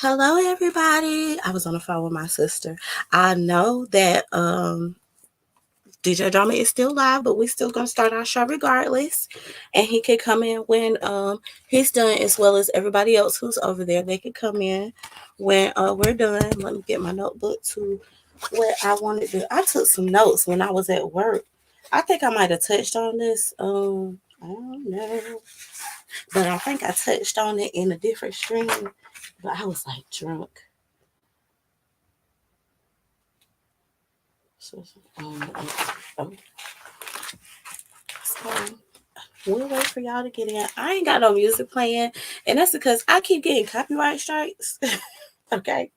Hello, everybody. I was on the phone with my sister. I know that DJ Drama is still live, but we still gonna start our show regardless. And he can come in when he's done, as well as everybody else who's over there. They can come in when we're done. Let me get my notebook to what I wanted to. I took some notes when I was at work. I think I might have touched on this. I don't know, but I think I touched on it in a different stream. But I was like drunk. So, um, so we'll wait for y'all to get in. I ain't got no music playing, and that's because I keep getting copyright strikes. Okay,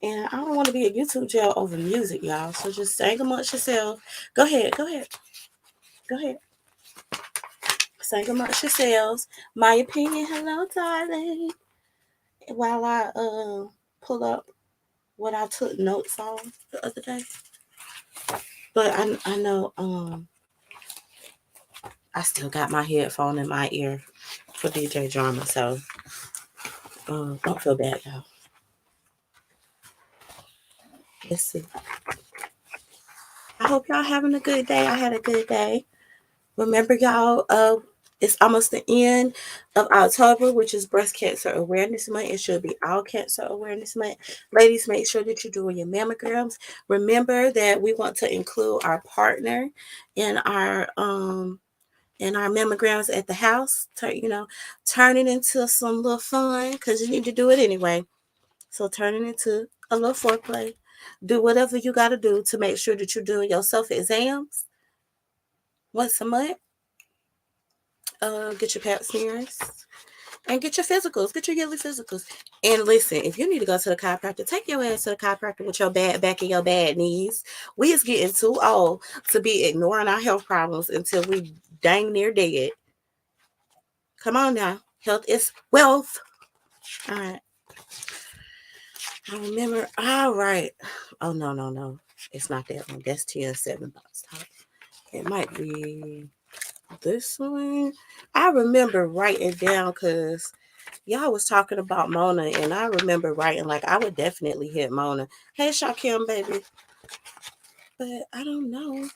and I don't want to be in YouTube jail over music, y'all. So just sing amongst yourself. Go ahead, go ahead, go ahead. Sing amongst yourselves. My opinion, hello, darling. While I pull up what I took notes on the other day, but I know I still got my headphone in my ear for DJ Drama, so don't feel bad, y'all. Let's see. I hope y'all having a good day. I had a good day. Remember, y'all, it's almost the end of October, which is Breast Cancer Awareness Month. It should be All Cancer Awareness Month. Ladies, make sure that you're doing your mammograms. Remember that we want to include our partner in our mammograms at the house. Turn it into some little fun because you need to do it anyway. So turn it into a little foreplay. Do whatever you got to do to make sure that you're doing your self exams once a month. Get your pap smears and get your physicals. Get your yearly physicals. And listen, if you need to go to the chiropractor, take your ass to the chiropractor with your bad back and your bad knees. We is getting too old to be ignoring our health problems until we dang near dead. Come on now. Health is wealth. All right. I remember. All right. Oh, no, no, no. It's not that one. That's 10-7 box top. It might be this one. I remember writing down because y'all was talking about Mona, and I remember writing like I would definitely hit Mona. Hey, Shakim, baby. But I don't know.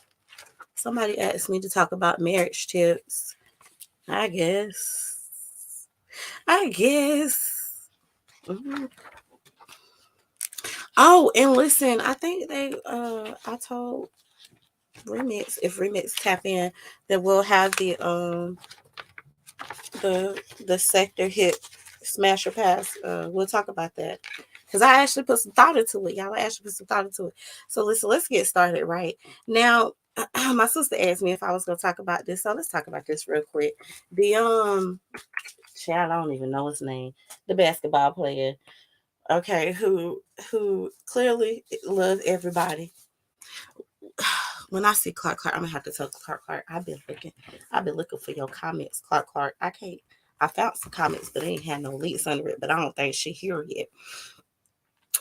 Somebody asked me to talk about marriage tips. I guess. I guess. Mhm. Oh, and listen, I think I told Remix, if Remix tap in, that we'll have the sector hit smash or pass. We'll talk about that because I actually put some thought into it. Y'all, I actually put some thought into it. So listen, let's get started right now. My sister asked me if I was going to talk about this, so let's talk about this real quick. The child, I don't even know his name. The basketball player, okay, who clearly loves everybody. When I see Clark, I'm gonna have to tell Clark. I've been looking for your comments, Clark. I found some comments, but they ain't had no links under it. But I don't think she here yet.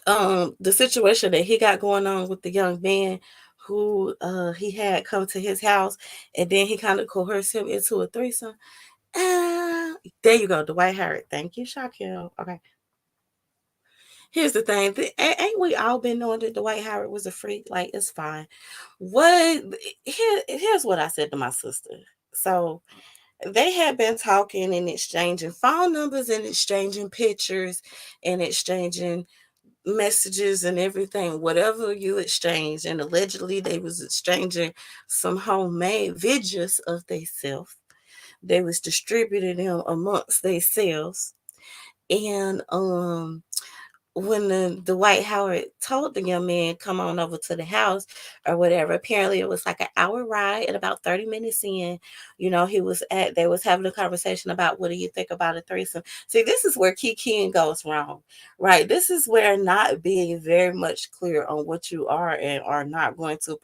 The situation that he got going on with the young man who he had come to his house, and then he kind of coerced him into a threesome. There you go, Dwight Howard. Thank you, Shaquille. Okay. Here's the thing. Ain't we all been knowing that Dwight Howard was a freak? Like, it's fine. What here's what I said to my sister. So they had been talking and exchanging phone numbers and exchanging pictures and exchanging messages and everything, whatever you exchange. And allegedly they was exchanging some homemade videos of themselves. They was distributing them amongst themselves. And when the Dwight Howard told the young man come on over to the house or whatever, apparently it was like an hour ride, and about 30 minutes in, they was having a conversation about what do you think about a threesome. See, this is where Kiki goes wrong, right? This is where not being very much clear on what you are and are not going to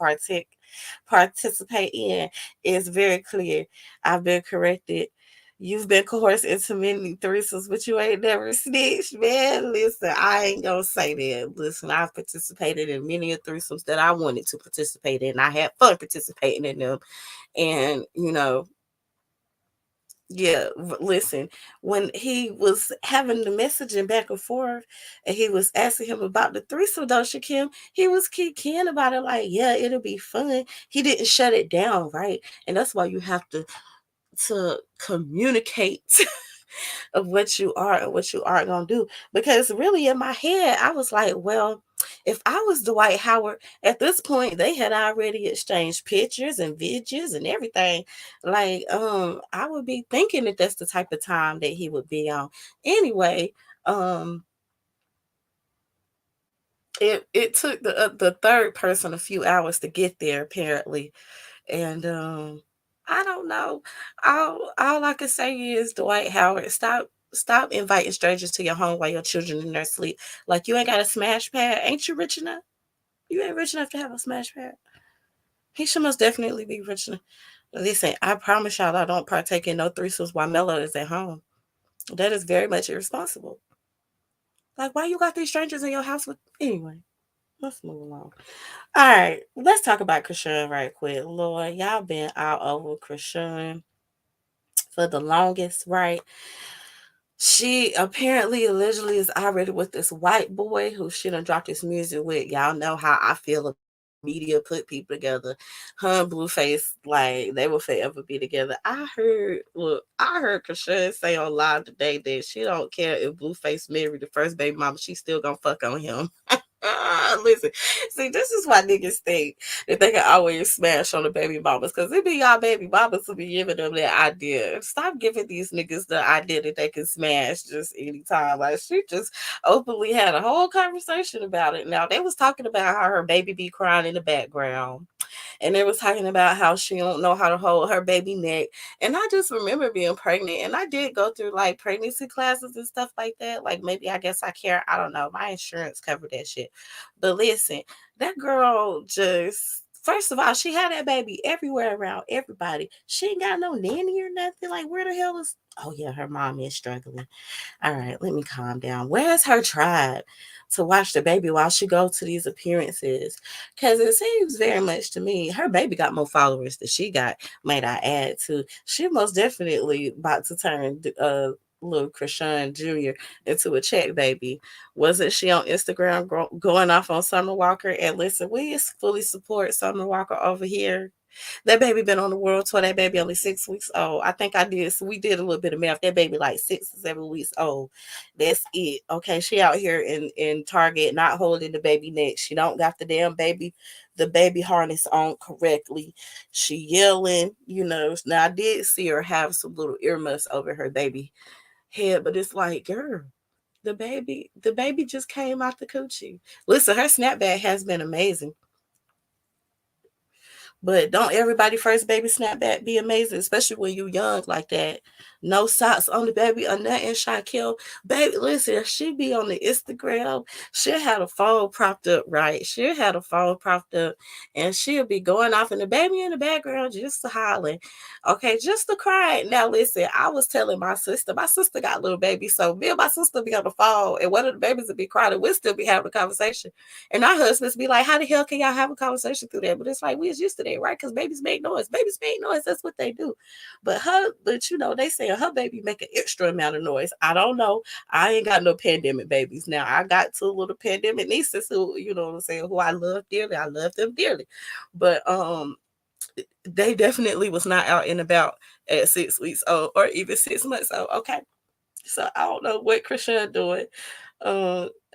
participate in is very clear. I've been corrected. You've been coerced into many threesomes, but you ain't never snitched, man. Listen, I ain't gonna say that. Listen, I've participated in many of threesomes that I wanted to participate in. I had fun participating in them. And, Yeah, listen, when he was having the messaging back and forth and he was asking him about the threesome, Dosha Kim, he was kicking about it like, yeah, it'll be fun. He didn't shut it down, right? And that's why you have to communicate of what you are and what you aren't gonna do. Because really in my head, I was like, well, if I was Dwight Howard at this point, they had already exchanged pictures and videos and everything. Like, I would be thinking that that's the type of time that he would be on. Anyway, um, it took the third person a few hours to get there apparently, and I don't know. All I can say is Dwight Howard, stop inviting strangers to your home while your children in their sleep. Like you ain't got a smash pad. Ain't you rich enough? You ain't rich enough to have a smash pad. He should most definitely be rich enough. Listen, I promise y'all I don't partake in no threesomes while Mello is at home. That is very much irresponsible. Like why you got these strangers in your house with anyway? Let's move along. All right, let's talk about Krishan right quick. Lord, y'all been all over Krishan for the longest, right? She apparently allegedly is already with this white boy who she done dropped this music with. Y'all know how I feel about media put people together. Her and Blueface, like they will forever be together. I heard Krishan say on live today that she don't care if Blueface married the first baby mama, she still gonna fuck on him. Listen, see, this is why niggas think that they can always smash on the baby mamas because it be y'all baby mamas who be giving them that idea. Stop giving these niggas the idea that they can smash just anytime. Like she just openly had a whole conversation about it. Now they was talking about how her baby be crying in the background and they was talking about how she don't know how to hold her baby neck. And I just remember being pregnant, and I did go through like pregnancy classes and stuff like that. Like maybe I guess I care. I don't know. My insurance covered that shit. But listen, that girl just. First of all, she had that baby everywhere around everybody. She ain't got no nanny or nothing. Like, where the hell is? Oh yeah, her mom is struggling. All right, let me calm down. Where's her tribe to watch the baby while she go to these appearances? Because it seems very much to me, her baby got more followers than she got, might I add to. She most definitely about to turn little Krishan Jr. into a check baby. Wasn't she on Instagram going off on Summer Walker? And listen, we fully support Summer Walker over here. That baby been on the world tour. That baby only 6 weeks old. I think I did. So we did a little bit of math. That baby like 6 or 7 weeks old. That's it. Okay. She out here in Target not holding the baby neck. She don't got the baby harness on correctly. She yelling, you know. Now I did see her have some little earmuffs over her baby head, but it's like, girl, the baby just came out the coochie. Listen, her snapback has been amazing. But don't everybody first baby snapback be amazing, especially when you young like that. No socks on the baby or nothing, Shaquille. Baby, listen, she be on the Instagram. She'll have a phone propped up, right? She'll have a phone propped up and she'll be going off and the baby in the background just hollering. Okay, just to cry. Now listen, I was telling my sister got a little baby, so me and my sister be on the phone and one of the babies would be crying and we'll still be having a conversation. And our husbands be like, how the hell can y'all have a conversation through that? But it's like, we was used to that, right? Because babies make noise. Babies make noise. That's what they do. But you know, they say her baby make an extra amount of noise. I don't know. I ain't got no pandemic babies. Now, I got two little pandemic nieces who, you know what I'm saying, who I love dearly. I love them dearly. But, they definitely was not out and about at 6 weeks old or even 6 months old. Okay. So I don't know what Krishan doing.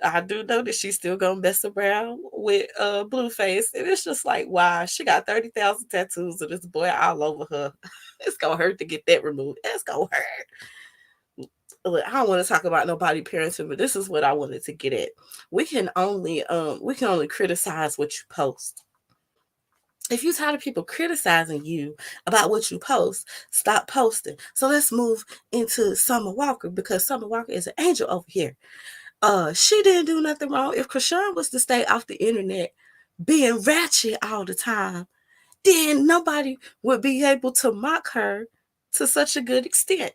I do know that she's still gonna mess around with Blueface, and it's just like, wow, she got 30,000 tattoos of this boy all over her. It's gonna hurt to get that removed. It's gonna hurt. Look, I don't want to talk about nobody parenting, but this is what I wanted to get at. We can only criticize what you post. If you're tired of people criticizing you about what you post, stop posting. So let's move into Summer Walker because Summer Walker is an angel over here. She didn't do nothing wrong. If Krishan was to stay off the internet being ratchet all the time, then nobody would be able to mock her to such a good extent.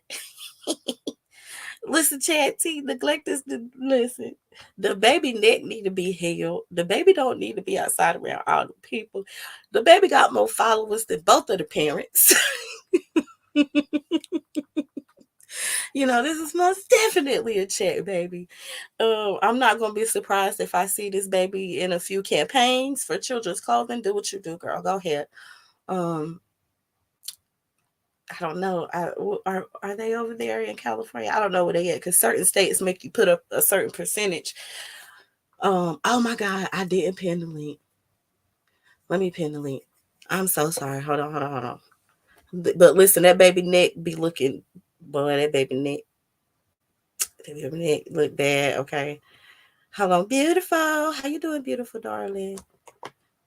Listen, Chad T, neglect this. Listen, the baby neck need to be healed. The baby don't need to be outside around all the people. The baby got more followers than both of the parents. This is most definitely a check, baby. I'm not gonna be surprised if I see this baby in a few campaigns for children's clothing. Do what you do, girl. Go ahead. Um, I don't know. Are they over there in California? I don't know where they at because certain states make you put up a certain percentage. Oh my God, I didn't pin the link. Let me pin the link. I'm so sorry. Hold on, hold on, hold on. But listen, that baby neck be looking, boy. That baby neck look bad. Okay, hold on, beautiful. How you doing, beautiful darling?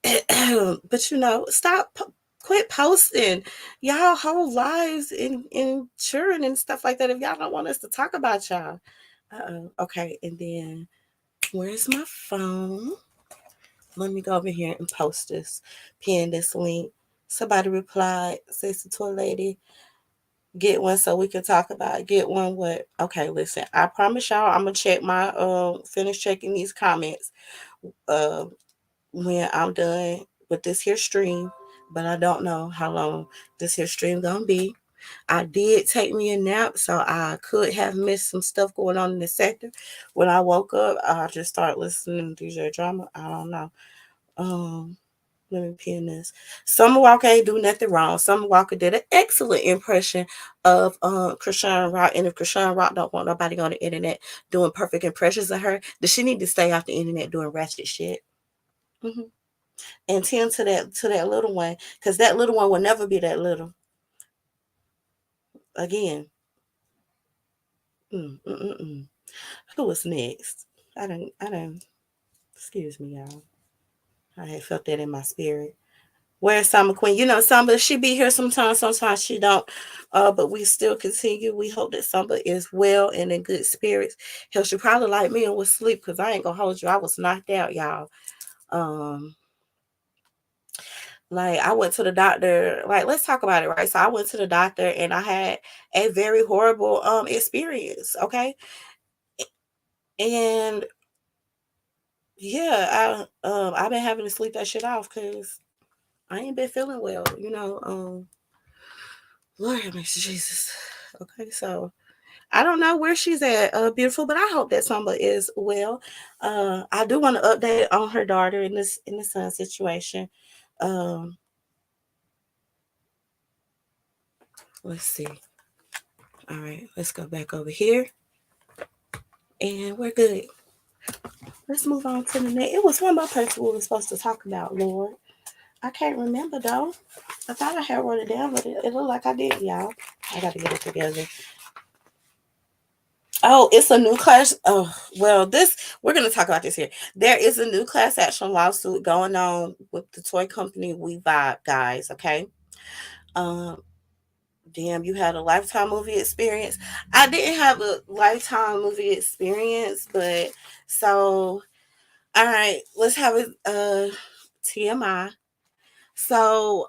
But stop. Quit posting y'all whole lives in children and stuff like that if y'all don't want us to talk about y'all. Okay, and then where's my phone? Let me go over here and post this, pin this link. Somebody replied, says to a lady, get one so we can talk about it. Get one what? Okay, listen, I promise y'all I'm gonna check my finish checking these comments uh when I'm done with this here stream, but I don't know how long this here stream gonna be. I did take me a nap, so I could have missed some stuff going on in the sector. When I woke up, I just started listening to DJ drama. I don't know. Um, Let me pin this. Summer Walker ain't do nothing wrong. Summer Walker did an excellent impression of Krishan Rock. And if Krishan Rock don't want nobody on the internet doing perfect impressions of her, then she need to stay off the internet doing ratchet shit. Hmm. And tend to that little one, because that little one will never be that little again. Mm. Who was next? I don't. Excuse me, y'all. I had felt that in my spirit. Where's Summer Queen? Summer, she be here sometimes she don't. But we still continue. We hope that Summer is well and in good spirits. Hell, she probably like me and was asleep because I ain't gonna hold you. I was knocked out, y'all. Um, like I went to the doctor. Like, let's talk about it, right? So I went to the doctor and I had a very horrible experience. Okay. And yeah, I've been having to sleep that shit off because I ain't been feeling well, Lord have mercy, Jesus. Okay, so I don't know where she's at, beautiful, but I hope that Summer is well. I do want to update on her daughter in the son situation. Um, let's see. All right, let's go back over here, and we're good. Let's move on to the next. It was one more person we were supposed to talk about, Lord. I can't remember though. I thought I had wrote it down, but it looked like I did, y'all. I got to get it together. Oh, it's a new class. Oh, well, this we're gonna talk about this here. There is a new class action lawsuit going on with the toy company We Vibe, guys. Okay. Um, damn, you had a lifetime movie experience. I didn't have a lifetime movie experience, but so all right, let's have a TMI. So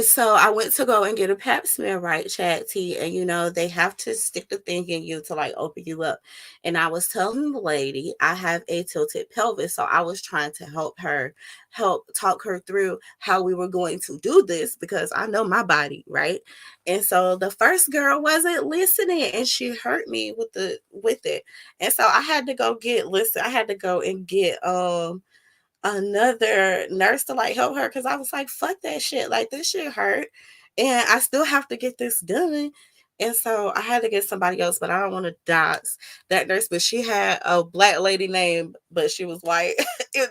so I went to go and get a pap smear, right, Chat T, and they have to stick the thing in you to like open you up. And I was telling the lady I have a tilted pelvis, so I was trying to help talk her through how we were going to do this because I know my body, right? And so the first girl wasn't listening, and she hurt me with it, and so I had to go I had to go and get another nurse to like help her because I was like, fuck that shit. Like this shit hurt. And I still have to get this done. And so I had to get somebody else, but I don't want to dox that nurse. But she had a black lady name, but she was white.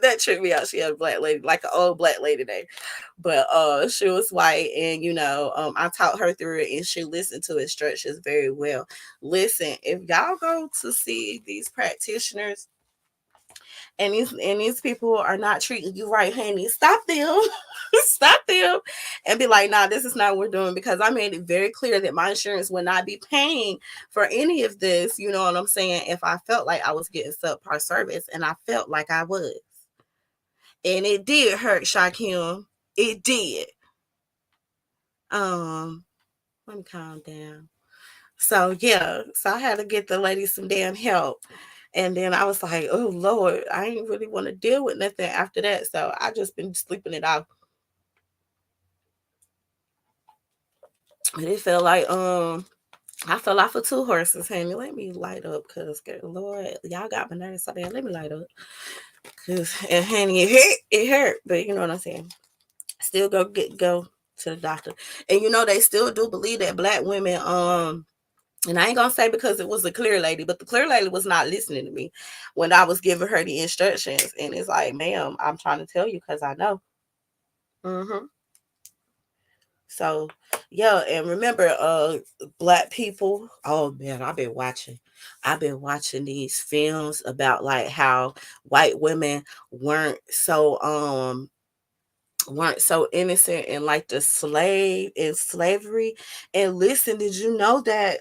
That tripped me out. She had a black lady, like an old black lady name. But she was white, and I taught her through it and she listened to instructions very well. Listen, if y'all go to see these practitioners and these people are not treating you right, honey, stop them. Stop them and be like, nah, this is not what we're doing, because I made it very clear that my insurance would not be paying for any of this. You know what I'm saying? If I felt like I was getting subpar service, and I felt like I was. And it did hurt, Shakim. It did. Um, Let me calm down. So yeah, so I had to get the lady some damn help. And then I was like, oh Lord, I ain't really want to deal with nothing after that. So I just been sleeping it off. And it felt like I fell off of two horses, honey. Let me light up, cause Lord, y'all got my nerves so bad. Let me light up, cause and honey, it hurt, but you know what I'm saying. Still go to the doctor, and you know they still do believe that black women and I ain't gonna say because it was a clear lady, but the clear lady was not listening to me when I was giving her the instructions, and it's like, ma'am, I'm trying to tell you because I know. Mm-hmm. So yeah, and remember, black people. Oh man, I've been watching these films about like how white women weren't so weren't so innocent in like the slave in slavery. And listen, did you know that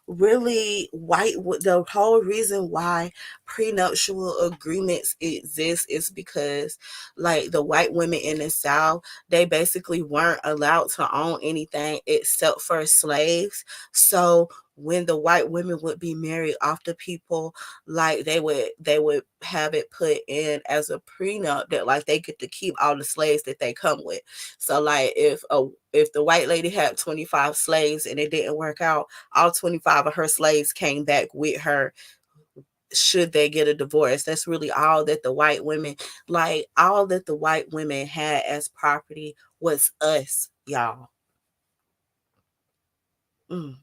really the whole reason why prenuptial agreements exist is because like the white women in the South, they basically weren't allowed to own anything except for slaves. So when the white women would be married off to people, like they would have it put in as a prenup that like they get to keep all the slaves that they come with. So like if the white lady had 25 slaves and it didn't work out, all 25 of her slaves came back with her should they get a divorce. That's really all that the white women, like all that the white women had as property was us, y'all. Mm.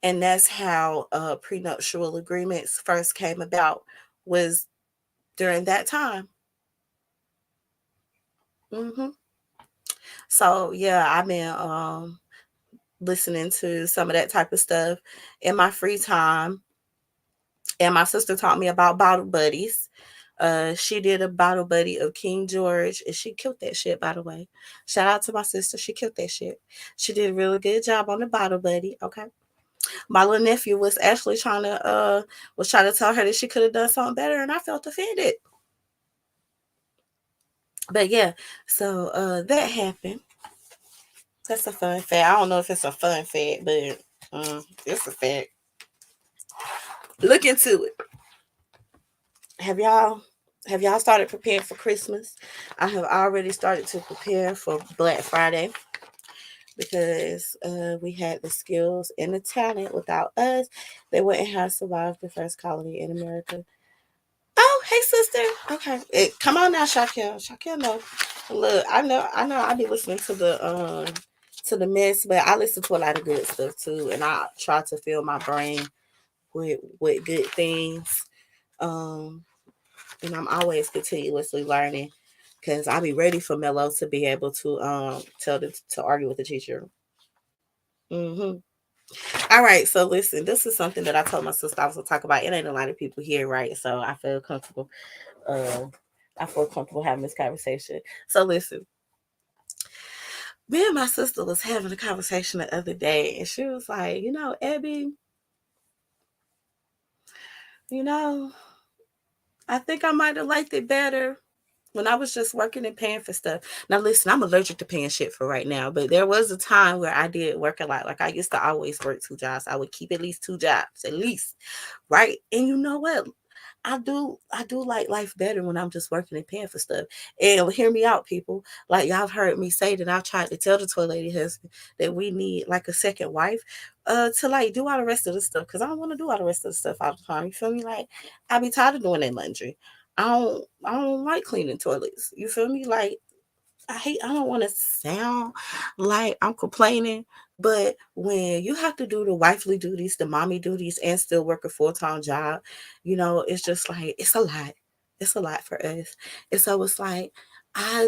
And that's how prenuptial agreements first came about, was during that time. Hmm. So yeah, I've been listening to some of that type of stuff in my free time. And my sister taught me about bottle buddies. She did a bottle buddy of King George, and she killed that shit. By the way, shout out to my sister. She killed that shit. She did a really good job on the bottle buddy. Okay, my little nephew was trying to tell her that she could have done something better, and I felt offended. But yeah, so that happened. That's a fun fact. I don't know if it's a fun fact, but it's a fact. Look into it. Have y'all have y'all started preparing for Christmas? I have already started to prepare for Black Friday because we had the skills and the talent. Without us, they wouldn't have survived the first colony in America. Oh, hey sister. Okay. Come on now, Shaquille. Shaquille, no. Look, I know I be listening to the mess, but I listen to a lot of good stuff too. And I try to fill my brain with good things. Um and I'm always continuously learning because I'll be ready for Mello to be able to to argue with the teacher. Hmm. All right, so listen, this is something that I told my sister I was gonna talk about. It ain't a lot of people here, right? So I feel comfortable. Uh, I feel comfortable having this conversation. So listen, me and my sister was having a conversation the other day, and she was like, "You know, Abby, you know, I think I might have liked it better when I was just working and paying for stuff." Now, listen, I'm allergic to paying shit for right now, but there was a time where I did work a lot. Like I used to always work two jobs. I would keep at least two jobs, at least, right? And you know what? I do like life better when I'm just working and paying for stuff. And hear me out, people. Like y'all have heard me say that I've tried to tell the toy lady husband that we need like a second wife, to like do all the rest of the stuff. Cause I don't want to do all the rest of the stuff all the time. You feel me? Like I be tired of doing that laundry. I don't like cleaning toilets. You feel me? Like I don't want to sound like I'm complaining, but when you have to do the wifely duties, the mommy duties, and still work a full-time job, it's just like it's a lot. It's a lot for us. And so it's like I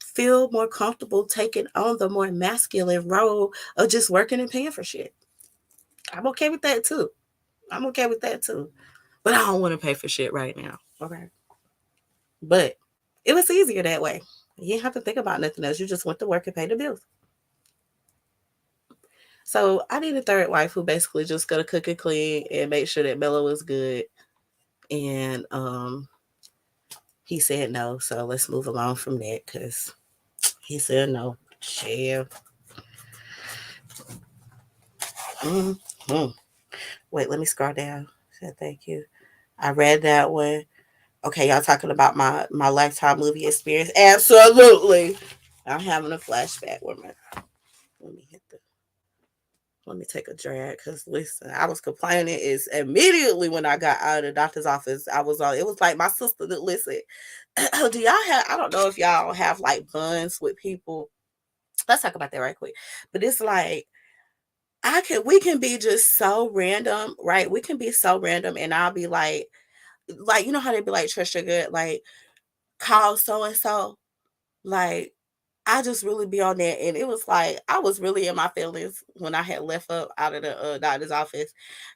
feel more comfortable taking on the more masculine role of just working and paying for shit. I'm okay with that too. I'm okay with that too. But I don't want to pay for shit right now. Okay. But it was easier that way. You didn't have to think about nothing else. You just went to work and paid the bills. So I need a third wife who basically just gonna cook and clean and make sure that Mello is good. And he said no. So let's move along from that because he said no. Share. Mm-hmm. Wait, let me scroll down. Said thank you. I read that one. Okay, y'all talking about my lifetime movie experience? Absolutely. I'm having a flashback with my. Let me hit the. Let me take a drag because listen, I was complaining is immediately when I got out of the doctor's office. I was on. It was like my sister that listen. Do y'all have? I don't know if y'all have like buns with people. Let's talk about that right quick. But it's like we can be just so random, right? We can be so random, and I'll be like you know how they be like Trisha Good, like call so and so, like I just really be on that, and it was like I was really in my feelings when I had left up out of the doctor's office,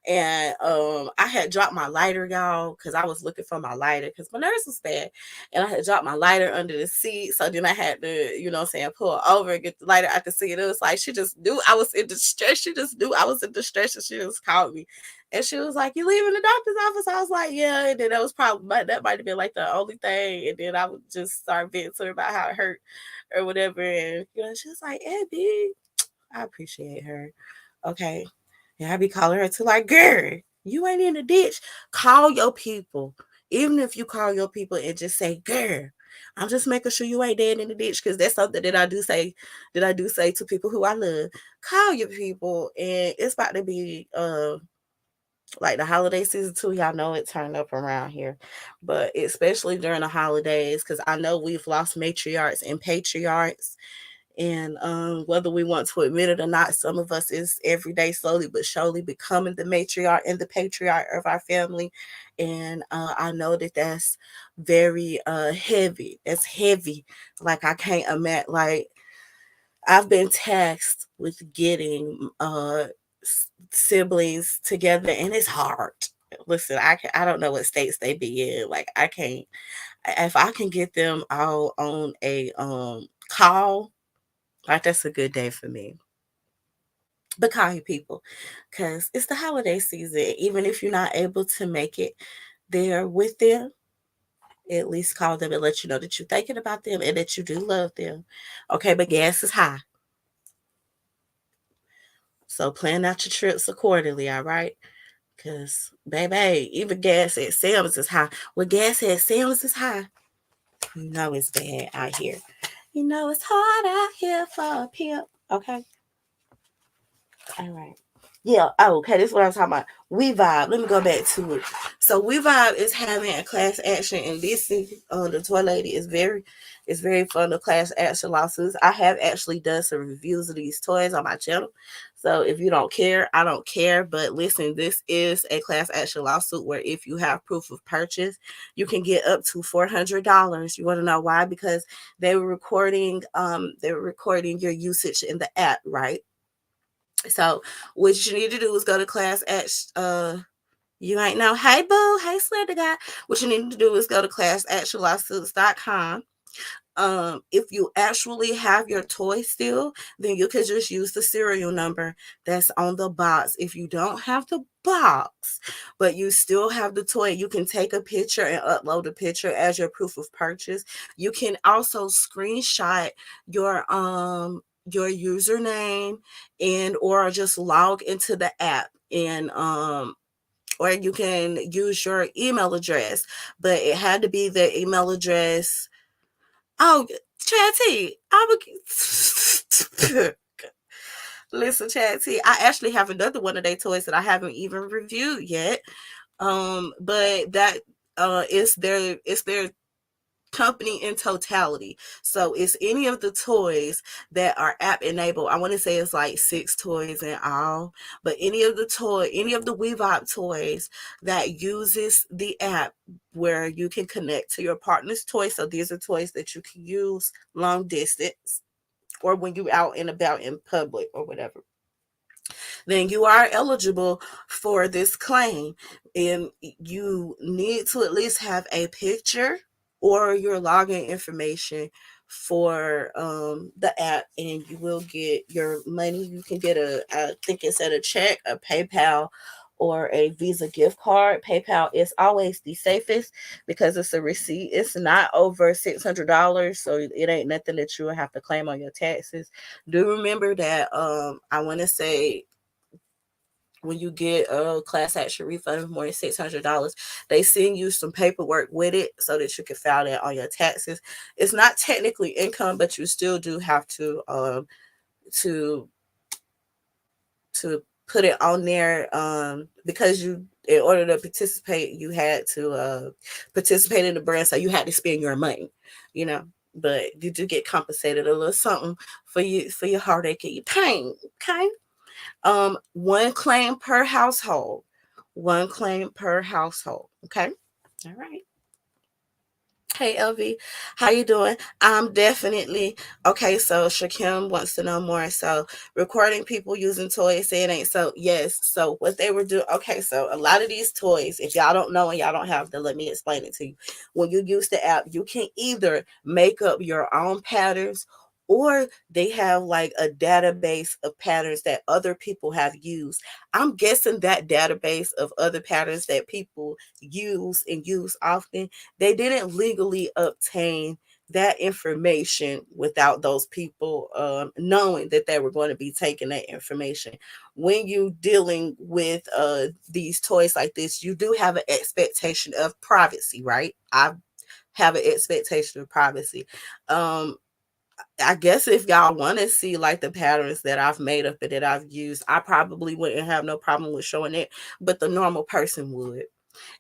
and I had dropped my lighter, y'all, because I was looking for my lighter because my nerves was bad, and I had dropped my lighter under the seat, so then I had to, you know, what I'm saying, pull over and get the lighter out the seat. It was like she just knew I was in distress. She just knew I was in distress, and she just called me, and she was like, "You leaving the doctor's office?" I was like, "Yeah," and then that was probably that might have been like the only thing, and then I would just start venting to her about how it hurt or whatever. And you know, she was like, Abby, I appreciate her. Okay. And I be calling her too, like, girl, you ain't in the ditch. Call your people. Even if you call your people and just say, girl, I'm just making sure you ain't dead in the ditch, because that's something that I do say to people who I love. Call your people, and it's about to be like the holiday season too. Y'all know it turned up around here, but especially during the holidays, because I know we've lost matriarchs and patriarchs, and whether we want to admit it or not, some of us is every day slowly but surely becoming the matriarch and the patriarch of our family. And I know that that's very heavy. That's heavy. Like I can't imagine. Like I've been tasked with getting siblings together, and it's hard. Listen, I don't know what states they be in. Like I can't, if I can get them all on a call, like that's a good day for me. But call your people, because it's the holiday season. Even if you're not able to make it there with them, at least call them and let you know that you're thinking about them and that you do love them. Okay, but gas is high. So plan out your trips accordingly, all right? Because, baby, even gas at Sam's is high. Well, gas at Sam's is high. You know it's bad out here. You know it's hard out here for a pimp. Okay? All right. Yeah. Oh, okay. This is what I'm talking about. We Vibe. Let me go back to it. So We Vibe is having a class action in DC. The toy lady is very fun of class action lawsuits. I have actually done some reviews of these toys on my channel. So if you don't care, I don't care. But listen, this is a class action lawsuit where if you have proof of purchase, you can get up to $400. You want to know why? Because they were recording your usage in the app, right? So what you need to do is go to class at you ain't know, hey boo, hey slender guy. What you need to do is go to classactionlawsuits.com. If you actually have your toy still, then you can just use the serial number that's on the box. If you don't have the box, but you still have the toy, you can take a picture and upload the picture as your proof of purchase. You can also screenshot your username and or just log into the app, and or you can use your email address, but it had to be the email address. Oh, Chad T, I'm a listen, Chad T. I actually have another one of their toys that I haven't even reviewed yet. But that it's their company in totality. So it's any of the toys that are app enabled. I want to say it's like 6 toys in all, but any of the WeVibe toys that uses the app where you can connect to your partner's toy. So these are toys that you can use long distance or when you're out and about in public or whatever, then you are eligible for this claim. And you need to at least have a picture or your login information for the app, and you will get your money. You can get I think it's a check, a PayPal, or a Visa gift card. PayPal is always the safest because it's a receipt. It's not over $600, so it ain't nothing that you will have to claim on your taxes. Do remember that I want to say when you get a class action refund of more than $600, they send you some paperwork with it so that you can file that on your taxes. It's not technically income, but you still do have to put it on there, because in order to participate, you had to participate in the brand, so you had to spend your money, you know. But you do get compensated a little something for your heartache and your pain. Okay. One claim per household. One claim per household. Okay. All right. Hey LV, how you doing? I'm definitely okay. So Shakim wants to know more. So recording people using toys, say it ain't so. Yes. So what they were doing. Okay. So a lot of these toys, if y'all don't know and y'all don't have them, let me explain it to you. When you use the app, you can either make up your own patterns, or they have like a database of patterns that other people have used. I'm guessing that database of other patterns that people use and use often, they didn't legally obtain that information without those people knowing that they were going to be taking that information. When you dealing with these toys like this, you do have an expectation of privacy, right? I have an expectation of privacy. I guess if y'all want to see like the patterns that I've made up and that I've used, I probably wouldn't have no problem with showing it, but the normal person would.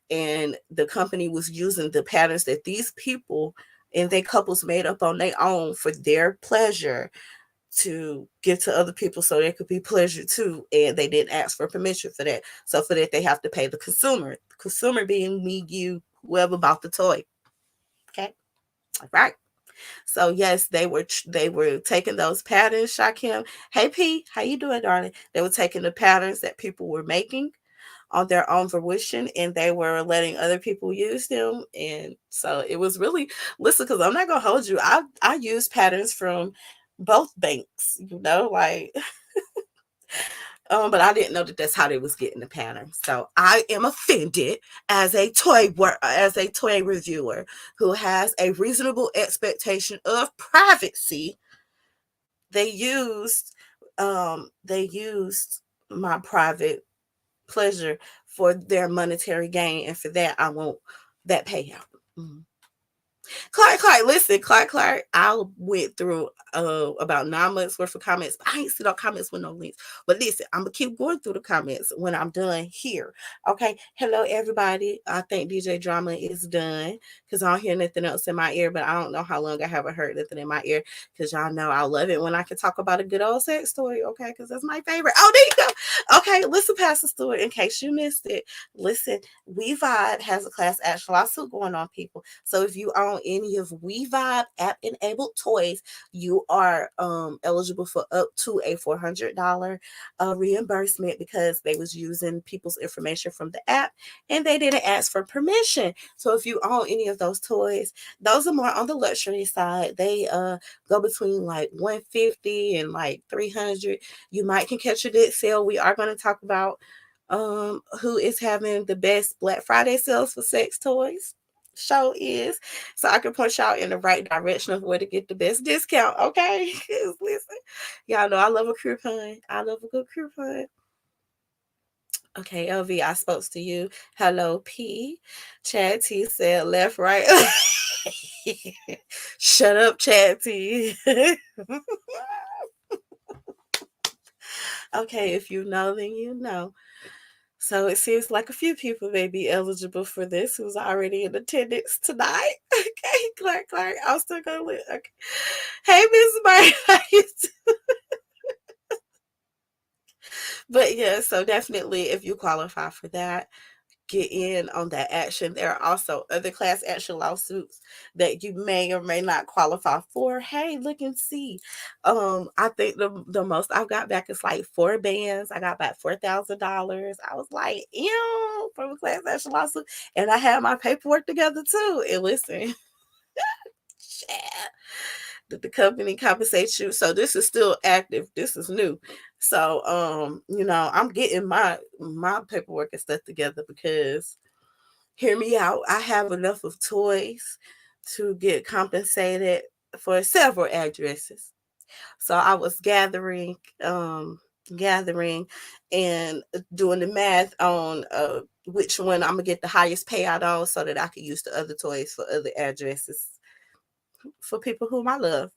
And the company was using the patterns that these people and their couples made up on their own for their pleasure to give to other people so there could be pleasure too. And they didn't ask for permission for that. So for that, they have to pay the consumer. The consumer being me, you, whoever bought the toy. Okay. All right. So yes, they were taking those patterns, Shakim. Hey P, how you doing, darling? They were taking the patterns that people were making on their own fruition, and they were letting other people use them. And so it was really, listen, because I'm not gonna hold you. I use patterns from both banks, like but I didn't know that that's how they was getting the pattern. So I am offended as a toy reviewer who has a reasonable expectation of privacy. They used my private pleasure for their monetary gain, and for that I want that payout. Mhm. Clark, listen, Clark. I went through about 9 months worth of comments. I ain't see no comments with no links. But listen, I'm gonna keep going through the comments when I'm done here. Okay. Hello, everybody. I think DJ Drama is done because I don't hear nothing else in my ear, but I don't know how long I haven't heard nothing in my ear because y'all know I love it when I can talk about a good old sex story. Okay, because that's my favorite. Oh, there you go. Okay, listen, Pastor Stewart, in case you missed it. Listen, WeVibe has a class action lawsuit going on, people. So if you own any of WeVibe app enabled toys, you are eligible for up to a $400 reimbursement because they was using people's information from the app and they didn't ask for permission. So if you own any of those toys, those are more on the luxury side. They go between like 150 and like 300. You might can catch a good sale. We are going to talk about who is having the best Black Friday sales for sex toys. Show is, so I can point y'all in the right direction of where to get the best discount. Okay, listen, y'all know I love a coupon. I love a good coupon. Okay, LV, I spoke to you. Hello, P. Chad T said left, right. Shut up, Chad T. Okay, if you know, then you know. So it seems like a few people may be eligible for this who's already in attendance tonight. Okay, Clark, I'm still gonna live. Okay. Hey, Miss Murray, how you doing? But yeah, so definitely if you qualify for that, get in on that action. There are also other class action lawsuits that you may or may not qualify for. Hey, look and see. I think the most I've got back is like 4 bands. I got back $4,000. I was like, ew, from a class action lawsuit. And I had my paperwork together too. And listen, chat. Did the company compensate you? So this is still active. This is new. So I'm getting my paperwork and stuff together because hear me out. I have enough of toys to get compensated for several addresses. So I was gathering and doing the math on which one I'm gonna get the highest payout on so that I can use the other toys for other addresses for people whom I love.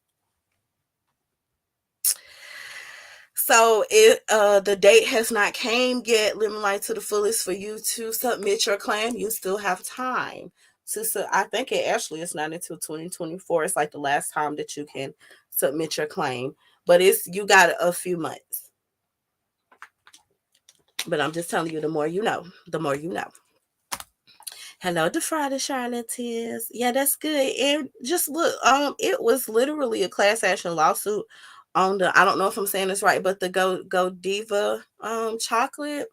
So the date has not came yet, living life to the fullest, for you to submit your claim. You still have time. I think it actually is not until 2024. It's like the last time that you can submit your claim. But you got a few months. But I'm just telling you, the more you know, the more you know. Hello, the Friday Charlatans. Yeah, that's good. And just look, it was literally a class action lawsuit on the, I don't know if I'm saying this right, but the Godiva chocolate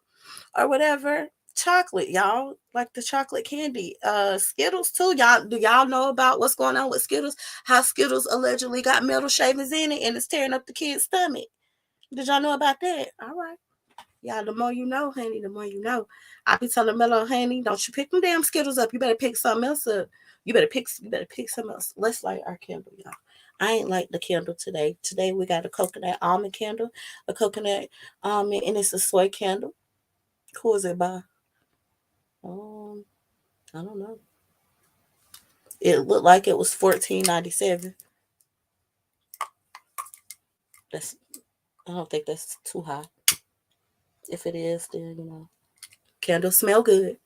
or whatever. Chocolate, y'all. Like the chocolate candy. Skittles too. Do y'all know about what's going on with Skittles? How Skittles allegedly got metal shavings in it and it's tearing up the kid's stomach. Did y'all know about that? All right. Yeah, the more you know, honey, the more you know. I be telling Mello, honey, don't you pick them damn Skittles up. You better pick something else up. You better pick something else. Let's light our candle, y'all. I ain't like the candle today. Today we got a coconut almond candle, a coconut almond, and it's a soy candle. Who is it by? Um, I don't know. It looked like it was $14.97. That's I don't think that's too high. If it is, then candles smell good.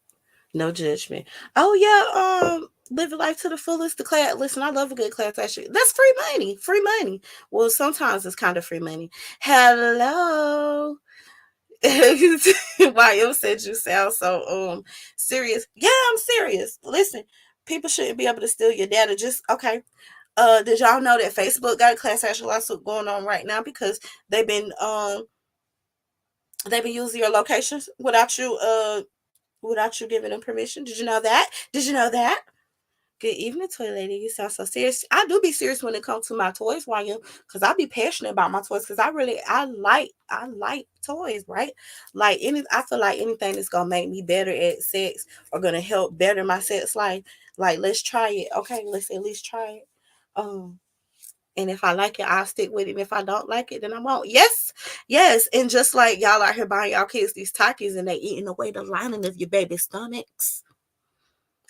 No judgment. Oh yeah, living life to the fullest. The class. Listen, I love a good class action. That's free money. Free money. Well, sometimes it's kind of free money. Hello. YM said you sound so serious. Yeah, I'm serious. Listen, people shouldn't be able to steal your data. Just okay. Did y'all know that Facebook got a class action lawsuit going on right now because they've been um they've been using your locations without you giving them permission? Did you know that? Did you know that? Good evening, toy lady. You sound so serious. I do be serious when it comes to my toys, YM, because I be passionate about my toys. Because I like toys, right? I feel like anything that's gonna make me better at sex or gonna help better my sex life. Like, let's try it. Okay, let's at least try it. Um, and if I like it, I'll stick with it. And if I don't like it, then I won't. Yes, yes. And just like y'all out here buying y'all kids these Takis and they eating away the lining of your baby's stomachs.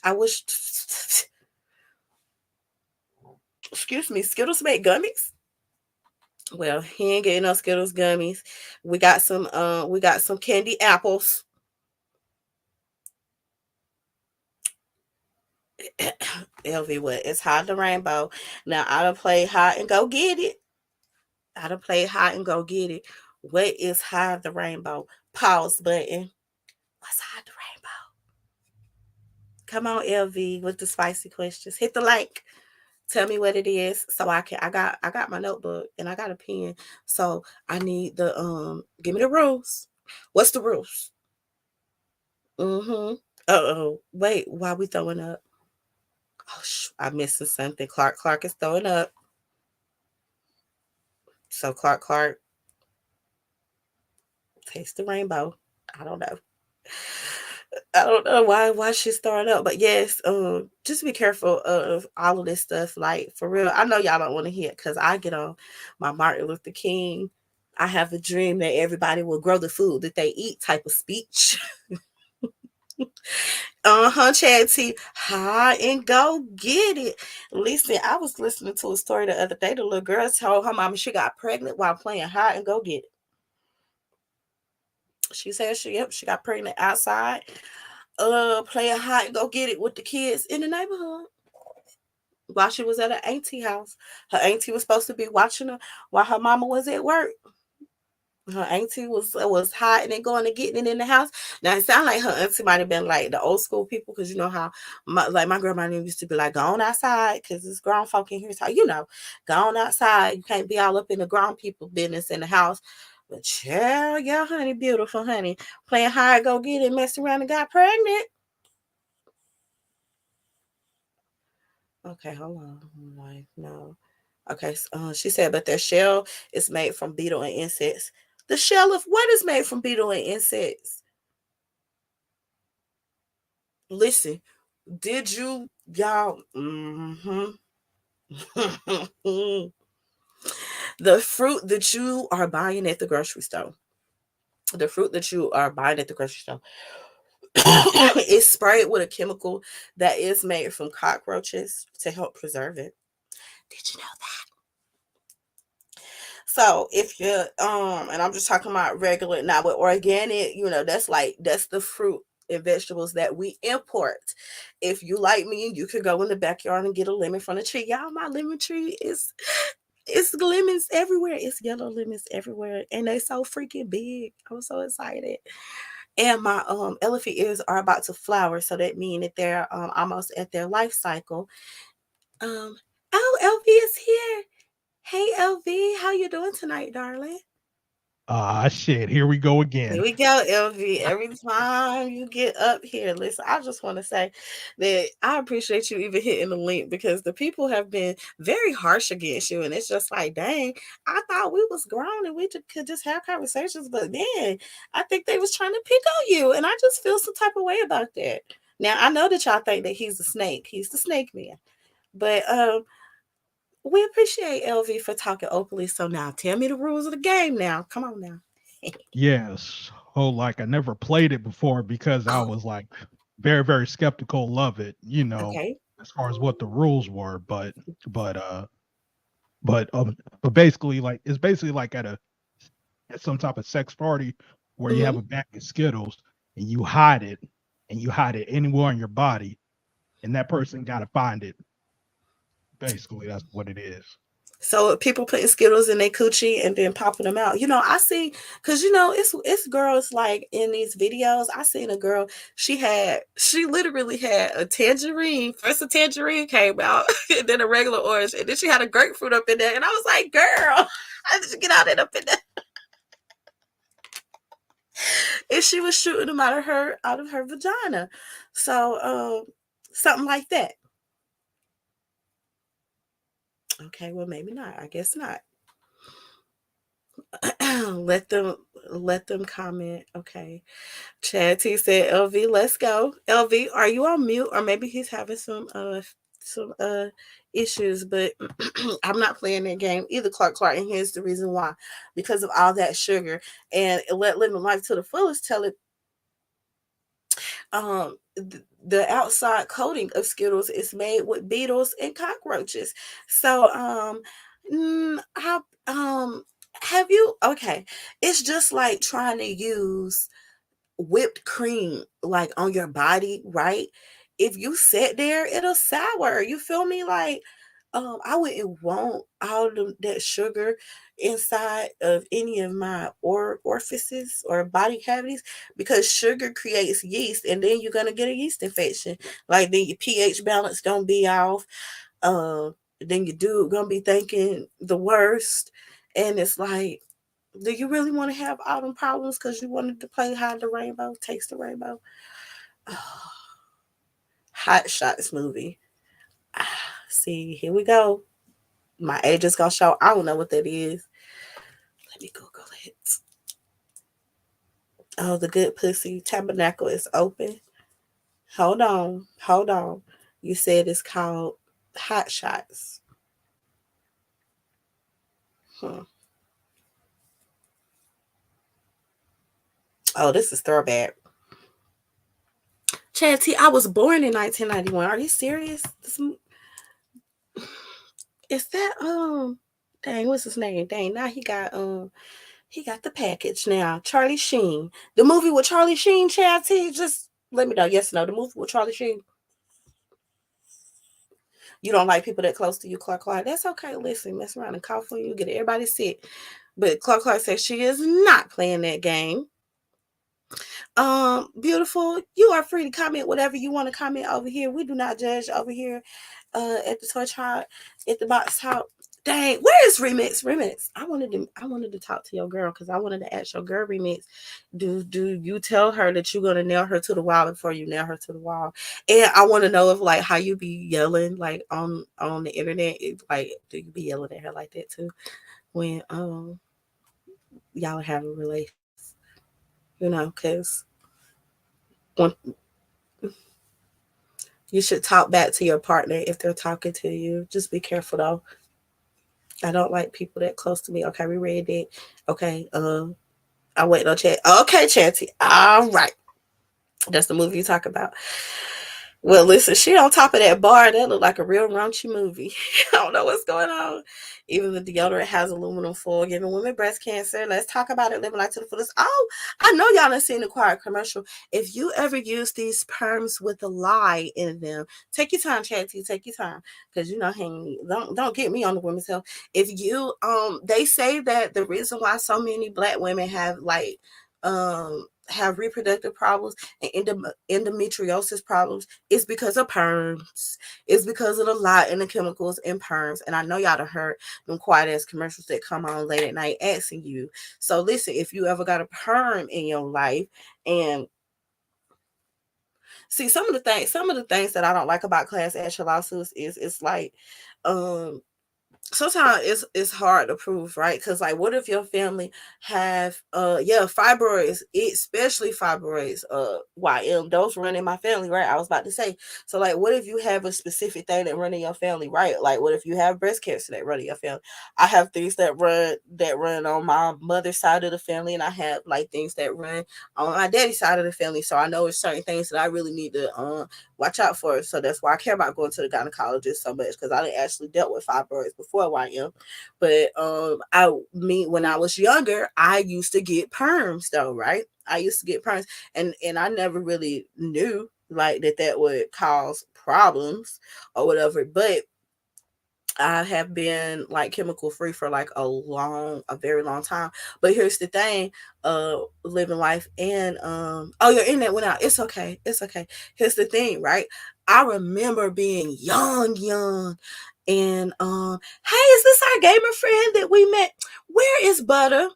I wish, excuse me, Skittles make gummies. Well, he ain't getting no Skittles gummies. We got some candy apples. LV, what? It's hot the rainbow. Now I done play hot and go get it. I done play hot and go get it. What is hide the rainbow? Pause button. What's hide the rainbow? Come on, LV, with the spicy questions. Hit the like. Tell me what it is so I got my notebook and I got a pen. So I need the give me the rules. What's the rules? Mm-hmm. Uh-oh. Wait, why we throwing up? Oh I'm missing something. Clark is throwing up. So Clark, taste the rainbow. I don't know. I don't know why she's throwing up, but yes, just be careful of all of this stuff. Like for real, I know y'all don't want to hear it because I get on my Martin Luther King. I have a dream that everybody will grow the food that they eat type of speech. Chad T, high and go get it. Listen, I was listening to a story the other day. The little girl told her mama she got pregnant while playing high and go get it. She said she got pregnant outside, playing hide and go get it with the kids in the neighborhood while she was at her auntie house. Her auntie was supposed to be watching her while her mama was at work. Her auntie was hiding and going and getting it in the house. Now it sounded like her auntie might have been like the old school people because you know how my grandma used to be like, go on outside because it's grown folk in here. So go on outside. You can't be all up in the grown people business in the house. But yeah, honey, beautiful honey, playing hide go get it, messed around and got pregnant. Okay, hold on. Like, no. Okay, she said, but their shell is made from beetle and insects. The shell of what is made from beetle and insects? Listen, did you, y'all? The fruit that you are buying at the grocery store, the fruit that you are buying at the grocery store, is sprayed with a chemical that is made from cockroaches to help preserve it. Did you know So if you're and I'm just talking about regular, not with organic, that's the fruit and vegetables that we import. If you like me, you could go in the backyard and get a lemon from the tree. Y'all, my lemon tree is it's lemons everywhere. It's yellow lemons everywhere. And they so freaking big. I'm so excited. And my elephant ears are about to flower, so that means that they're almost at their life cycle. Um oh, LV is here. Hey LV, how you doing tonight, darling? Ah, shit. Here we go Here again. we go, LV. Every time you get up here, listen, I just want to say that I appreciate you even hitting the link because the people have been very harsh against you. And it's just like, dang, I thought we was grown and we could just have conversations. But man, I think they was trying to pick on you. And I just feel some type of way about that. Now, I know that y'all think that he's a snake. He's the snake man. But we appreciate LV for talking openly. So now tell me the rules of the game now. Come on now. Yes. Oh, like I never played it before because I Oh, was like very, very skeptical of it, okay. as far as what the rules were. But but but basically like it's basically like at some type of sex party where you have Hmm. a bag of Skittles and you hide it and you hide it anywhere on your body and that person gotta find it. Basically, that's what it is. So people putting Skittles in their coochie and then popping them out. I see, cause it's girls like in these videos. I seen a girl. She literally had a tangerine. First a tangerine came out, and then a regular orange, and then she had a grapefruit up in there. And I was like, girl, how did you get out of it up in there? And she was shooting them out of her vagina. So something like that. Okay, well maybe not. I guess not. let them let them comment. Okay. Chad T said, LV, let's go. LV, are you on mute? Or maybe he's having some issues, but I'm not playing that game either, Clark. And here's the reason why. Because of all that sugar. And let living life to the fullest tell it the outside coating of Skittles is made with beetles and cockroaches. So how have you okay, it's just like trying to use whipped cream like on your body, right? If you sit there, it'll sour. You feel me? Like, I wouldn't want all that sugar inside of any of my orifices or body cavities because sugar creates yeast, and then you're gonna get a yeast infection. Like then your pH balance gonna be off. Uh, then your dude gonna be thinking the worst, and it's like, do you really want to have all them problems because you wanted to play Hide the Rainbow, Taste the Rainbow? Oh, Hot Shots movie. See, here we go. My age is gonna show. I don't know what that is. Let me Google it. Oh, the Good Pussy Tabernacle is open. Hold on, hold on. You said it's called Hot Shots. Hmm. Oh, this is throwback. Chad T, I was born in 1991. Are you serious? Is that dang, what's his name? Dang, now he got the package now. Charlie Sheen. The movie with Charlie Sheen, Chad T, just let me know. Yes or no. The movie with Charlie Sheen. You don't like people that close to you, Clark. That's okay. Listen, mess around and cough when you get everybody sick. But Clark says she is not playing that game. Beautiful. You are free to comment whatever you want to comment over here. We do not judge over here at the Torch Hot, at the Box Talk. Dang, where is Remix? Remix. I wanted to talk to your girl because I wanted to ask your girl Remix. Do you tell her that you're gonna nail her to the wall before you nail her to the wall? And I want to know if like how you be yelling like on the internet. Like, do you be yelling at her like that too when y'all have a relations? Because when you should talk back to your partner if they're talking to you. Just be careful though. I don't like people that close to me. Okay, we read it. Okay, I wait on chat. Okay, Chanty. All right. That's the movie you talk about. Well, listen, she on top of that bar. That look like a real raunchy movie. I don't know what's going on. Even the deodorant has aluminum foil, giving women breast cancer. Let's talk about it. Living life to the fullest. Oh, I know y'all done seen the quiet commercial. If you ever use these perms with a lie in them, take your time, Chatty. Take your time, because you know, hey, don't get me on the women's health. If you they say that the reason why so many black women have reproductive problems and endometriosis problems is because of perms. It's because of the lot in the chemicals in perms. And I know y'all done heard them quiet ass commercials that come on late at night asking you. So listen, if you ever got a perm in your life, and see some of the things that I don't like about class action lawsuits is it's like um sometimes it's hard to prove, right? Because like, what if your family have fibroids, especially fibroids, YM, those run in my family, right? I was about to say. So like, what if you have a specific thing that run in your family, right? Like, what if you have breast cancer that run in your family? I have things that run on my mother's side of the family, and I have like things that run on my daddy's side of the family. So I know it's certain things that I really need to watch out for. So that's why I care about going to the gynecologist so much, because I actually dealt with fibroids before YM. But when I was younger, I used to get perms though, right? I used to get perms, and I never really knew like that would cause problems or whatever. But I have been like chemical free for like a very long time. But here's the thing, living life and oh, your internet went out. It's okay. It's okay. Here's the thing, right? I remember being young and hey, is this our gamer friend that we met? Where is Butter?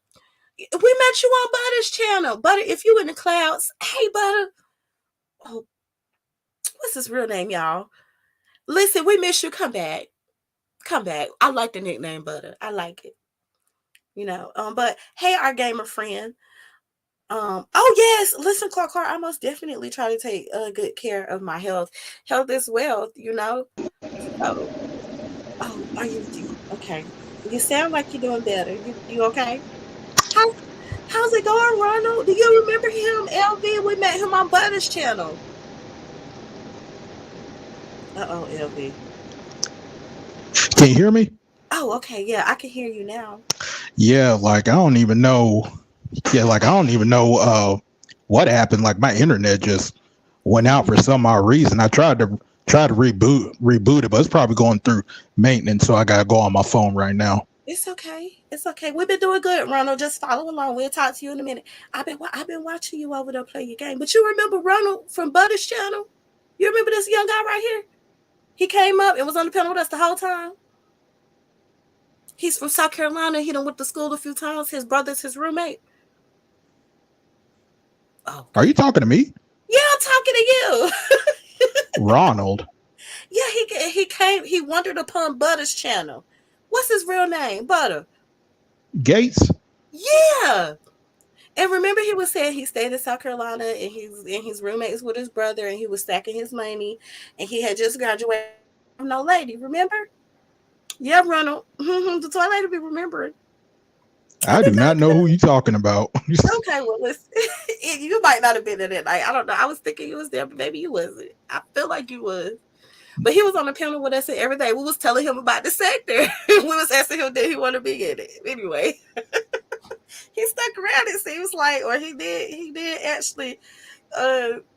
We met you on Butter's channel. Butter, if you in the clouds, hey Butter. Oh, what's his real name, y'all? Listen, we miss you. Come back. Come back. I like the nickname Butter. I like it. But hey, our gamer friend. Oh yes, listen, Clark, I most definitely try to take good care of my health. Health is wealth. So, oh, are you okay? You sound like you're doing better. You okay? How how's it going, Ronald? Do you remember him, LV? We met him on Butter's channel. Uh-oh, LV. Can you hear me? Oh, okay, yeah, I can hear you now. Yeah, like I don't even know. Yeah, like I don't even know what happened. Like my internet just went out for some odd reason. I tried to reboot it, but it's probably going through maintenance, so I gotta go on my phone right now. It's okay. It's okay. We've been doing good, Ronald. Just follow along. We'll talk to you in a minute. I've been watching you over there play your game. But you remember Ronald from Butter's channel? You remember this young guy right here? He came up and was on the panel with us the whole time. He's from South Carolina. He done went to school a few times. His brother's his roommate. Oh, Are you talking to me, yeah, I'm talking to you. Ronald? Yeah, he came. He wandered upon Butter's channel. What's his real name? Butter. Gates? Yeah. And remember, he was saying he stayed in South Carolina and his roommates with his brother, and he was stacking his money, and he had just graduated from no lady. Remember? Yeah, Ronald. The toy lady be remembering. I've I been do not know who back. you talking about. Okay, well, listen, you might not have been in that night. I don't know. I was thinking you was there, but maybe you wasn't. I feel like you was. But he was on the panel with us and everything. We was telling him about the sector. We was asking him did he want to be in it. Anyway, he stuck around. It seems like, or he did. He did actually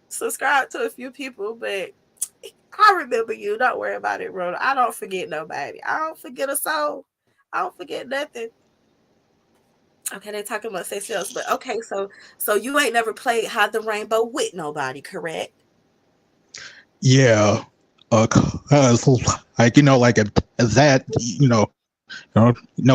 subscribe to a few people, but I remember you. Don't worry about it, Rhoda. I don't forget nobody. I don't forget a soul. I don't forget nothing. Okay, they talking about sex else, but okay, so you ain't never played Hide the Rainbow with nobody, correct? Yeah, cause like like at that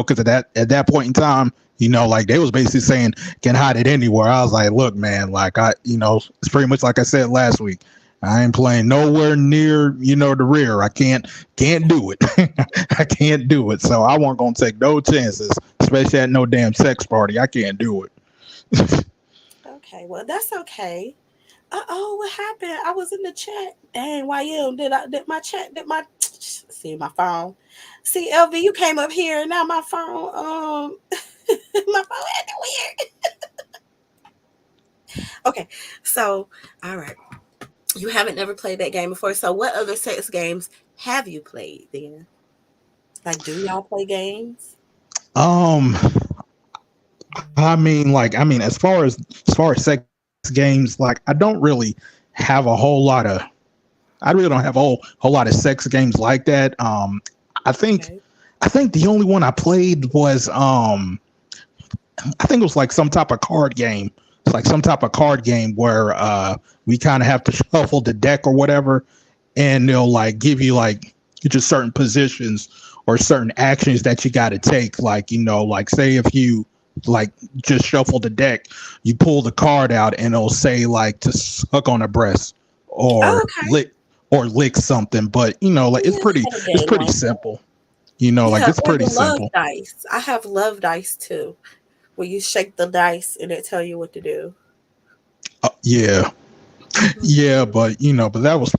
because at that point in time, like they was basically saying can hide it anywhere. I was like, look, man, like it's pretty much like I said last week. I ain't playing nowhere near the rear. I can't do it. I can't do it. So I wasn't gonna take no chances, especially at no damn sex party. I can't do it. Okay, well that's okay. Oh, what happened? I was in the chat. Dang, YM, did my chat, did my, see my phone. See, LV, you came up here, now my phone, my phone acting weird. Okay, so, all right. You haven't never played that game before. So what other sex games have you played then? Like, do y'all play games? Um, as far as sex games, like I don't really have a whole lot of. I really don't have a whole lot of sex games like that. I think Okay. I think the only one I played was I think it was like some type of card game. It's like some type of card game where we kind of have to shuffle the deck or whatever, and they'll like give you like just certain positions or certain actions that you got to take. Like like say if you like just shuffle the deck, you pull the card out and it'll say like to suck on a breast Oh, or okay. lick something. But like Yeah, I had a it's game pretty like that. simple. Like Yeah, it's or pretty the love simple. dice. I have love dice too, where you shake the dice and it tell you what to do. Yeah. Yeah, Mhm. but that was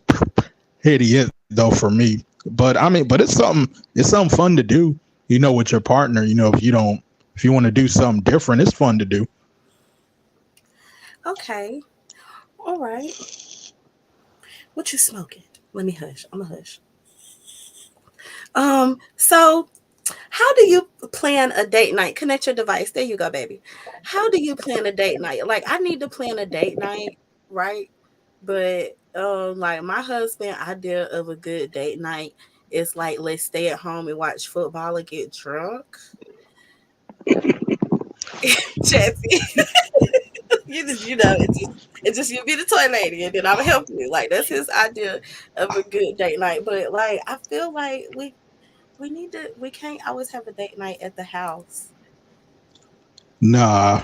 pretty it though for me. But I mean, but it's something fun to do, with your partner. If you want to do something different, it's fun to do. Okay. All right. What you smoking? Let me hush. I'm a hush. So how do you plan a date night? Connect your device. There you go, baby. How do you plan a date night? Like I need to plan a date night, right? But like my husband idea of a good date night is like let's stay at home and watch football and get drunk. Jesse, it's just you be the toy lady and then I'm gonna help you. Like that's his idea of a good date night. But like I feel like we can't always have a date night at the house. Nah,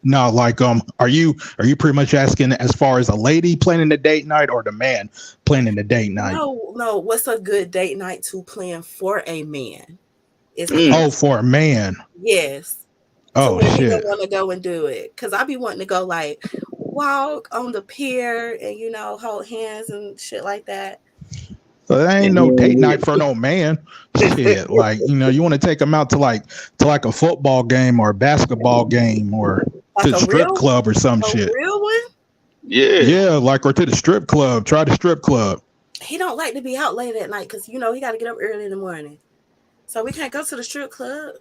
no, like are you pretty much asking as far as a lady planning the date night or the man planning the date night? No, no. What's a good date night to plan for a man? Is the Mm. Oh, question. for a man. Yes. To Oh where he shit. gonna want to go and do it. Cause I be wanting to go like walk on the pier and hold hands and shit like that. So that ain't And no then date night for with no man. Shit, like you want to take them out to like a football game or a basketball game or Like to the strip club or some a shit. real one. yeah, Yeah, like or to the strip club. Try the strip club. He don't like to be out late at night because he got to get up early in the morning. So we can't go to the strip club.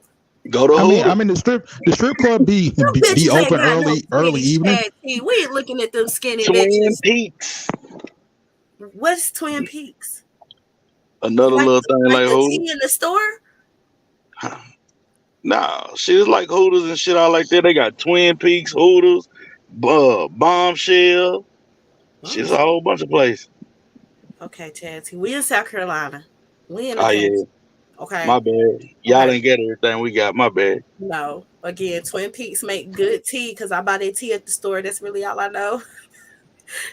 go to I mean, Hooters. I mean the strip club Them be bitches ain't open got no early titties, evening. Chad T. We ain't looking at them skinny Twin bitches. Peaks. What's Twin Peaks? Another Like little thing like like the Hooters. tea in the store? Nah, shit is like Hooters and shit all like that. They got Twin Peaks, Hooters, Bombshell. Oh Shit's a shit. whole bunch of places. Okay, Chad T. We in South Carolina. We in the Oh yeah, country. Okay. my bad. Y'all Okay. didn't get everything we got. My bad. No. Again, Twin Peaks make good tea because I buy their tea at the store. That's really all I know.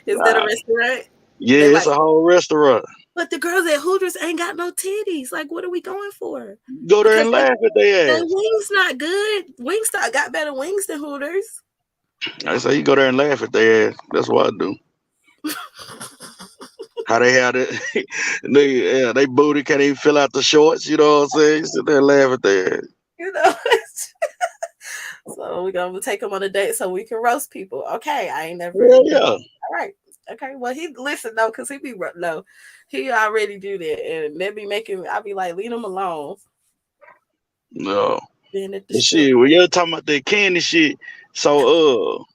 Is that a Nah, restaurant? yeah, They it's like, a whole restaurant. but the girls at Hooters ain't got no titties. Like, what are we going for? Go there Because and laugh at their their ass. wings not good. Wingstop got better wings than Hooters. I say you go there and laugh at their ass. That's what I do. How they had it, they booty can't even fill out the shorts. You know what I'm saying? You sit there and laugh at their ass. you know. So we're gonna take them on a date so we can roast people. Okay, I ain't never. Hell yeah. All right. Okay. Well, he listen though, cause no, he already do that, and they be making. I be like, leave him alone. No. Being at the But strip. shit, when you're talking about that candy shit, so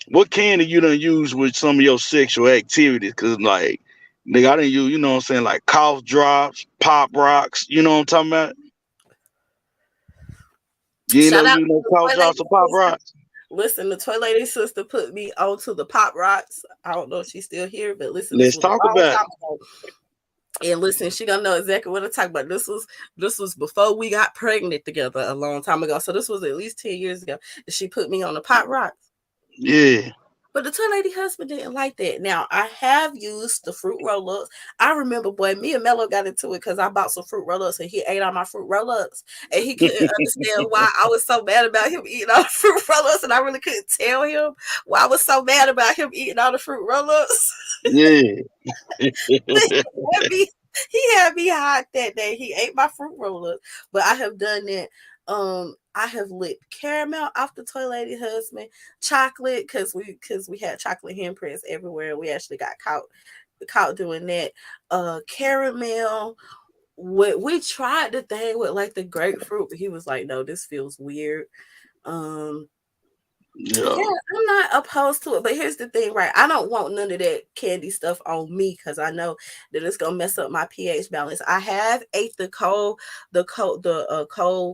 what candy you done use with some of your sexual activities? Cause like, nigga, I didn't use, you know what I'm saying, like cough drops, pop rocks. You know what I'm talking about? You ain't Shout never out use to no the cough toy drops lady or pop sister. rocks. Listen, the toy lady sister put me onto the pop rocks. I don't know if she's still here, but listen, this Let's was a talk long about time it. ago. And listen, she gonna know exactly what I'm talking about. This was before we got pregnant together a long time ago. So this was at least 10 years ago. And she put me on the pop rocks. Yeah. But the toy lady husband didn't like that. Now I have used the fruit roll-ups. I remember, boy, me and Mello got into it because I bought some fruit roll-ups and he ate all my fruit roll-ups. And he couldn't understand why I was so mad about him eating all the fruit roll-ups. And I really couldn't tell him why I was so mad about him eating all the fruit roll-ups. Yeah. he had me hot that day. He ate my fruit roll-ups. But I have done that. I have licked caramel off the toy lady husband, chocolate because we had chocolate handprints everywhere. We actually got caught doing that. Caramel. We tried the thing with like the grapefruit, but he was like, "No, this feels weird." Yeah. I'm not opposed to it, but here's the thing, right? I don't want none of that candy stuff on me because I know that it's gonna mess up my pH balance. I have ate the cold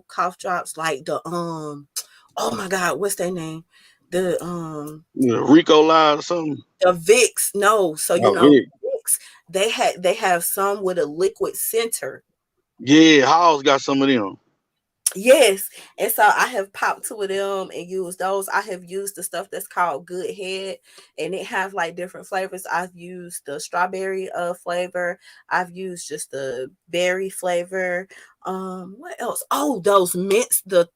cough drops, like the oh my god, what's their name? The Rico Live or something. the Vicks. No, so you Oh, know Vic. Vicks, they have some with a liquid center. Yeah, Hall's got some of them. Yes, and so I have popped two of them and used those. I have used the stuff that's called Good Head, and it has like different flavors. I've used the strawberry flavor. I've used just the berry flavor. What else? Oh, those mints, the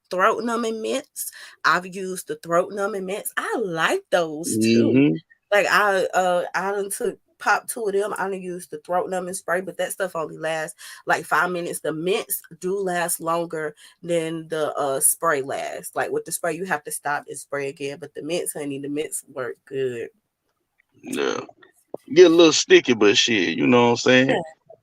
throat numbing mints. I've used the throat numbing mints. I like those too. Mm-hmm. Like I done pop two of them. I done used the throat numbing spray, but that stuff only lasts like 5 minutes. The mints do last longer than the spray lasts. Like with the spray, you have to stop and spray again. But the mints, honey, the mints work good. Yeah. Get a little sticky, but shit, you know what I'm saying? Yeah.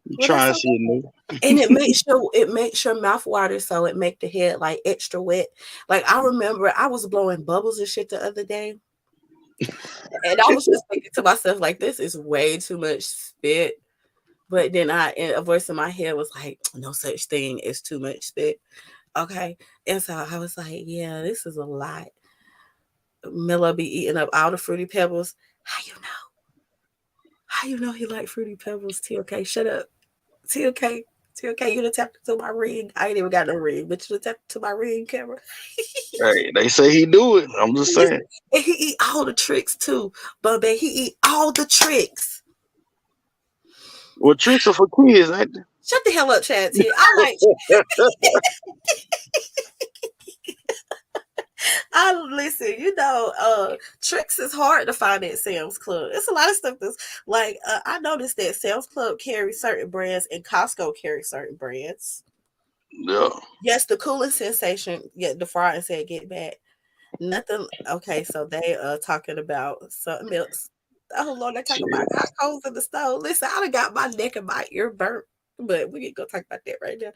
You Well, try that's shit new. and it makes your mouth water, so it make the head like extra wet. Like I remember I was blowing bubbles and shit the other day. And I was just thinking to myself, like, this is way too much spit. But then a voice in my head was like, no such thing as too much spit. Okay. And so I was like, yeah, this is a lot. Miller be eating up all the Fruity Pebbles. How you know? How you know he like Fruity Pebbles? TLK, shut up. TLK, you done tapped into my ring. I ain't even got no ring, but you done tapped into my ring camera. Hey, they say he do it. I'm just saying. And he eat all the tricks too. But babe, he eat all the tricks. Well, tricks are for kids, ain't they? Shut the hell up, Chad T. I like I listen, tricks is hard to find at Sam's Club. It's a lot of stuff that's like I noticed that Sam's Club carries certain brands and Costco carries certain brands. Yeah. Yes, the cooling sensation. Yeah, the fry and said get back. Nothing. Okay, so they talking about something else. Oh Lord, they're talking about hot coals in the stove. Listen, I done got my neck and my ear burnt, but we can go talk about that right now.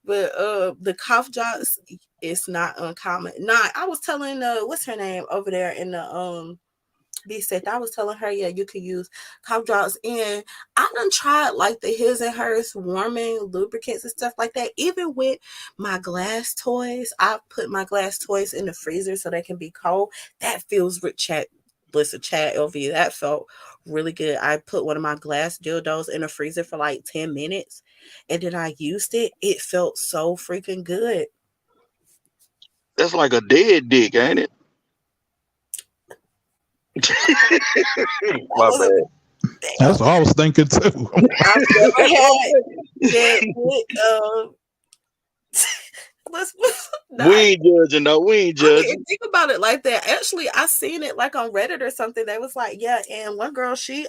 But the cough drops is not uncommon. Nah, I was telling what's her name over there in the be said. I was telling her, yeah, you can use cough drops. And I done tried like the his and hers warming lubricants and stuff like that. Even with my glass toys, I put my glass toys in the freezer so they can be cold. That feels rich. Chat. Listen, Chat LV, that felt really good. I put one of my glass dildos in the freezer for like 10 minutes and then I used it. It felt so freaking good. That's like a dead dick, ain't it? My bad. That's what I was thinking too. I've never had that. We ain't judging though. We ain't I didn't judging. think about it like that. Actually, I seen it like on Reddit or something. They was like, yeah, and one girl she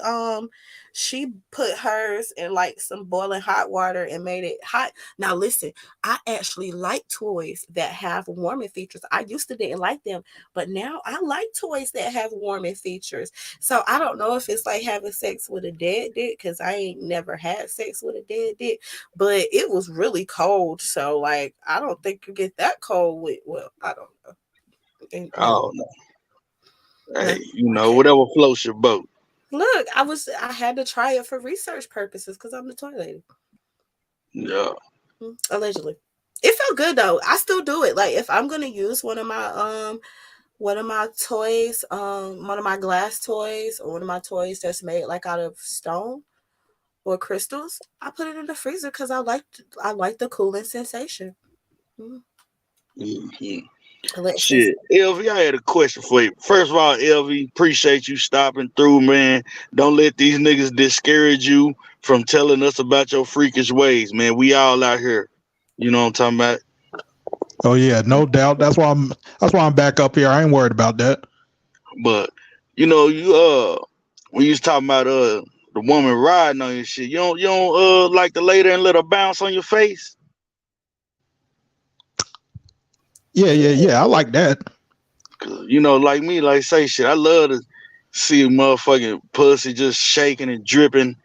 put hers in like some boiling hot water and made it hot. Now listen, I actually like toys that have warming features. I used to didn't like them, but now I like toys that have warming features. So I don't know if it's like having sex with a dead dick because I ain't never had sex with a dead dick, but it was really cold. So like I don't think you get that cold with I don't know. And, Oh no. Hey, whatever floats your boat. look, I had to try it for research purposes because I'm the toy lady. Yeah. Allegedly. It felt good though. I still do it. Like if I'm gonna use one of my toys, one of my glass toys, or one of my toys that's made like out of stone or crystals, I put it in the freezer because I like the cooling sensation. Mm-hmm. Alexis. Shit, LV, I had a question for you. First of all, LV, appreciate you stopping through, man. Don't let these niggas discourage you from telling us about your freakish ways, man. We all out here. You know what I'm talking about? Oh yeah, no doubt. That's why I'm back up here. I ain't worried about that. But you when you was talking about the woman riding on your shit, you don't like to lay there and let her bounce on your face? Yeah. I like that. You know, like me, like say shit. I love to see a motherfucking pussy just shaking and dripping,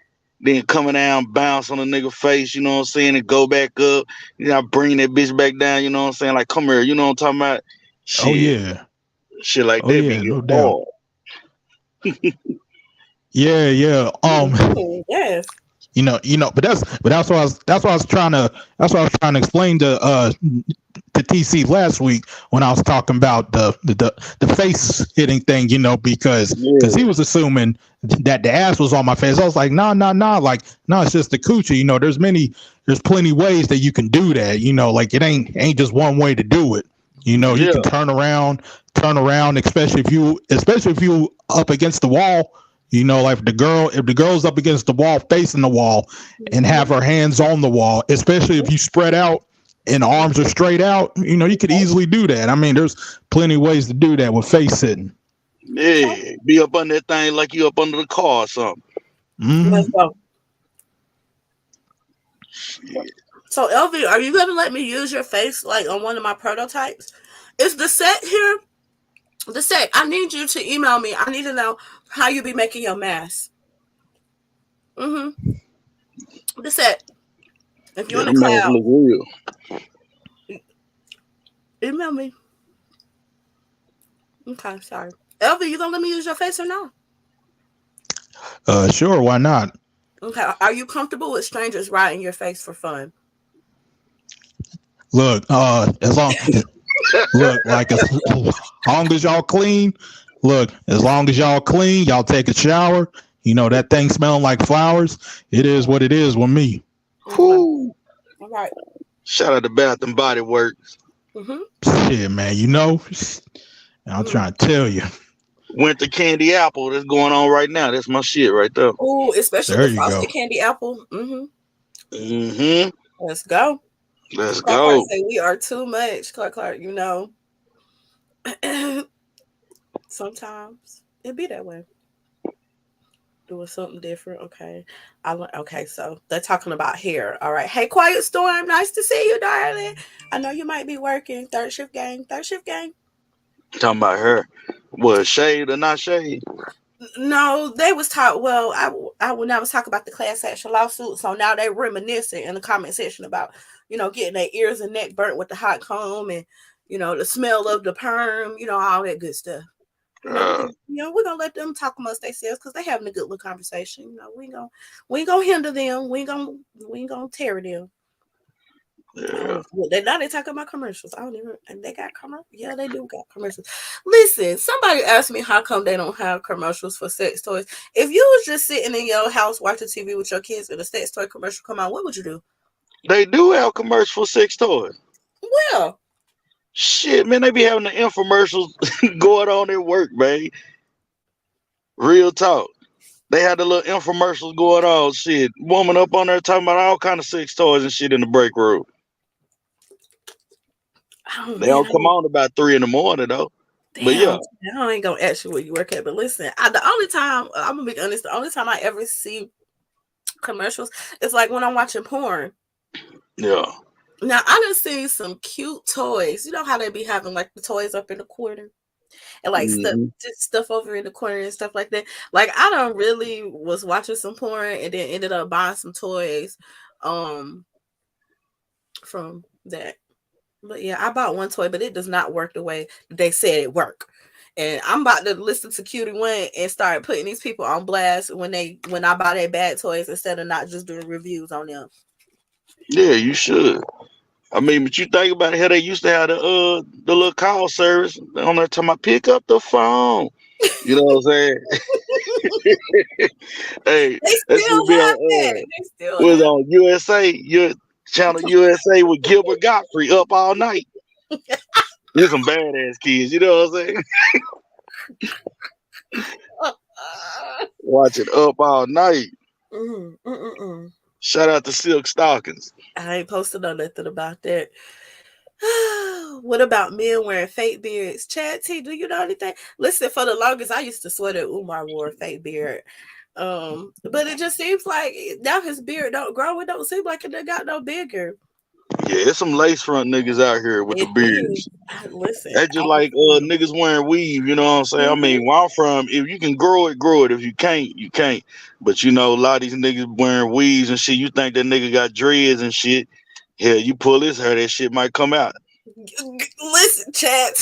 then coming down, bounce on a nigga face, you know what I'm saying, and go back up. You know, I bring that bitch back down, you know what I'm saying? Like, come here, you know what I'm talking about? Oh Shit. yeah. Shit like Oh that be yeah, no getting doubt. hard. Yeah. Yes. But that's what I was trying to explain to TC last week when I was talking about the face hitting thing, because Yeah. he was assuming that the ass was on my face. I was like, nah, like, no, it's just the coochie. There's plenty ways that you can do that. Like it ain't just one way to do it. You Yeah. can turn around, especially if you up against the wall. Like if the girl's up against the wall, facing the wall, and have her hands on the wall, especially if you spread out and arms are straight out, you could easily do that. I mean, there's plenty of ways to do that with face sitting. Yeah. Be up on that thing like you up under the car or something. Let's Mm-hmm. go. So, LV, are you gonna let me use your face like on one of my prototypes? Is the set here? The set. I need you to email me. I need to know how you be making your mask. Mm-hmm. The set. If you're Yeah, in the them mans cloud, look real. email me. Okay, sorry. LV, you gonna let me use your face or no? Sure, why not? Okay. Are you comfortable with strangers riding your face for fun? Look, like as long as y'all clean. Look, as long as y'all clean, y'all take a shower. That thing smelling like flowers. It is what it is with me. Okay. Whoo. All right. Shout out to Bath and Body Works. Mm-hmm. Shit, man. I'm Mm. trying to tell you. Winter candy apple that's going on right now. That's my shit right there. Oh, especially There the you go. frosted candy apple. Mm-hmm. Mm-hmm. Let's go. Let's Clark Clark go. say we are too much. Clark, sometimes it be that way. Doing something different. Okay. Okay, so they're talking about hair. All right. Hey, Quiet Storm. Nice to see you, darling. I know you might be working. Third shift gang. Third shift gang. Talking about her. Was shade or not shade? No, they was taught. Well, when I was talking about the class action lawsuit, so now they reminiscing in the comment section about getting their ears and neck burnt with the hot comb and the smell of the perm, all that good stuff. We're gonna let them talk amongst themselves because they having a good little conversation. We ain't gonna hinder them. We ain't gonna tear them. Yeah. Now they talking about commercials. I don't even. And they got commercials. Yeah, they do got commercials. Listen, somebody asked me how come they don't have commercials for sex toys. If you was just sitting in your house watching TV with your kids and a sex toy commercial come out, what would you do? They do have commercials for sex toys. Well, Shit, man, they be having the infomercials going on at work, man. Real talk. They had the little infomercials going on. Shit, woman up on there talking about all kind of sex toys and shit in the break room. oh They man, don't come on about 3 in the morning though. But yeah, damn, I ain't gonna ask you where you work at. But listen, the only time I'm gonna be honest, the only time I ever see commercials is like when I'm watching porn. yeah. Now I done seen some cute toys. You know how they be having like the toys up in the corner and like Hmm. stuff over in the corner and stuff like that. Like I don't really was watching some porn and then ended up buying some toys from that. But yeah, I bought one toy, but it does not work the way they said it worked. And I'm about to listen to Cutie One and start putting these people on blast when I buy their bad toys instead of not just doing reviews on them. Yeah, you should. I mean, but you think about how they used to have the little call service on there talking about pick up the phone. You know what I'm saying? Hey, They that should still be have on that. They still was have on USA, channel USA with Gilbert Godfrey up all night. There's some badass kids, you know what I'm saying? Watching up all night. mm, mm, mm, mm. Shout out to Silk Stockings. I ain't posted on nothing about that. What about men wearing fake beards? Chad T, do you know anything? Listen, for the longest, I used to swear that Umar wore a fake beard. But it just seems like now his beard don't grow. It don't seem like it done got no bigger. Yeah, it's some lace front niggas out here with the It beards. is. Listen, That's just like niggas wearing weave, you know what I'm saying? I mean, where I'm from, if you can grow it, grow it. If you can't, you can't. But you know, a lot of these niggas wearing weaves and shit, you think that nigga got dreads and shit. Yeah, you pull his hair, that shit might come out. listen, chat.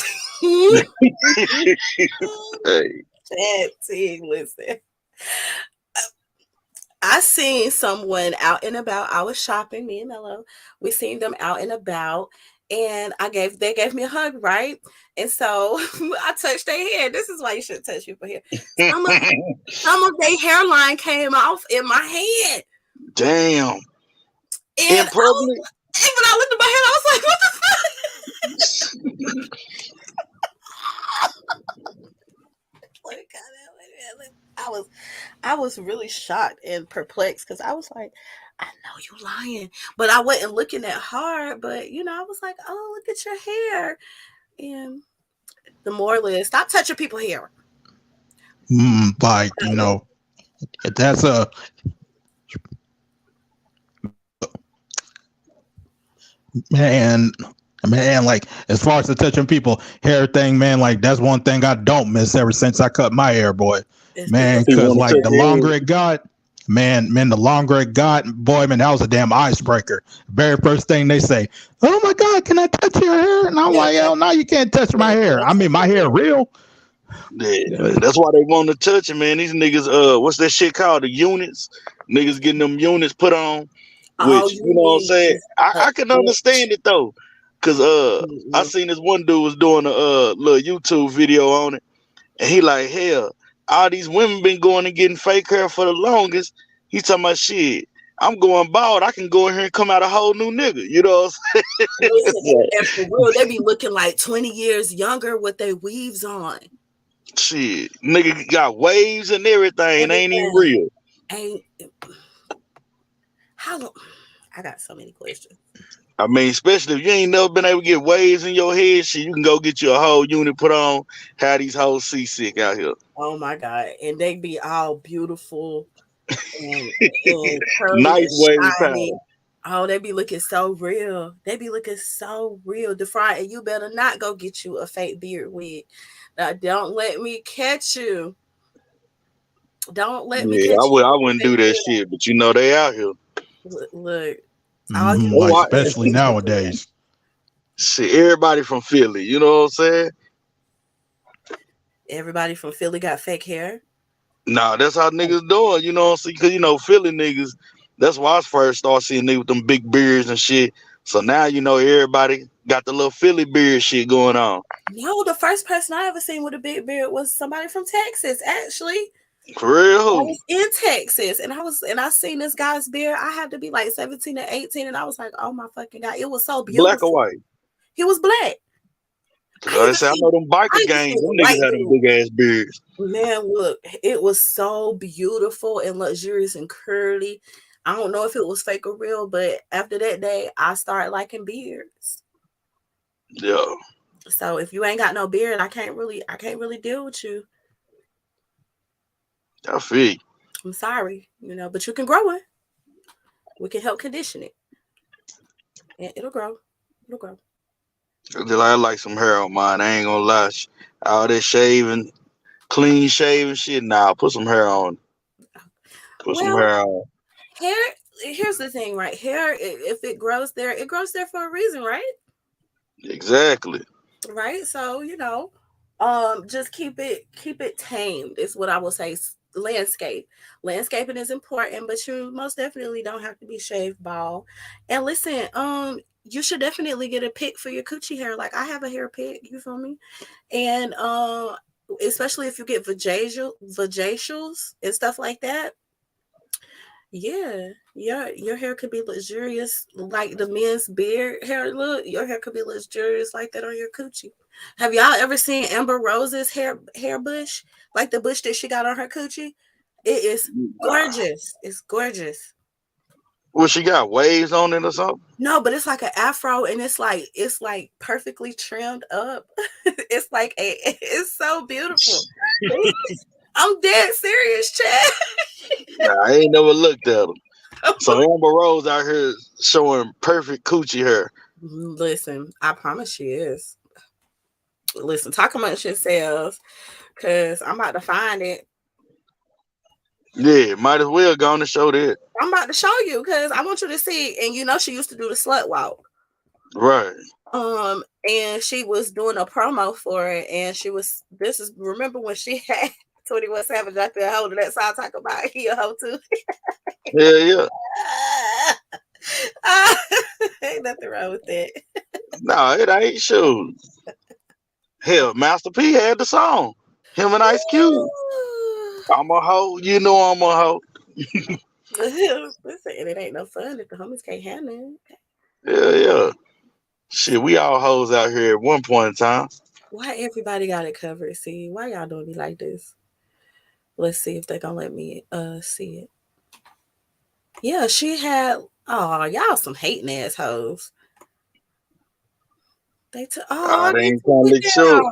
Hey. Chat, listen. I seen someone out and about. I was shopping, me and Mello. We seen them out and about, and they gave me a hug, right? And so I touched their hair. This is why you should touch people here. Some of their hairline came off in my hand. Damn. And in public? When I looked at my head, I was like, what the fuck? I was really shocked and perplexed because I was like, I know you lying, but I wasn't looking that hard. But you know, I was like, oh, look at your hair. And the moral is, stop touching people's hair. Like, you know, that's a man, like as far as the touching people hair thing, man, like that's one thing I don't miss ever since I cut my hair, boy. Man, because like the longer it got, the longer it got, boy, man, that was a damn icebreaker. Very first thing they say, oh my God, can I touch your hair? And I'm like, hell no, you can't touch my hair. I mean, my hair real. Yeah, that's why they want to touch it, man. These niggas, what's that shit called? The units. Niggas getting them units put on. Which, you know what I'm saying? I can understand it though. Cause I seen this one dude was doing a little YouTube video on it. And he like, hell, all these women been going and getting fake hair for the longest. He talking about shit. I'm going bald. I can go in here and come out a whole new nigga. You know what I'm saying? Listen, and for real, they be looking like 20 years younger with their weaves on. Shit, nigga got waves and everything. Ain't even real. How long? I got so many questions. I mean, especially if you ain't never been able to get waves in your head, shit, you can go get you a whole unit put on. Have these hoes seasick out here. Oh my God. And they be all beautiful and curly nice wavy shiny. Oh, they be looking so real. They be looking so real. DeFry, and you better not go get you a fake beard wig. Now, don't let me catch you. Don't let me catch you. I wouldn't do that shit, but you know they out here. Look. Like, especially nowadays. Shit, everybody from Philly, you know what I'm saying? Everybody from Philly got fake hair. Nah, that's how niggas doing, you know what I'm saying? Because, you know, Philly niggas, that's why I first started seeing niggas with them big beards and shit. So now, you know, everybody got the little Philly beard shit going on. No, the first person I ever seen with a big beard was somebody from Texas, actually. For real? I was in Texas, and I seen this guy's beard. I had to be like 17 or 18, and I was like, oh my fucking God, it was so beautiful. Black or white? He was black. I know them biker gangs, them niggas had them big ass beards. Man, look, it was so beautiful and luxurious and curly. I don't know if it was fake or real, but after that day, I started liking beards. Yeah. So if you ain't got no beard, I can't really deal with you. I feel you. I'm sorry, you know, but you can grow it. We can help condition it. And it'll grow. It'll grow. I like some hair on mine. I ain't gonna lie. All that shaving, clean shaving shit. Nah, put some hair on. Put some hair on. Hair, here's the thing, right? Hair, if it grows there for a reason, right? Exactly. Right? So, you know, just keep it tamed is what I will say. Landscaping is important, but you most definitely don't have to be shaved bald. And listen, you should definitely get a pick for your coochie hair. Like I have a hair pick, you feel me? And especially if you get vajacials and stuff like that. Yeah, your hair could be luxurious like the men's beard hair look. Your hair could be luxurious like that on your coochie. Have y'all ever seen Amber Rose's hair bush? Like the bush that she got on her coochie? It is gorgeous. It's gorgeous. Well, she got waves on it or something? No, but it's like an afro and it's like perfectly trimmed up. It's so beautiful. I'm dead serious, Chad. Nah, I ain't never looked at them. So Amber Rose out here showing perfect coochie hair. Listen, I promise she is. Listen, talk amongst yourselves, cause I'm about to find it. Yeah, might as well go on and show that. I'm about to show you, cause I want you to see. And you know, she used to do the slut walk. Right. And she was doing a promo for it, and she was. This is remember when she had 21 Savage out there holding that song talking about he a hoe too. Yeah. Ain't nothing wrong with that. No, it ain't sure. Hell, Master P had the song. Him and Ice Cube. I'm a hoe, you know I'm a hoe. Listen, it ain't no fun if the homies can't handle it. Yeah. Shit, we all hoes out here at one point in time. Why everybody got it covered? See, why y'all doing me like this? Let's see if they gonna let me see it. Yeah, she had. Oh, y'all some hating assholes. They took. Oh, They they ain't took trying to it let you down. show.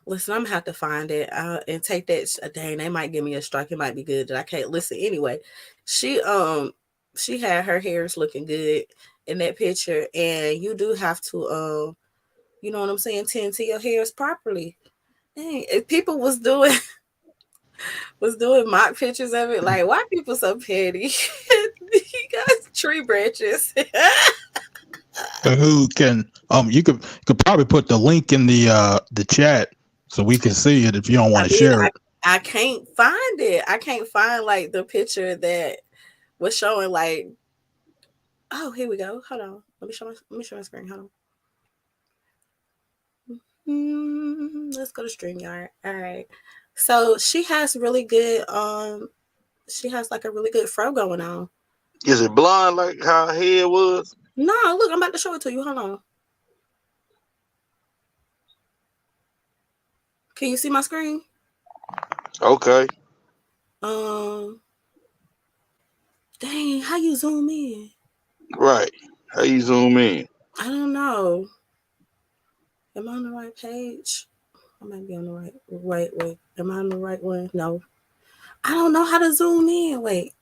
Listen, I'm gonna have to find it and take that. Dang, they might give me a strike. It might be good that I can't listen anyway. She had her hairs looking good in that picture, and you do have to you know what I'm saying, tend to your hairs properly. Dang, if people was doing mock pictures of it, like why people so petty? You guys tree branches. Who can you could probably put the link in the chat so we can see it if you don't want to share it. I can't find it. I can't find like the picture that was showing like. Oh, here we go. Hold on. Let me show my screen. Hold on. Let's go to StreamYard. All right. So she has really good. She has like a really good fro going on. Is it blonde like how her hair was? No, look, I'm about to show it to you. Hold on. Can you see my screen? Okay. Dang, how you zoom in? Right. How you zoom in? I don't know. Am I on the right page? I might be on the right. Wait. Am I on the right one? No. I don't know how to zoom in. Wait.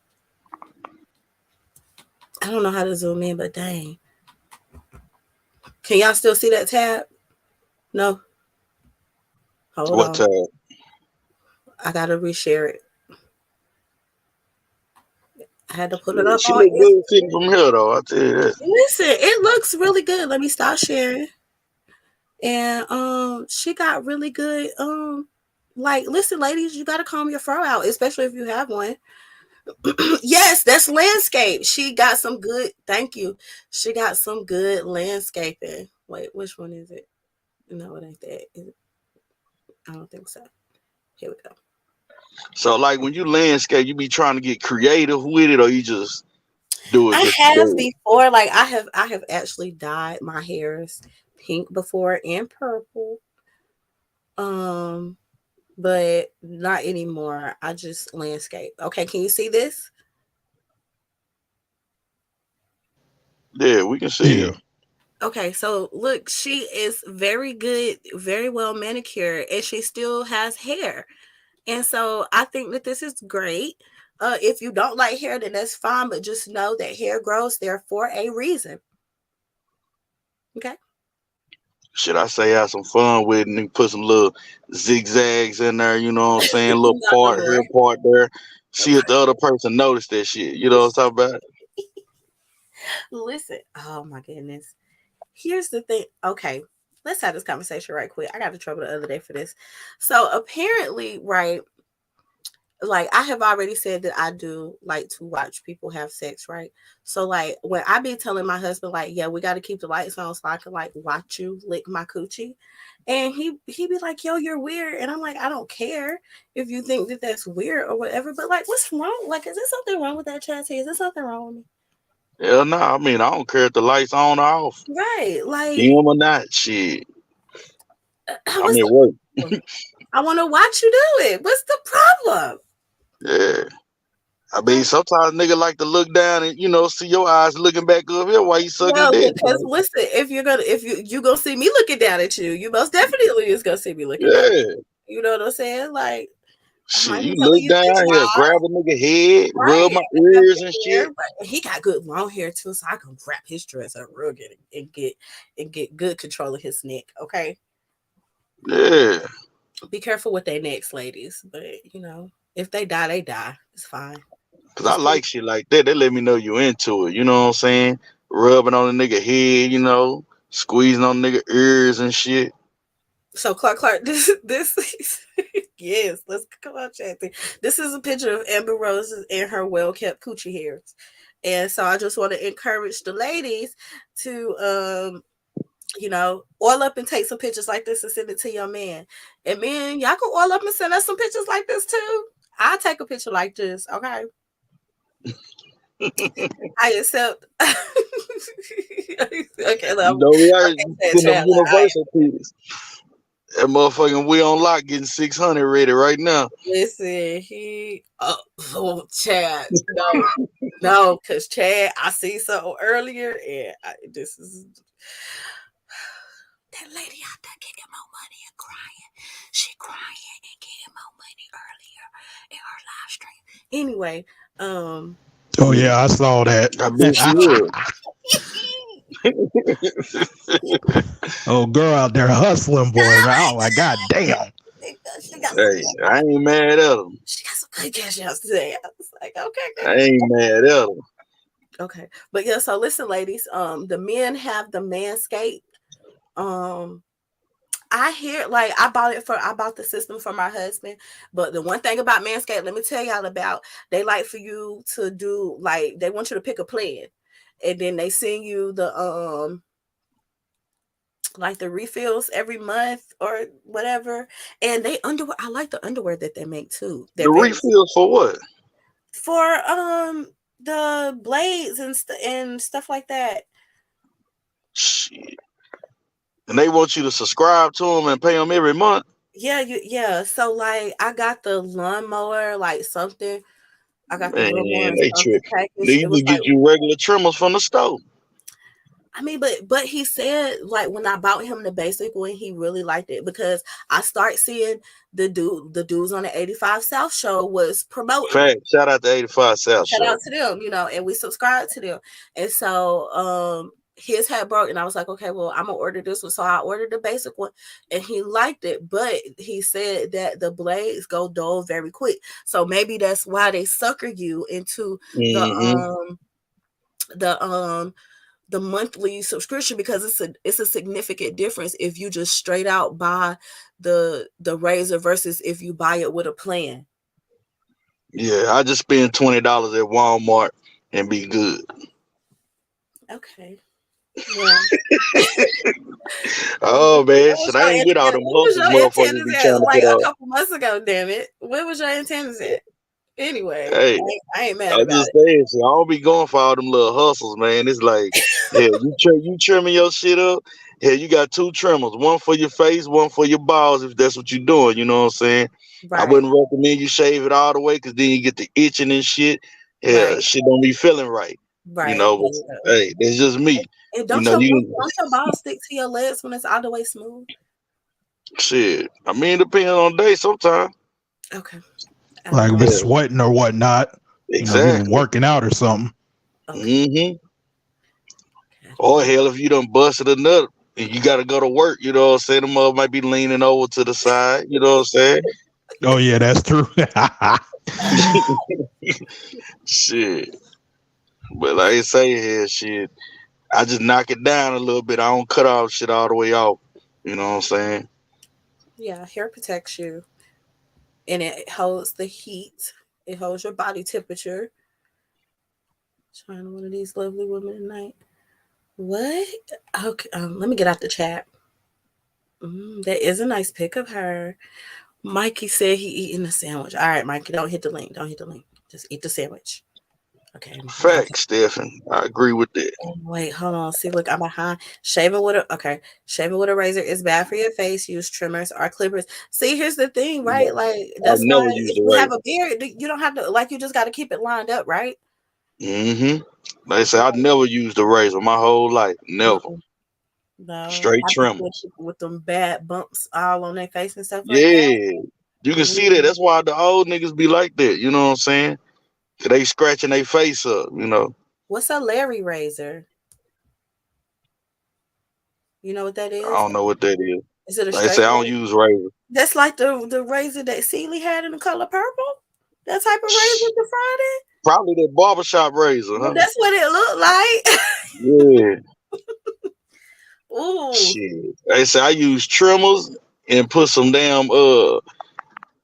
I don't know how to zoom in, but dang. Can y'all still see that tab? No. Hold What on. tab? I gotta reshare it. I had to put it up She on look good sitting from here though, I'll tell you that. Listen, it looks really good. Let me stop sharing. And she got really good like listen, ladies, you gotta comb your fro out, especially if you have one. Yes, that's landscape. She got some good, thank you. She got some good landscaping. Wait, which one is it? No, it ain't that. I don't think so. Here we go. So like when you landscape, you be trying to get creative with it, or you just do it. I have before, like I have actually dyed my hairs pink before and purple. But not anymore. I just landscape. Okay, can you see this? Yeah, we can see it. Okay, so look, she is very good, very well manicured, and she still has hair. And so I think that this is great. If you don't like hair, then that's fine, but just know that hair grows there for a reason. Okay. Should I say have some fun with it and put some little zigzags in there, you know what I'm saying? Little part here, part there. See if the other person noticed that shit. You know what I'm talking about? Listen, oh my goodness. Here's the thing. Okay, let's have this conversation right quick. I got in trouble the other day for this. So apparently, right, like I have already said that I do like to watch people have sex, right? So like when I be telling my husband, like, yeah, we got to keep the lights on so I can like watch you lick my coochie. And he be like, yo, you're weird. And I'm like, I don't care if you think that that's weird or whatever. But like, what's wrong? Like, is there something wrong with that, Chassie? Is there something wrong with me? Hell no. I mean, I don't care if the lights on or off. Right. Like, Him or not, shit. I'm at work. I want to watch you do it. What's the problem? Yeah. I mean, sometimes nigga like to look down and, you know, see your eyes looking back up here while you sucking dick. Because listen, if you gonna see me looking down at you, you most definitely is gonna see me looking down at you. You know what I'm saying? Like, Shit, might you be telling look you this down here, wrong, grab a nigga head, right? rub my He got ears good and hair, shit. but he got good long hair too, so I can grab his dress up real good and get good control of his neck. Okay, Yeah. be careful with their necks, ladies. But if they die, they die. It's fine. Cause I Just put like shit like that. They let me know you into it. You know what I'm saying? Rubbing on the nigga head, squeezing on the nigga ears and shit. So Clark, this yes, let's come on, chat. This is a picture of Amber Rose and her well kept coochie hairs, and so I just want to encourage the ladies to oil up and take some pictures like this and send it to your man. And men, y'all can oil up and send us some pictures like this too. I'll take a picture like this, okay? I accept. Okay, We are okay, getting them chat, universal pieces. That motherfucking We on Lock getting 600 ready right now. listen, Chad, no, because Chad, I see something earlier, and this is that lady out there getting more money and crying. She crying and getting more money earlier in her live stream. Anyway, Oh yeah, I saw that. I bet she is. Oh girl out there hustling, boy. Man, I was like, God damn. she got Hey, I ain't mad at them. she got some good cash outs today. I was like, okay, I ain't mad at them. okay, but yeah. So listen, ladies. The men have the Manscaped. I hear I bought the system for my husband, but the one thing about Manscaped, let me tell y'all about, they like for you to do they want you to pick a plan, and then they send you the the refills every month or whatever. And they underwear, I like the underwear that they make too. The refills for what? For the blades and stuff like that. Shit. And they want you to subscribe to them and pay them every month. Yeah. So I got the lawnmower, something. I got the lawnmower they something package. They It was usually get you regular trimmers from the store. I mean, but he said when I bought him the basic one, he really liked it because I start seeing the dudes on the 85 South show was promoting. Fact. Shout out to 85 South show. Shout out to them, and we subscribe to them. And so his had broke, and I was like, okay, well, I'm gonna order this one. So I ordered the basic one, and he liked it, but he said that the blades go dull very quick. So maybe that's why they sucker you into the monthly subscription, because it's a significant difference if you just straight out buy the razor versus if you buy it with a plan. Yeah, I just spend $20 at Walmart and be good. Okay. Yeah. Oh man, shit, I ain't get all them hustles motherfuckers be trying to put a out. couple months ago, damn it. What was your antennas at? Anyway, Hey, I ain't mad I about just it. saying, so I don't be going for all them little hustles, man. It's like, yeah, you trimming your shit up. Yeah, you got 2 trimmers, one for your face, one for your balls, if that's what you're doing. You know what I'm saying? Right. I wouldn't recommend you shave it all the way, because then you get the itching and shit. Yeah, shit don't be feeling right. Right. But hey, it's just me. And don't your balls stick to your legs when it's all the way smooth? Shit, I mean, depending on the day, sometimes. Okay. Like if it's sweating or whatnot. Exactly. Working out or something. Okay. Or hell, if you done busted a nut and you got to go to work, you know what I'm saying? The mother might be leaning over to the side, you know what I'm saying? Oh yeah, that's true. Shit. But like I say here, shit, I just knock it down a little bit. I don't cut off shit all the way off. You know what I'm saying? Yeah, hair protects you. And it holds the heat. It holds your body temperature. Trying one of these lovely women tonight. What? Okay, let me get out the chat. There is a nice pic of her. Mikey said he eating a sandwich. All right, Mikey, don't hit the link. Just eat the sandwich. Okay. Facts, Stephen. I agree with that. Wait, hold on. See, look, I'm behind. Shaving with a razor is bad for your face. Use trimmers or clippers. See, here's the thing, right? That's why if you have a beard, you don't have to, you just got to keep it lined up, right? Like I said, I've never used a razor my whole life. Never. No. Straight trimmer. With them bad bumps all on their face and stuff like that. You can see that. That's why the old niggas be like that. You know what I'm saying? 'Cause they scratching their face up. You know. What's a Larry razor? You know what that I is? don't know what that is. Is it a Like I straight say I don't razor? use razor. That's like the razor that Sealy had in the color purple. That type of razor at the Friday. Probably that barbershop razor, Well, huh? that's what it looked like. Yeah. Ooh, Shit. They say I use trimmers and put some damn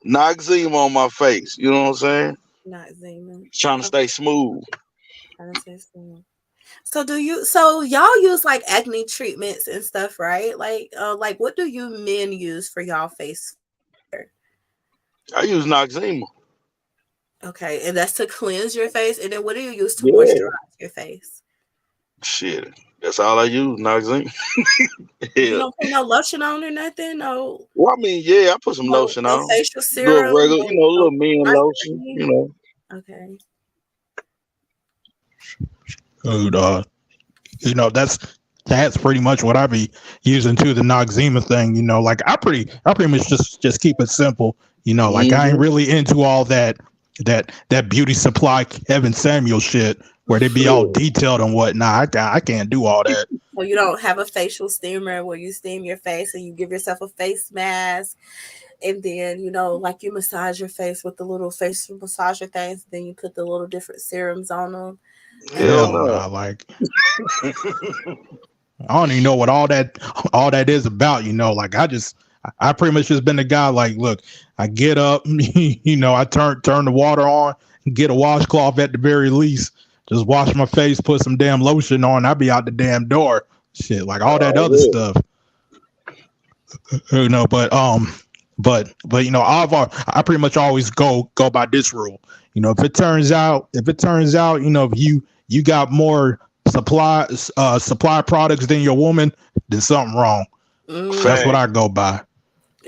Noxzema on my face. You know what I'm saying? not Zima. Trying to stay smooth. I didn't say so. So y'all use like acne treatments and stuff, right? Like what do you men use for y'all face? I use Noxzema. Okay, and that's to cleanse your face. And then what do you use to Yeah. moisturize your face? Shit. That's all I use, Noxzema. You Yeah. don't put no lotion on or nothing? No, Well, I mean, yeah, I put some lotion no on. facial Little serum, regular, you know, no little men night lotion, cream? you know. Okay. Dude, you know, that's pretty much what I be using too, the Noxzema thing. You know, like I pretty much just keep it simple. You know, like I ain't Mhm. really into all that beauty supply Kevin Samuel shit where they be all Yeah. detailed and whatnot. I can't do all that. So you don't have a facial steamer where you steam your face and you give yourself a face mask and then like you massage your face with the little facial massager things, then you put the little different serums on them. Hell Hell no. no, like I don't even know what all that is about. You know, like I pretty much just been the guy. Like, look, I get up, you know, I turn the water on, get a washcloth at the very least, just wash my face, put some damn lotion on, I be out the damn door. Shit, like all that other Yeah. stuff. You know, but you know, I pretty much always go by this rule. You know, if it turns out, you know, if you got more supply products than your woman, then something wrong. That's what Fact. I go by.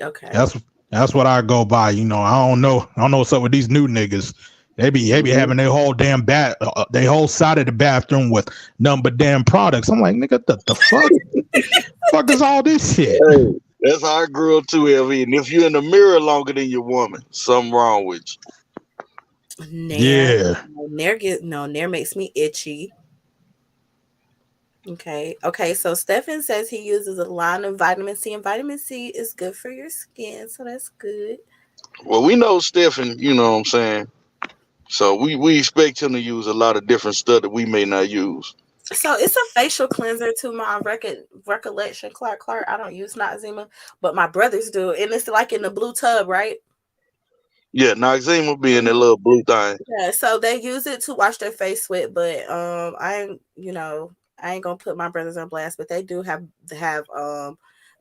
Okay. That's what I go by. You know, I don't know what's up with these new niggas. They be having their whole damn they whole side of the bathroom with nothing but damn products. I'm like, nigga, the fuck, fuck is all this shit? Hey, that's how I grew up too, LV. And if you're in the mirror longer than your woman, something wrong with you. Nair. Yeah. Nair makes me itchy. Okay. So Stefan says he uses a line of vitamin C, and vitamin C is good for your skin, so that's good. Well, we know Stephen, you know what I'm saying? So we expect him to use a lot of different stuff that we may not use. So it's a facial cleanser to my recollection. Clark, I don't use Noxzema, but my brothers do, and it's like in the blue tub, right? Yeah, Noxzema being that little blue thing. Yeah, so they use it to wash their face with, but I ain't gonna put my brothers on blast, but they do have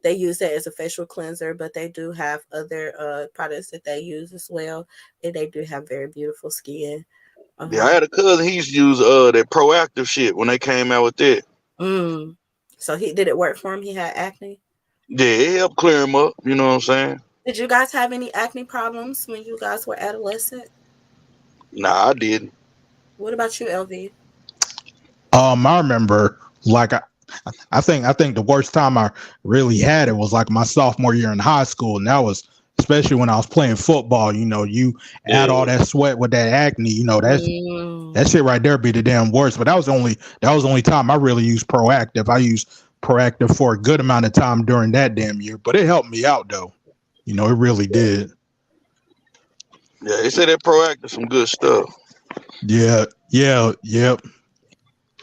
they use that as a facial cleanser, but they do have other products that they use as well, and they do have very beautiful skin. Yeah, I had a cousin, he used to use that proactive shit when they came out with that. So did it work for him? He had acne? Yeah, it helped clear him up, you know what I'm saying? Did you guys have any acne problems when you guys were adolescent? Nah, I didn't. What about you, LV? I remember like I think the worst time I really had it was like my sophomore year in high school, and that was especially when I was playing football. You know, you add all that sweat with that acne. You know, that shit right there be the damn worst. But that was the only time I really used Proactive. I used Proactive for a good amount of time during that damn year, but it helped me out though. You know, it really did. Yeah, they say that Proactive some good stuff. Yep.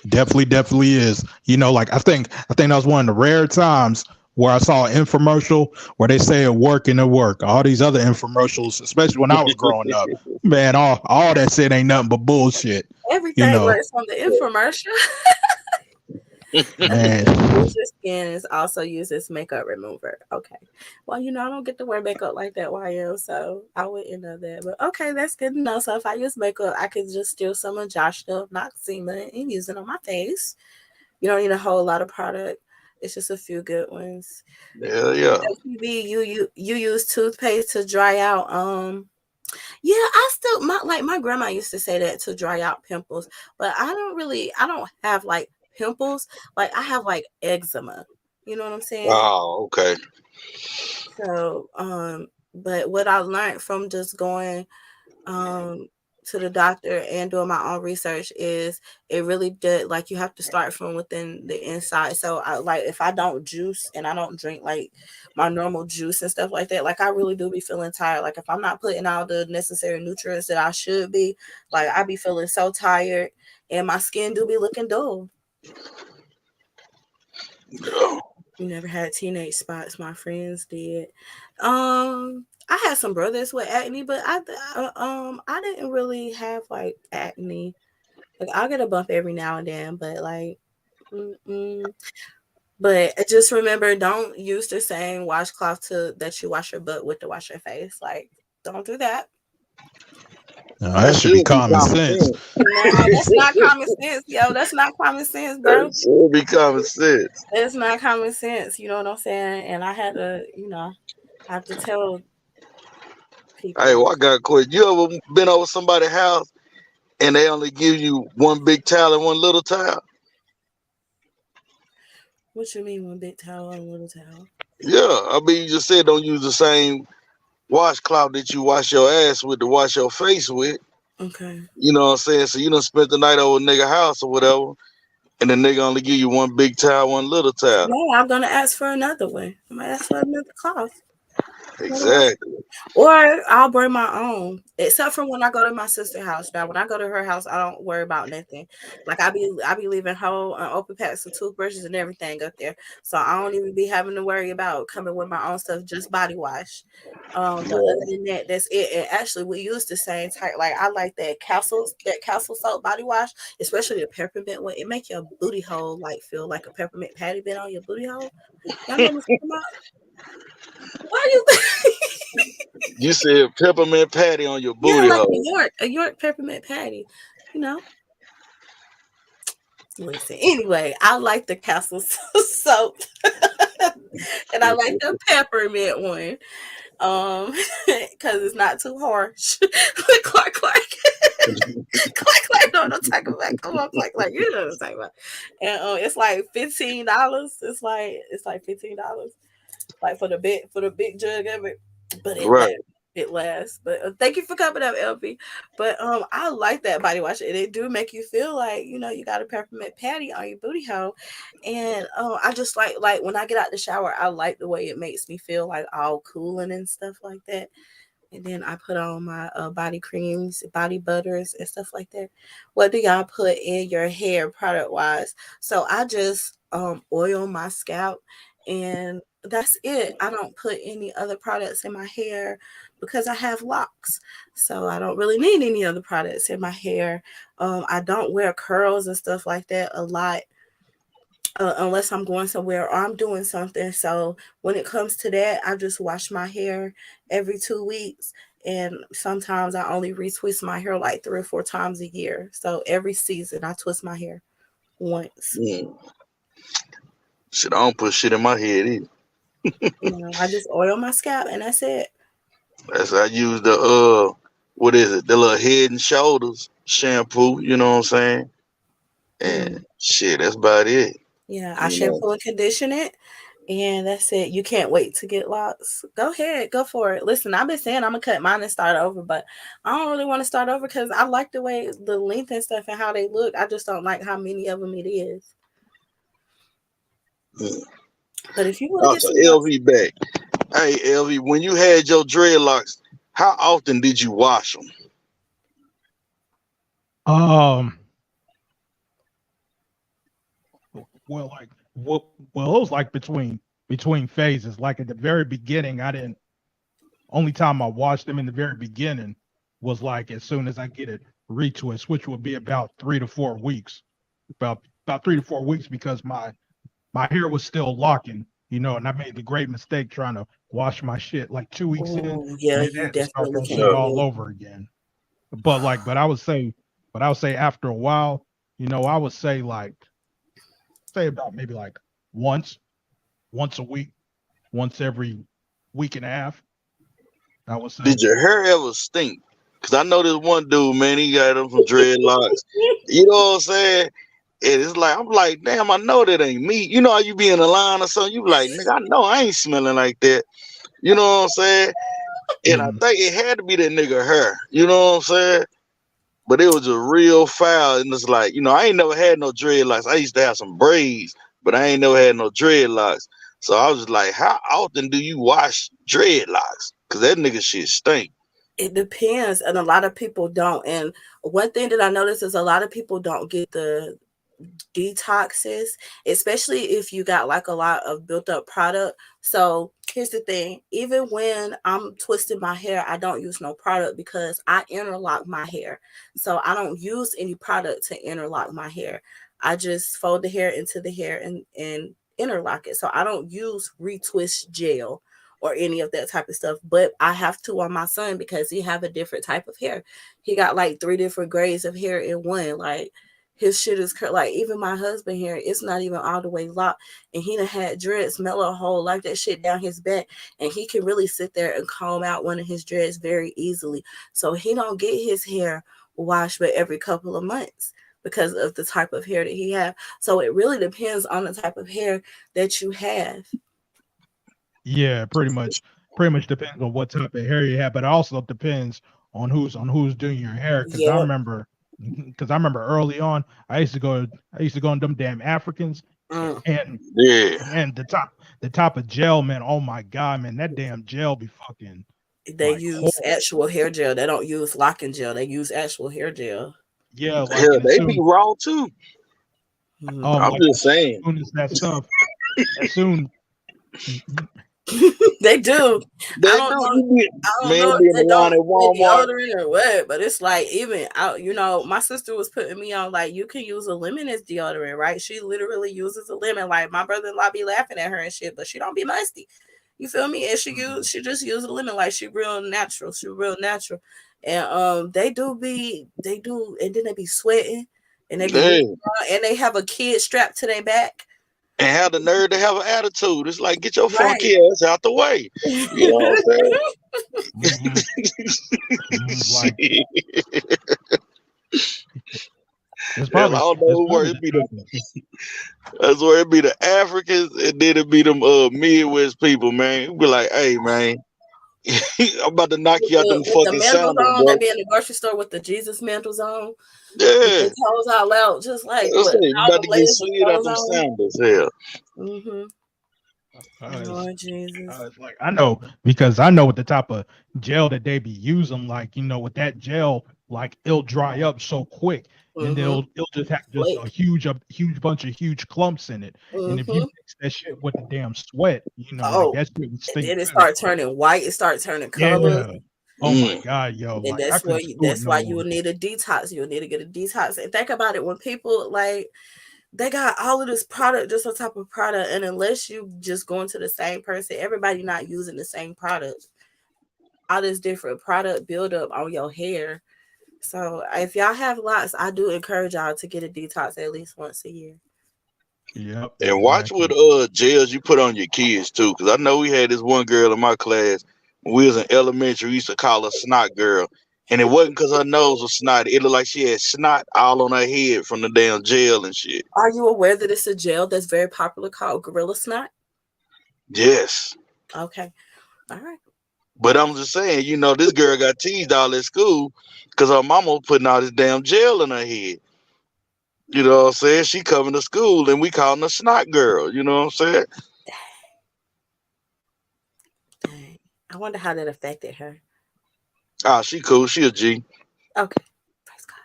Definitely is. You know, like I think that was one of the rare times where I saw an infomercial where they say it work and it work. All these other infomercials, especially when I was growing up, man, all that shit ain't nothing but bullshit. Everything works on the infomercial. Man. Your skin is also used as makeup remover. Okay. Well, I don't get to wear makeup like that YL, so I wouldn't know that. But okay, that's good to know. So if I use makeup, I could just steal some of Josh stuff, Noxzema, and use it on my face. You don't need a whole lot of product. It's just a few good ones. Yeah. You use toothpaste to dry out. Yeah, I still my grandma used to say that to dry out pimples, but I don't have like pimples. Like I have like eczema. You know what I'm saying? Oh, okay. So But what I learned from just going to the doctor and doing my own research is it really did, like, you have to start from within the inside. So I like, if I don't juice and I don't drink like my normal juice and stuff like that, like I really do be feeling tired. Like if I'm not putting all the necessary nutrients that I should be, like I be feeling so tired and my skin do be looking dull. Yeah. You never had teenage spots. My friends did. I had some brothers with acne, but I didn't really have like acne. Like I'll get a bump every now and then, but like, but I just remember, don't use the same washcloth that you wash your butt with to wash your face. Like, don't do that. That should be common sense. No, that's not common sense, yo. That's not common sense, bro. That should be common sense. It's not common sense. You know what I'm saying? And I had to, I have to tell people. Hey, well, I got a question. You ever been over somebody's house and they only give you one big towel and one little towel? What you mean, one big towel and a little towel? Yeah, I mean, you just said don't use the same washcloth that you wash your ass with to wash your face with. Okay. You know what I'm saying? So you done spent the night over a nigga house or whatever, and the nigga only give you one big towel, one little towel. No, I'm gonna ask for another one. I'm gonna ask for another cloth. Exactly. Or I'll bring my own, except for when I go to my sister's house. Now, when I go to her house, I don't worry about nothing. Like I be leaving whole open packs of toothbrushes and everything up there, so I don't even be having to worry about coming with my own stuff. Just body wash. But other than that, that's it. And actually, we use the same type. Like I like that castle soap body wash, especially the peppermint one. It make your booty hole like feel like a peppermint patty bit on your booty hole. Y'all know what I'm talking about? Why you? You said peppermint patty on your booty like hole. a York peppermint patty, you know. Listen, anyway, I like the castle soap, and I like the peppermint one, because it's not too harsh. Clark, Clark know what I'm talking about. Come on, Clark, you know what I'm talking about. And it's like $15. It's like $15. Like for the big jug of it, but it lasts. But thank you for coming up, LP. But I like that body wash, and it do make you feel like you got a peppermint patty on your booty hole. And I just like when I get out the shower, I like the way it makes me feel, like all cooling and stuff like that. And then I put on my body creams, body butters, and stuff like that. What do y'all put in your hair product wise? So I just oil my scalp, and that's it. I don't put any other products in my hair because I have locks. So I don't really need any other products in my hair. I don't wear curls and stuff like that a lot. Unless I'm going somewhere or I'm doing something. So when it comes to that, I just wash my hair every 2 weeks. And sometimes I only retwist my hair like 3 or 4 times a year. So every season I twist my hair once. Shit, I don't put shit in my head either. I just oil my scalp and that's it. I use the what is it? The little Head and Shoulders shampoo, you know what I'm saying? And shit, that's about it. Yeah, I shampoo and condition it, and that's it. You can't wait to get locks. Go ahead, go for it. Listen, I've been saying I'm gonna cut mine and start over, but I don't really want to start over because I like the way the length and stuff and how they look. I just don't like how many of them it is. But if you want to get LV back, hey LV, when you had your dreadlocks, how often did you wash them? Well, it was like between phases. Like at the very beginning, only time I washed them in the very beginning was like as soon as I get it retwist, which would be about 3 to 4 weeks. About 3 to 4 weeks because my hair was still locking, and I made the great mistake trying to wash my shit like 2 weeks in. Yeah, you definitely can't all over again. But I would say after a while, I would say about maybe like once a week, once every week and a half. I would say. Did your hair ever stink? Because I know this one dude, man, he got them from dreadlocks. You know what I'm saying? And it's like, I'm like, damn, I know that ain't me. You know how you be in a line or something? You be like, nigga, I know I ain't smelling like that. You know what I'm saying? And I think it had to be that nigga hair. You know what I'm saying? But it was a real foul. And it's like, I ain't never had no dreadlocks. I used to have some braids, but I ain't never had no dreadlocks. So I was just like, how often do you wash dreadlocks? Because that nigga shit stink. It depends, and a lot of people don't. And one thing that I noticed is a lot of people don't get the detoxes, especially if you got like a lot of built up product. So here's the thing, even when I'm twisting my hair, I don't use no product because I interlock my hair. So I don't use any product to interlock my hair. I just fold the hair into the hair and interlock it. So I don't use retwist gel or any of that type of stuff, but I have to on my son because he have a different type of hair. He got like 3 different grades of hair in one. Like his shit is like, even my husband here, it's not even all the way locked, and he done had dreads mellow whole like that shit down his back, and he can really sit there and comb out one of his dreads very easily. So he don't get his hair washed but every couple of months because of the type of hair that he have. So it really depends on the type of hair that you have. Yeah, pretty much depends on what type of hair you have, but it also depends on who's doing your hair. Because I remember early on, I used to go on them damn Africans, and the top of gel, man. Oh my god, man, that damn gel be fucking. They use actual hair gel. They don't use locking gel. They use actual hair gel. Yeah, like they be raw too. I'm just saying. As soon as that stuff, as soon. They do. I don't know if they don't deodorant or what, but it's like even out. My sister was putting me on like you can use a lemon as deodorant, right? She literally uses a lemon. Like my brother-in-law be laughing at her and shit, but she don't be musty. You feel me? And she just use a lemon like she real natural. She real natural, and they do, and then they be sweating, and they have a kid strapped to their back. And have the nerve to have an attitude. It's like, get your funky ass out the way. You know what I'm saying? It's probably, I don't know who works. That's where it be the Africans, and then it be them Midwest people, man. It be like, hey, man, I'm about to knock you out them fucking sandals, bro. They be in the grocery store with the Jesus mantles on. Yeah. With toes out loud, just like you about to get slid out them sandals. Yeah. Lord Jesus. Like I know, because I know what the type of gel that they be using, like with that gel, like it'll dry up so quick, and it'll just have a huge bunch of huge clumps in it. And if you mix that shit with the damn sweat, like that shit would stink. And it start turning white, it start turning colors. Yeah. Oh my god, yo! And that's why you will need a detox. You'll need to get a detox. And think about it, when people like they got all of this product, just on top of product, and unless you just going to the same person, everybody not using the same product. All this different product build up on your hair. So if y'all have lots, I do encourage y'all to get a detox at least once a year. Yep. And watch what gels you put on your kids too, because I know we had this one girl in my class. When we was in elementary, we used to call her Snot Girl. And it wasn't because her nose was snotty. It looked like she had snot all on her head from the damn gel and shit. Are you aware that it's a gel that's very popular called Gorilla Snot? Yes. Okay. All right. But I'm just saying, this girl got teased all at school because her mama was putting all this damn gel in her head. You know what I'm saying? She coming to school and we calling her Snot Girl. You know what I'm saying? Dang. I wonder how that affected her. She cool. She a G. Okay. Praise God.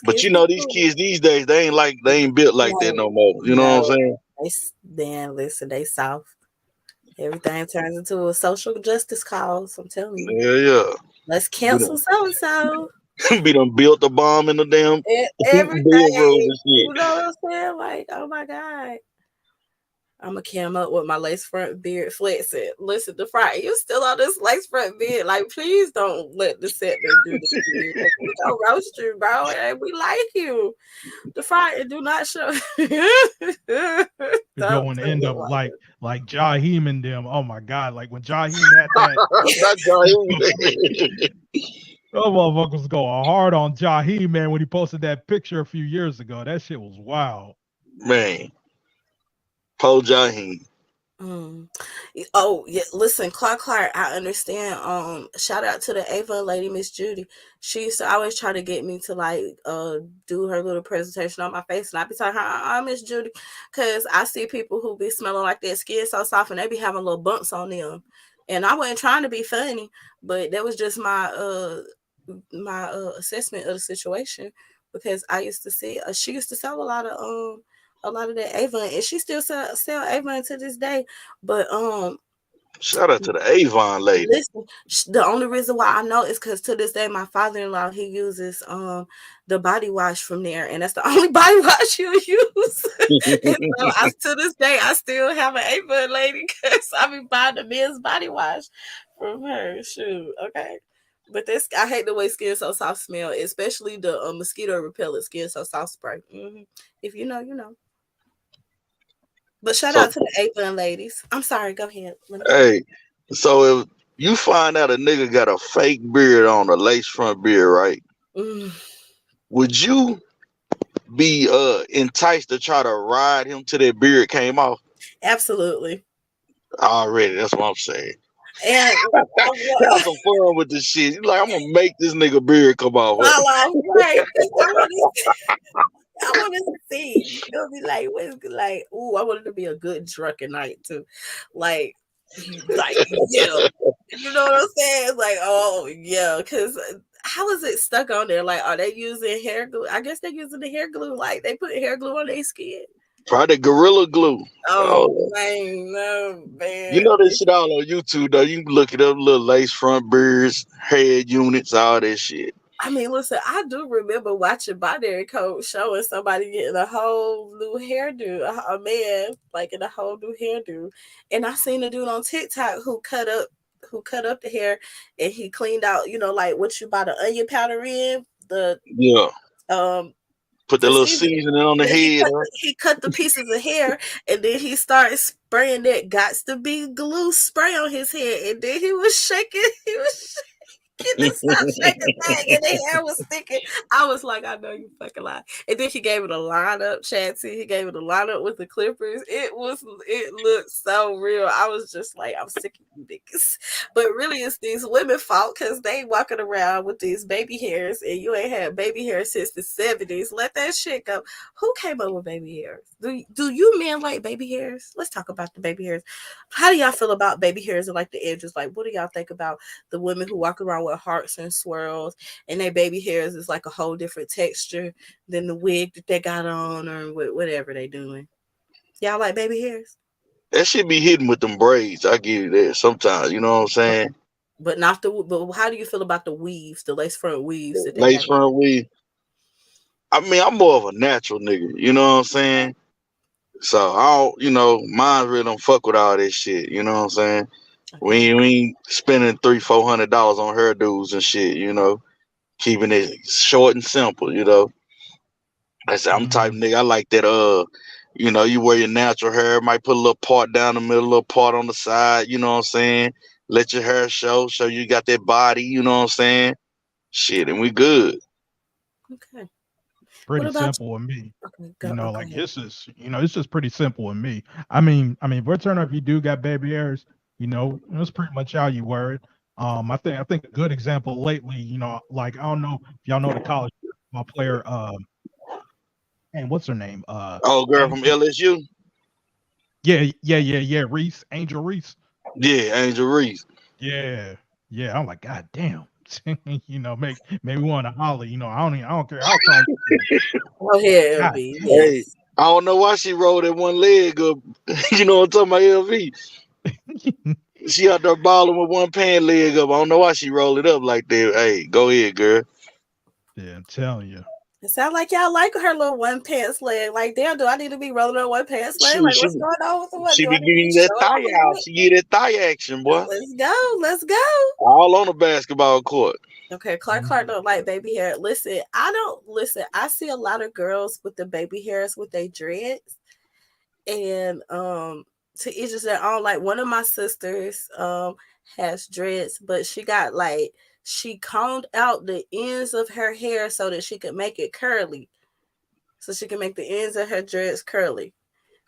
But these kids these days, they ain't built like that no more. You know what I'm saying? Listen, they soft. Everything turns into a social justice cause. I'm telling you. Yeah. Let's cancel so-and-so. Be done built a bomb in the damn everything. and shit. You know what I'm saying? Like, oh my God. I'm going to cam up with my lace front beard flexing. Listen, the fry, you still on this lace front beard. Like, please don't let the set do this to you. Like, we don't roast you, bro. And we like you. The fry, do not show. You're going to end up like Jaheim and them. Oh my God. Like when Jaheim had that. Those motherfuckers going hard on Jaheim, man, when he posted that picture a few years ago. That shit was wild. Man. Poor Jaheim. Mm. Oh yeah, listen, Clark, I understand. Shout out to the Avon lady, Miss Judy. She used to always try to get me to like do her little presentation on my face, and I be telling her, Miss Judy, because I see people who be smelling like their skin so soft, and they be having little bumps on them, and I wasn't trying to be funny, but that was just my assessment of the situation, because I used to see she used to sell a lot of that Avon, and she still sell Avon to this day. But Shout out to the Avon lady. listen, the only reason why I know is because to this day my father-in-law, he uses the body wash from there, and that's the only body wash he'll use. And so to this day I still have an Avon lady, because I be buying the men's body wash from her. Shoot, okay. But this, I hate the way Skin So Soft smell, especially the mosquito repellent Skin So Soft spray. If you know, you know. But shout So out to the Avon ladies. I'm sorry, go ahead. hey, so if you find out a nigga got a fake beard on, a lace front beard, right? Mm, Would you be enticed to try to ride him till that beard came off? absolutely. Already, that's what I'm saying. And Have some fun with this shit. You like, I'm gonna make this nigga beard come off. right. I want to see. It'll be like, like, ooh, I want it to be a good drunken night too. Like, yeah. You know what I'm saying? It's like, oh yeah, because how is it stuck on there? Like, are they using hair glue? I guess they're using the hair glue. Like, they put hair glue on their skin. Probably Gorilla Glue. Oh man, no man. You know this shit all on YouTube though. You can look it up, little lace front beards, head units, all that shit. I mean, listen, I do remember watching Binary Code showing somebody getting a whole new hairdo, a man like in a whole new hairdo, and I seen a dude on TikTok who cut up the hair, and he cleaned out, you know, like what you buy the onion powder in, Yeah. Put the little seasoning. seasoning on the head. He cut the pieces of hair, and then he started spraying that gots to be glue spray on his head, and then he was shaking. He was didn't stop shaking back, and the hair was sticking. I was like, I know you fucking lie. And then he gave it a lineup, Chatsy. He gave it a lineup with the clippers. It looked so real. I was just like, I'm sick of you niggas. But really, it's these women fault, because they walking around with these baby hairs, and you ain't had baby hair since the 70s. Let that shit go. Who came up with baby hairs? Do you men like baby hairs? Let's talk about the baby hairs. How do y'all feel about baby hairs and like the edges? Like, what do y'all think about the women who walk around with hearts and swirls, and their baby hairs is like a whole different texture than the wig that they got on, or whatever they doing? Y'all like baby hairs? That shit be hidden with them braids. I give you that sometimes. You know what I'm saying? But but how do you feel about the weaves, the lace front weaves that they Lace have? front weave. I mean, I'm more of a natural nigga. You know what I'm saying? So I don't, mine really don't fuck with all this shit. You know what I'm saying? We ain't spending $300-400 on hairdos and shit. Keeping it short and simple. I said I'm type of nigga. I like that. You wear your natural hair. Might put a little part down the middle, a little part on the side. You know what I'm saying? Let your hair show you got that body. You know what I'm saying? Shit, and we good. Okay. Pretty simple with me. Okay, like this is, it's just pretty simple with me. I mean, Verturner, if you do got baby hairs, it's pretty much how you wear it. I think a good example lately, like I don't know if y'all know the college player, and what's her name? Girl from LSU. Yeah, Reese, Angel Reese. Yeah, Angel Reese. Yeah. I'm like, God damn. Maybe want to holler. I don't care how tall. Oh yeah, LV. Yes. Hey, I don't know why she rolled that one leg up. You know what I'm talking about, LV? She out there balling with one pant leg up. I don't know why she rolled it up like that. Hey, go ahead, girl. Yeah, I'm telling you. It sounds like y'all like her little one pants leg. Like, damn, do I need to be rolling on one pants leg? Like, what's going on with the one? She be giving you that thigh out. She get that thigh action, boy. Let's go. All on the basketball court. Okay, Clark don't like baby hair. Listen, I see a lot of girls with the baby hairs with their dreads. And to each his own. Like, one of my sisters has dreads, but she combed out the ends of her hair so that she could make it curly. So she can make the ends of her dreads curly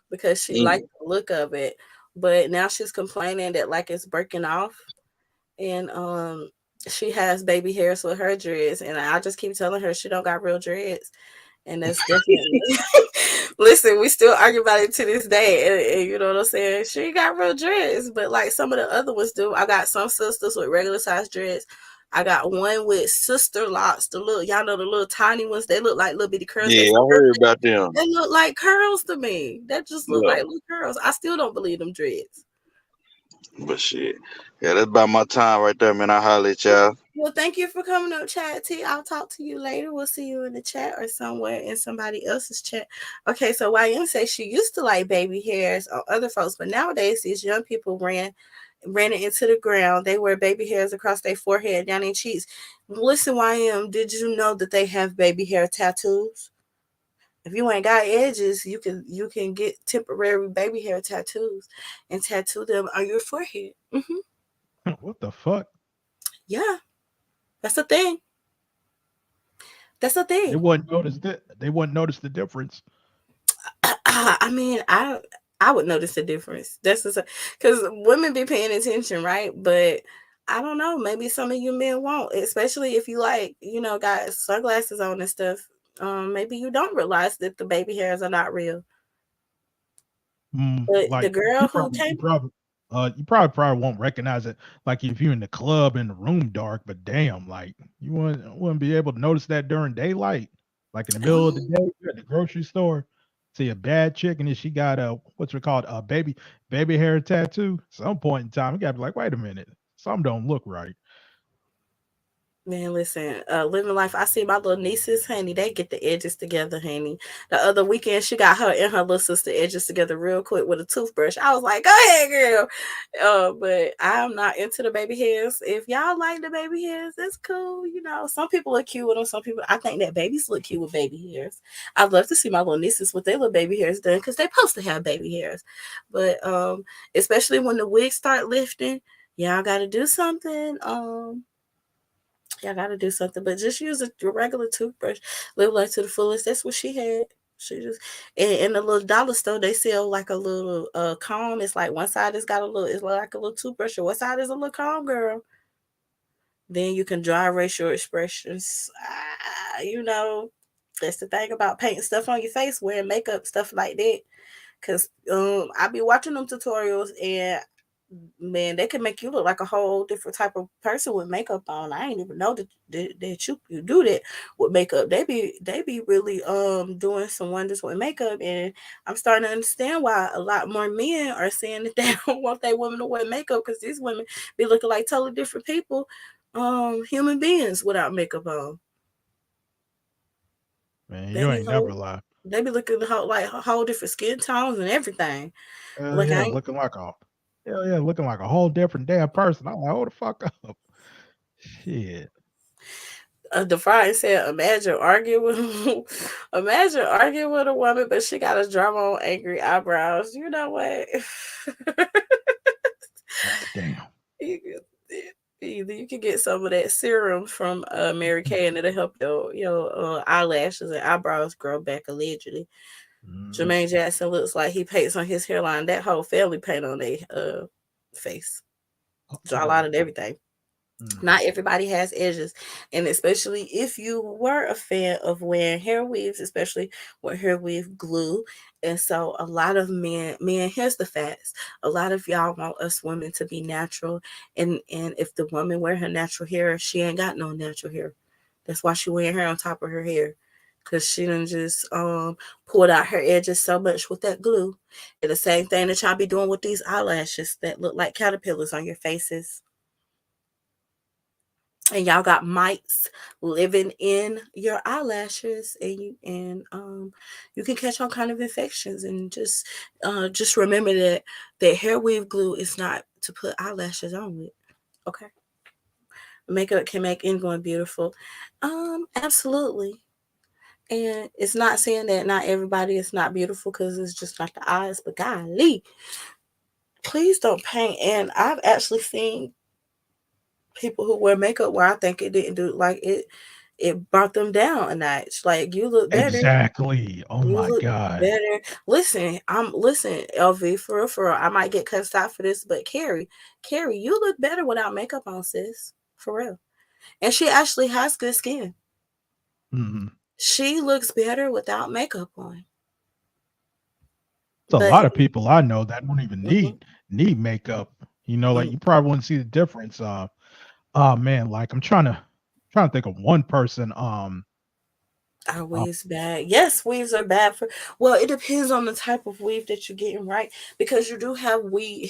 because she liked the look of it. but now she's complaining that like it's breaking off, and she has baby hairs with her dreads, and I just keep telling her she don't got real dreads, and that's definitely. Listen, we still argue about it to this day, and you know what I'm saying. She got real dreads, but like some of the other ones do. I got some sisters with regular size dreads. I got one with sister locks. The little, y'all know the little tiny ones. They look like little bitty curls. Yeah, I heard about them. They look like curls to me. That just look Yeah. like little curls. I still don't believe them dreads. But shit. Yeah, that's about my time right there, man. I holler at y'all. Well, thank you for coming up, Chat T. I'll talk to you later. We'll see you in the chat or somewhere in somebody else's chat. Okay, so YM says she used to like baby hairs on other folks, but nowadays these young people ran it into the ground. They wear baby hairs across their forehead, down their cheeks. Listen, YM, did you know that they have baby hair tattoos? If you ain't got edges, you can get temporary baby hair tattoos and tattoo them on your forehead. What the fuck? Yeah, that's a thing. That's a thing. They wouldn't notice that. They wouldn't notice the difference. I mean, I would notice the difference. That's because women be paying attention, right? But I don't know. Maybe some of you men won't, especially if you like, got sunglasses on and stuff. Maybe you don't realize that the baby hairs are not real. But Like the girl who you probably won't recognize it. Like if you're in the club and the room dark, but damn, like you wouldn't be able to notice that during daylight. Like in the middle of the day, you're at the grocery store, see a bad chick, and then she got what's it called, a baby hair tattoo. Some point in time, you gotta be like, wait a minute, something don't look right. Man, listen, living life. I see my little nieces, honey, they get the edges together, honey. The other weekend, she got her and her little sister edges together real quick with a toothbrush. I was like, go ahead, girl. But I'm not into the baby hairs. If y'all like the baby hairs, that's cool. Some people look cute with them. Some people, I think that babies look cute with baby hairs. I'd love to see my little nieces with their little baby hairs done because they're supposed to have baby hairs. But especially when the wigs start lifting, y'all got to do something. I gotta do something, but just use a regular toothbrush. Live life to the fullest. That's what she had. She just in the little dollar store they sell like a little comb. It's like one side it's like a little toothbrush, or one side is a little comb, girl. Then you can dry erase your expressions. That's the thing about painting stuff on your face, wearing makeup, stuff like that. Cause I be watching them tutorials and man, they can make you look like a whole different type of person with makeup on. I didn't even know that you do that with makeup. They be really doing some wonders with makeup, and I'm starting to understand why a lot more men are saying that they don't want their women to wear makeup, because these women be looking like totally different people, human beings without makeup on. Man, you ain't never lie. They be looking like whole different skin tones and everything. Looking like a whole different damn person. I'm like, hold the fuck up. Shit. The Friday said, imagine arguing with a woman, but she got a drama on angry eyebrows. You know what? Damn. You can get some of that serum from Mary Kay, and it'll help your eyelashes and eyebrows grow back allegedly. Jermaine Jackson looks like he paints on his hairline. That whole family paint on their face. Draw a lot of everything. Not everybody has edges, and especially if you were a fan of wearing hair weaves, especially with hair weave glue. And so a lot of men, here's the facts. A lot of y'all want us women to be natural, and if the woman wear her natural hair, she ain't got no natural hair. That's why she wearing hair on top of her hair, because she done just pulled out her edges so much with that glue. And the same thing that y'all be doing with these eyelashes that look like caterpillars on your faces. And y'all got mites living in your eyelashes, and you can catch all kind of infections. And just remember that hair weave glue is not to put eyelashes on with. Okay, makeup can make anyone beautiful. Absolutely. And it's not saying that not everybody is not beautiful, because it's just not the eyes, but golly, please don't paint. And I've actually seen people who wear makeup where I think it didn't do, like, it brought them down a notch. Like, you look better. Exactly. Oh You my look God. better. Listen, LV, for real, for real. I might get cussed out for this, but Carrie, you look better without makeup on, sis. For real. And she actually has good skin. Mm-hmm. She looks better without makeup on. There's a But lot of people I know that don't even mhm, need makeup. You know, like mm, you probably wouldn't see the difference. Oh man, like I'm trying to think of one person. are Uh, weaves bad? Yes, weaves are bad for. Well, it depends on the type of weave that you're getting, right? Because you do have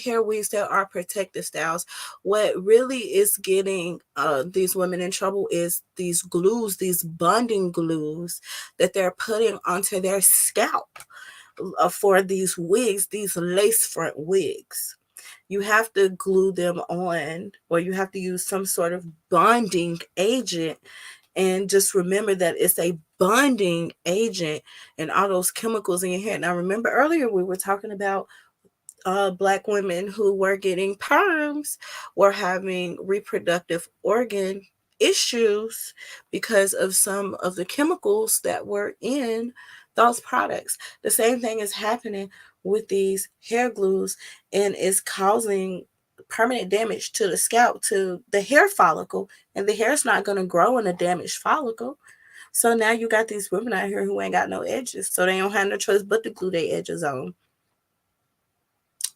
hair weaves that are protective styles. What really is getting these women in trouble is these glues, these bonding glues that they're putting onto their scalp for these wigs, these lace front wigs. You have to glue them on, or you have to use some sort of bonding agent. And just remember that it's a bonding agent and all those chemicals in your hair. Now, remember earlier we were talking about Black women who were getting perms were having reproductive organ issues because of some of the chemicals that were in those products. The same thing is happening with these hair glues, and is causing permanent damage to the scalp, to the hair follicle, and the hair's not going to grow in a damaged follicle. So now you got these women out here who ain't got no edges, so they don't have no choice but to glue their edges on.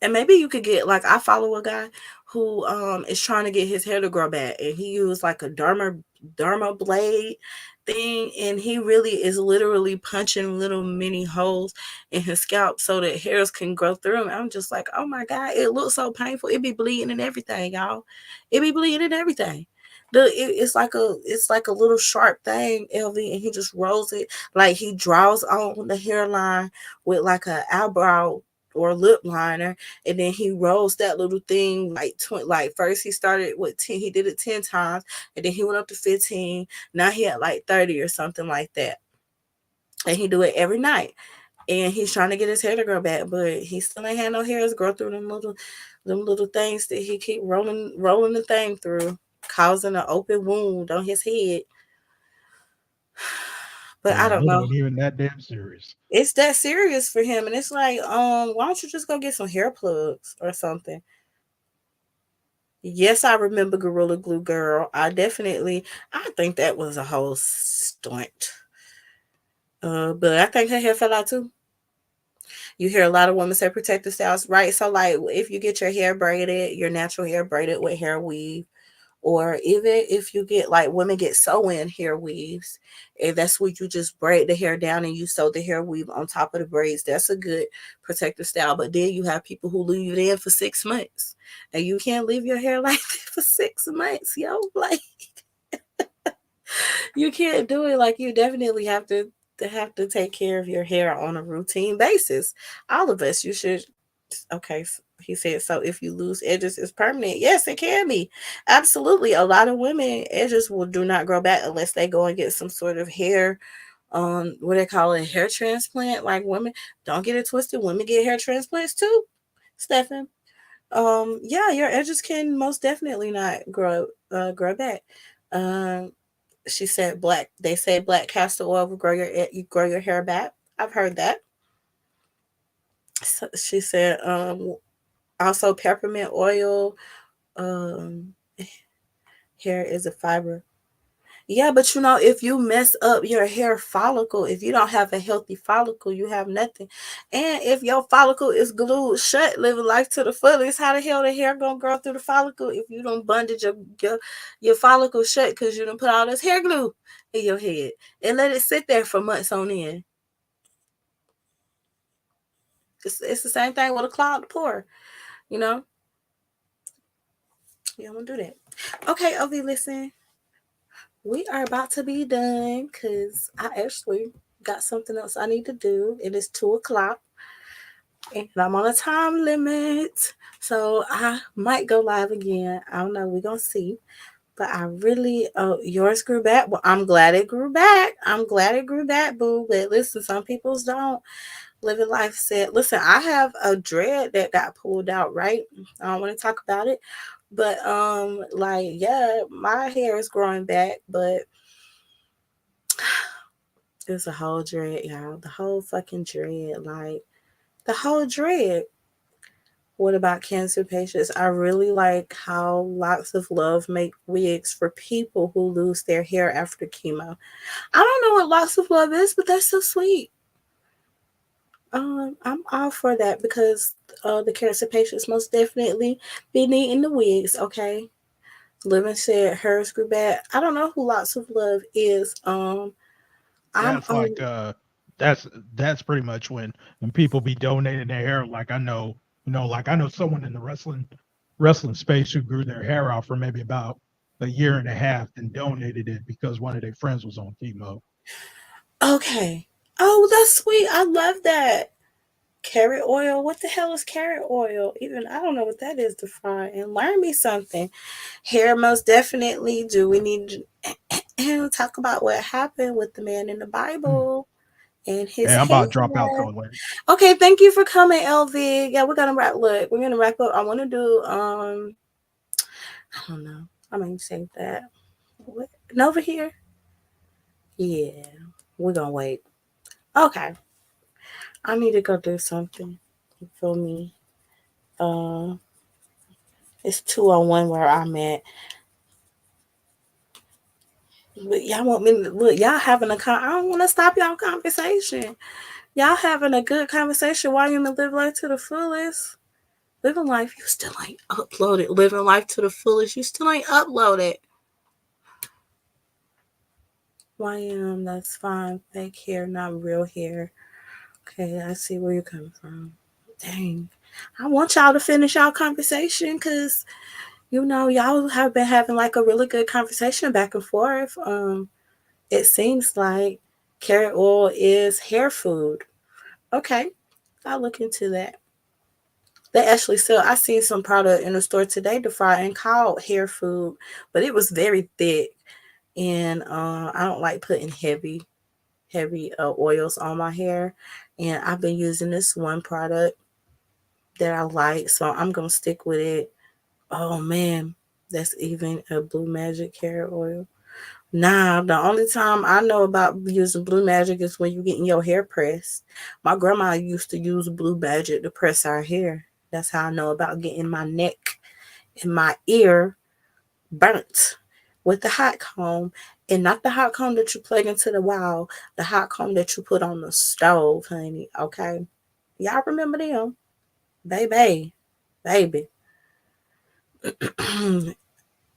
And maybe you could get, like, I follow a guy who is trying to get his hair to grow back, and he used like a derma blade thing, and he really is literally punching little mini holes in his scalp so that hairs can grow through them. I'm just like, oh my God, it looks so painful. It be bleeding and everything, y'all. It be bleeding and everything. It's like a little sharp thing, LV, and he just rolls it, like he draws on the hairline with like a eyebrow or lip liner, and then he rolls that little thing like like first he started with 10, he did it 10 times, and then he went up to 15. Now he had like 30 or something like that, and he do it every night. And he's trying to get his hair to grow back, but he still ain't had no hairs grow through them little things that he keep rolling the thing through, causing an open wound on his head. But I damn, don't it know. ain't even that damn serious. It's that serious for him, and it's like, why don't you just go get some hair plugs or something? Yes, I remember Gorilla Glue Girl. I think that was a whole stunt. But I think her hair fell out too. You hear a lot of women say protective styles, right? So, like, if you get your hair braided, your natural hair braided with hair weave, or even if you get, like, women get sew-in hair weaves, and that's where you just braid the hair down and you sew the hair weave on top of the braids. That's a good protective style. But then you have people who leave it in for 6 months, and you can't leave your hair like that for 6 months, yo. Like, you can't do it. Like, you definitely have to take care of your hair on a routine basis. All of us, you should. Okay, he said, so if you lose edges, it's permanent. Yes, it can be. Absolutely. A lot of women, edges will do not grow back unless they go and get some sort of hair, what they call it, hair transplant. Like, women, don't get it twisted. Women get hair transplants too, Stefan. Yeah, your edges can most definitely not grow back. Um, she said they say black castor oil will you grow your hair back. I've heard that. So she said, also peppermint oil, um, hair is a fiber. Yeah, but if you mess up your hair follicle, if you don't have a healthy follicle, you have nothing. And if your follicle is glued shut, living life to the fullest, how the hell the hair gonna grow through the follicle if you don't bondage your follicle shut because you don't put all this hair glue in your head and let it sit there for months on end? It's the same thing with a clogged pore, you know? You don't want to do that. Okay, Ovi, listen. We are about to be done because I actually got something else I need to do. It is 2 o'clock and I'm on a time limit. So I might go live again. I don't know. We're going to see. But I really, yours grew back. Well, I'm glad it grew back. I'm glad it grew back, boo. But listen, some people's don't. Living Life said, listen, I have a dread that got pulled out, right? I don't want to talk about it. But like, yeah, my hair is growing back, but There's a whole dread, y'all. The whole fucking dread. Like, the whole dread. What about cancer patients? I really like how Lots of Love make wigs for people who lose their hair after chemo. I don't know what Lots of Love is, but that's so sweet. I'm all for that because the cancer patients most definitely be needing the wigs. Okay, Living said hers grew back. I don't know who Lots of Love is. I'm That's like that's pretty much when people be donating their hair. Like I know, like I know someone in the wrestling space who grew their hair out for maybe about a year and a half and donated it because one of their friends was on chemo. okay. Oh, that's sweet. I love that. Carrot oil. What the hell is carrot oil? Even I don't know what that is to fry. And learn me something. Hair most definitely. Do we need to talk about what happened with the man in the Hmm. Bible and his Hey, I'm hair? about to drop out though later. Okay, thank you for coming, LV. Yeah, we're gonna wrap up. I wanna do I don't know. I'm gonna say that. What? Nova here? Yeah. We're gonna wait. Okay. I need to go do something. You feel me? Uh it's 2:01 where I'm at. But y'all want me to look, y'all having I don't wanna stop y'all conversation. Y'all having a good conversation while you live life to the fullest. Living life, you still ain't uploaded. Living life to the fullest, you still ain't uploaded. YM, that's fine. Fake hair, not real hair. Okay, I see where you're coming from. Dang. I want y'all to finish y'all conversation because, y'all have been having like a really good conversation back and forth. It seems like carrot oil is hair food. Okay, I'll look into that. They actually sell, I seen some product in the store today to fry and called hair food, but it was very thick. And I don't like putting heavy oils on my hair. And I've been using this one product that I like, so I'm gonna stick with it. Oh man, that's even a Blue Magic hair oil. Nah, the only time I know about using Blue Magic is when you're getting your hair pressed. My grandma used to use Blue Magic to press our hair. That's how I know about getting my neck and my ear burnt with the hot comb, and not the hot comb that you plug into the wall, the hot comb that you put on the stove, honey. Okay, y'all remember them, baby, baby.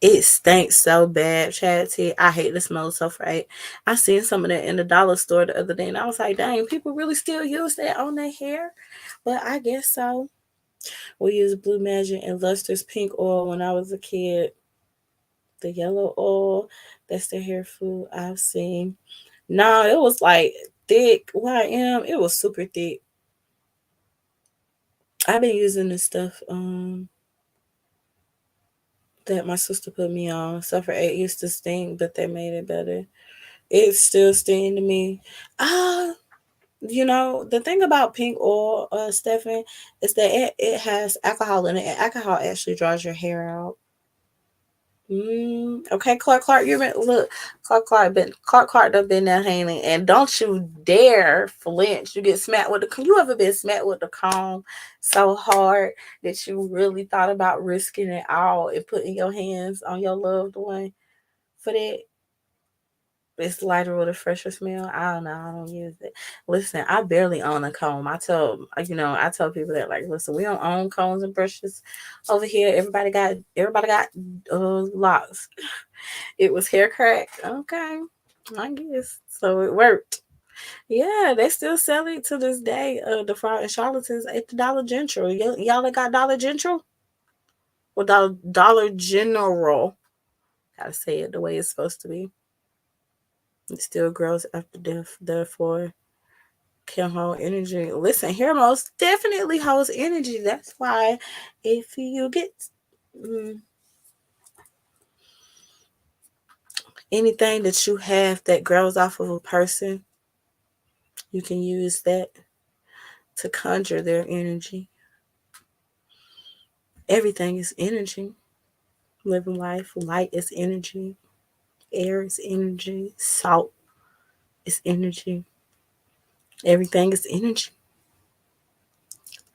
It stinks so bad, Charity. I hate the smell of sulfur 8. I seen some of that in the dollar store the other day, and I was like, dang, people really still use that on their hair? But I guess so. We used Blue Magic and Luster's pink oil when I was a kid. The yellow oil, that's the hair food I've seen. No, it was like thick. YM, it was super thick. I've been using this stuff that my sister put me on. Sulfur 8 used to sting, but they made it better. It's still stinging to me. Ah, the thing about pink oil, Stefan, is that it has alcohol in it, and alcohol actually dries your hair out. Okay, Clark, you been look, Clark done been there hanging, and don't you dare flinch. You get smacked with you ever been smacked with the comb so hard that you really thought about risking it all and putting your hands on your loved one for that? It's lighter with a fresher smell. I don't know. I don't use it. Listen, I barely own a comb. I tell people that, like, listen, we don't own combs and brushes over here. Everybody got locks. It was hair crack. Okay, I guess so. It worked. Yeah, they still sell it to this day. The fraud and charlatans at the Dollar General. Y'all that got Dollar General or Dollar General. Gotta say it the way it's supposed to be. It still grows after death, therefore can hold energy. Listen, hair most definitely holds energy. That's why if you get mm, anything that you have that grows off of a person, you can use that to conjure their energy. Everything is energy. Living life, light is energy, air is energy, salt It's energy. Everything is energy.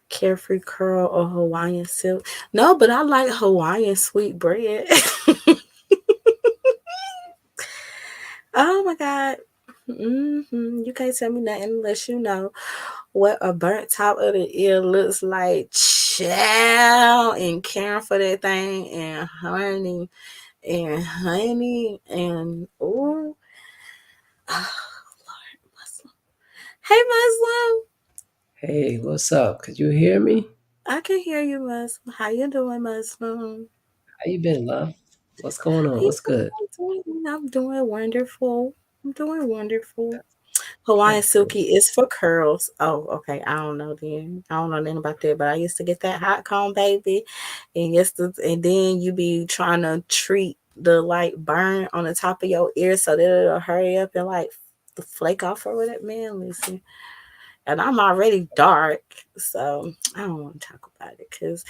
Carefree curl or Hawaiian silk. No, but I like Hawaiian sweet bread. Oh my God. You can't tell me nothing unless you know what a burnt top of the ear looks like. Chow and caring for that thing and honey and ooh. Oh, Lord, Muslim. Hey, Muslim. Hey, what's up? Could you hear me? I can hear you, Muslim. How you doing, Muslim? How you been, love? What's going on? What's good? I'm doing wonderful. I'm doing wonderful. Hawaiian That's good. Silky is for curls. Oh, okay. I don't know then. I don't know nothing about that, but I used to get that hot comb, baby. And then you be trying to treat the like burn on the top of your ear so that it'll hurry up and like flake off or whatever. Man, listen. And I'm already dark, so I don't want to talk about it because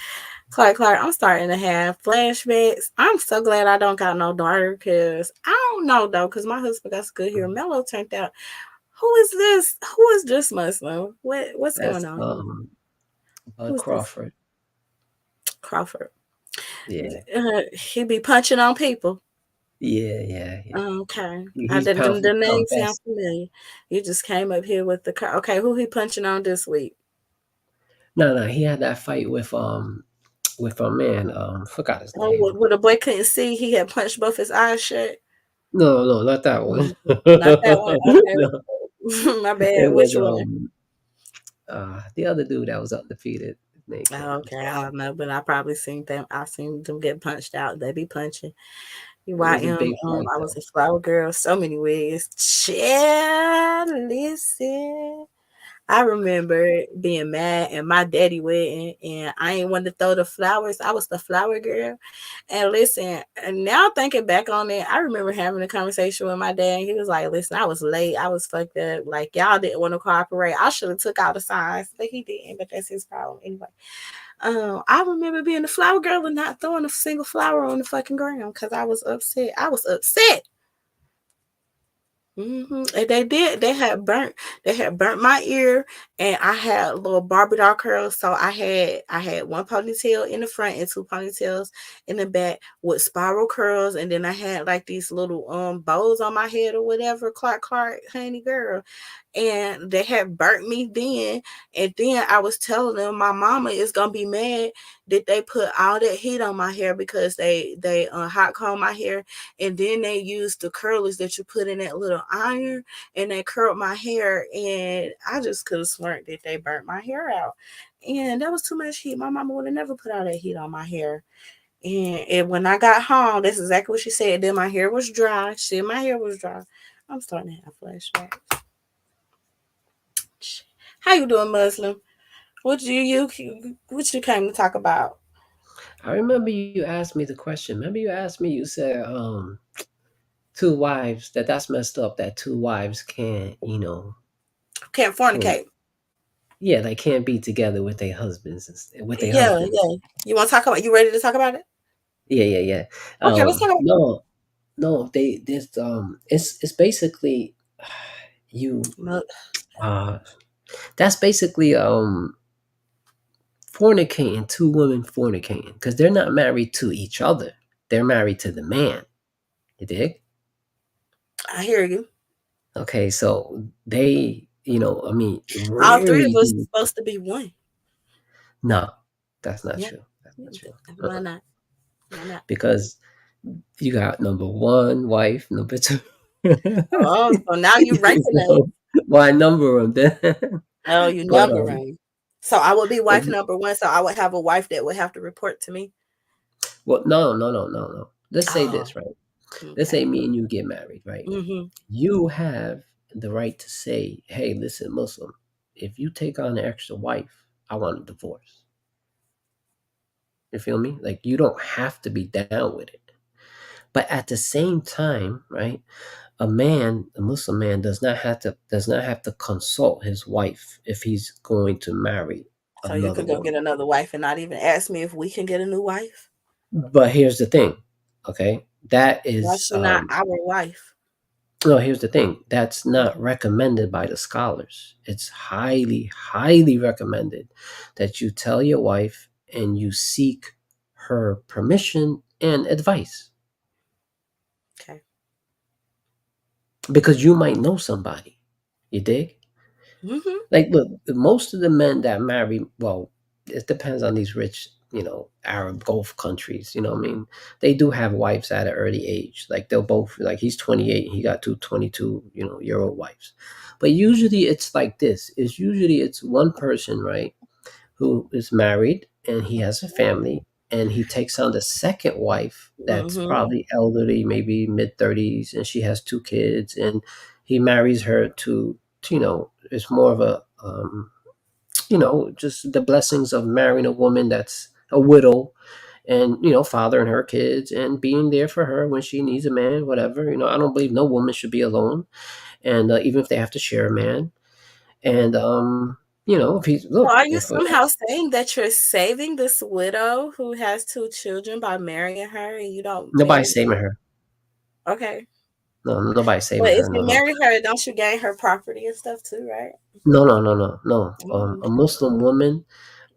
Clark, I'm starting to have flashbacks. I'm so glad I don't got no daughter because I don't know though, because my husband got good hair. Mello turned out. Who is this? Who is this Muslim? What's That's going on? Bud Who's this? Crawford. Crawford. Yeah, He be punching on people. yeah. Okay. He's The powerful name sound best. familiar. You just came up here with the okay. Who he punching on this week? No, he had that fight with a man. Forgot his Oh, name. what the boy couldn't see, he had punched both his eyes shut. No, not that one. Not that one. No, Okay. My bad. it Which was one? the other dude that was undefeated. His name came. Oh, okay, I don't know, but I probably seen them. I seen them get punched out. They be punching. It was a YM, big fight I was though. a flower girl. So many ways. Child, listen. I remember being mad at my daddy wedding, and I ain't want to throw the flowers. I was the flower girl. And listen, and now thinking back on it, I remember having a conversation with my dad. And he was like, "Listen, I was late. I was fucked up. Like y'all didn't want to cooperate. I should have took out the signs, but he didn't. But that's his problem anyway." I remember being the flower girl and not throwing a single flower on the fucking ground because I was upset. I was upset. And they did. They had burnt my ear, and I had little Barbie doll curls. So I had one ponytail in the front and two ponytails in the back with spiral curls, and then I had like these little bows on my head or whatever. Clark, honey girl, and they had burnt me then. And then I was telling them my mama is gonna be mad that they put all that heat on my hair because they hot comb my hair, and then they used the curlers that you put in that little iron, and they curled my hair, and I just could have sworn that they burnt my hair out, and that was too much heat. My mama would have never put all that heat on my hair. And when I got home, that's exactly what she said. Then my hair was dry. She said my hair was dry. I'm starting to have flashbacks. How you doing, Muslim? What you came to talk about? I remember you asked me the question. Remember you asked me. You said, two wives. That's messed up. That two wives can't, Can't can't. fornicate. Yeah, they can't be together with their husbands. With their Yeah, husbands. yeah. You want to talk about? You ready to talk about it? Yeah. Okay, let's talk about No. It's basically you. it. That's basically fornicating. Two women fornicating because they're not married to each other. They're married to the man. You dig? I hear you. Okay, so they, I mean, All three of rarely us are do. supposed to be one. No, that's not Yeah. true. That's not true. Why not? Why not? Because you got number one wife, number two. Oh, so now you ranking them. So, why number them then? Oh, you But number them. So I would be wife number one. So I would have a wife that would have to report to me. well, no. Let's say Oh, this, right? Let's okay. say me and you get married, right? Mm-hmm. You have the right to say, "Hey, listen, Muslim, if you take on an extra wife, I want a divorce." You feel me? Like you don't have to be down with it. But at the same time, right? A Muslim man, does not have to consult his wife if he's going to marry So you another could go get woman. another wife and not even ask me if we can get a new wife. But here's the thing, okay? That Why is she not our wife? No, here's the thing. That's not recommended by the scholars. It's highly, highly recommended that you tell your wife and you seek her permission and advice. Okay. Because you might know somebody. You dig? Mm-hmm. Like, look, most of the men that marry, well, it depends on these rich, Arab Gulf countries. You know what I mean? They do have wives at an early age. Like, they'll both, like, he's 28, he got two 22, year old wives. But usually it's like this. It's one person, right, who is married and he has a family and he takes on the second wife that's Mm-hmm. probably elderly, maybe mid 30s, and she has two kids, and he marries her to it's more of a just the blessings of marrying a woman that's a widow and fathering her kids and being there for her when she needs a man, whatever. I don't believe no woman should be alone, and even if they have to share a man. And if he's So look are you if somehow saying that you're saving this widow who has 2 children by marrying her and you don't nobody's marry? saving her. Okay. No, nobody's saving But if her. you No. marry her, don't you gain her property and stuff too, right? No. Mm, A Muslim woman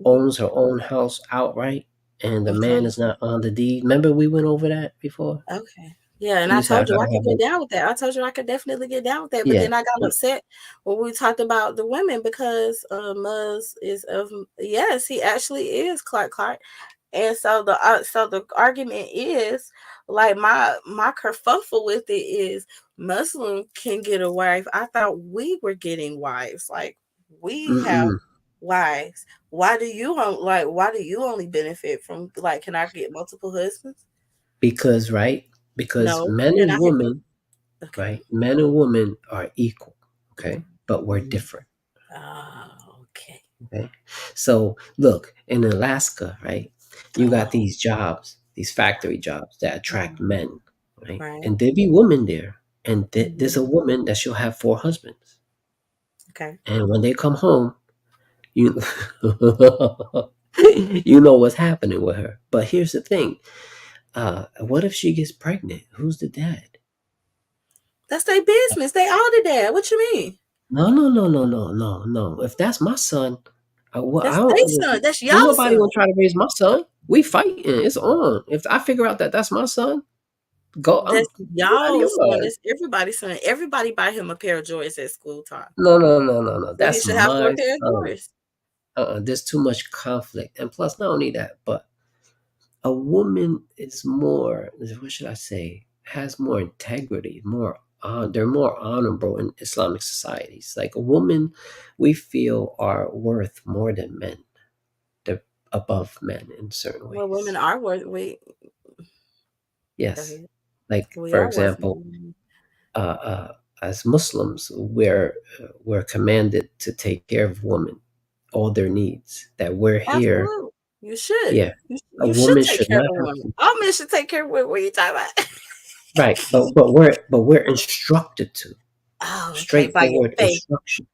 owns her own house outright, and the man okay. is not on the deed. Remember we went over that before? Okay. Yeah, and You I used to have told you I to could have a get down with that. I told you I could definitely get down with that. But yeah. then I got upset when we talked about the women because Muzz is of yes, he actually is Clark. And so the argument is like my kerfuffle with it is Muslim can get a wife. I thought we were getting wives. Like we have Mm-mm. wives. Why do you only benefit from like can I get multiple husbands? Because No. men Can I and women, okay. right? Men and women are equal, okay? But we're different. Oh, okay. Okay. So look, in Alaska, right? You got these jobs, these factory jobs that attract men, right? Right. And there be women there, and there's a woman that she'll have 4 husbands. Okay. And when they come home, you you know what's happening with her. But here's the thing: what if she gets pregnant? Who's the dad? That's their business. They all the dad. What you mean? No. If that's my son, I That's don't. their son. That's Ain't y'all nobody son. gonna try to raise my son. We fighting. It's on. If I figure out that that's my son, go. That's I'm out of y'all your son. mind. That's everybody's son. Everybody buy him a pair of Jordans at school time. No. So he That's should have 4 my pair of son. Jordans. There's too much conflict, and plus, not only that, but a woman is more. What should I say? Has more integrity. They're more honorable in Islamic societies. Like a woman, we feel are worth more than men. They're above men in certain ways. Well, women are worth wait. Yes. Like We for are worth example, as Muslims, we're commanded to take care of women, all their needs. That we're here. Absolutely. You should. Yeah. A You should woman take should care not of have women. to. All men should take care of women. What are you talking about? Right, but we're instructed to. Oh, okay. Straightforward By your faith. instructions.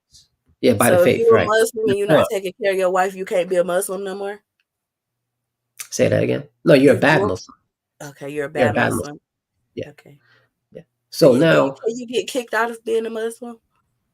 Yeah, by So the if faith, you're a right. Muslim and you're not taking care of your wife, you can't be a Muslim no more? Say that again. No, you're a bad Muslim. Okay, you're a You're a bad bad Muslim. Muslim. Yeah. Okay. Yeah. So Can now, you get kicked out of being a Muslim?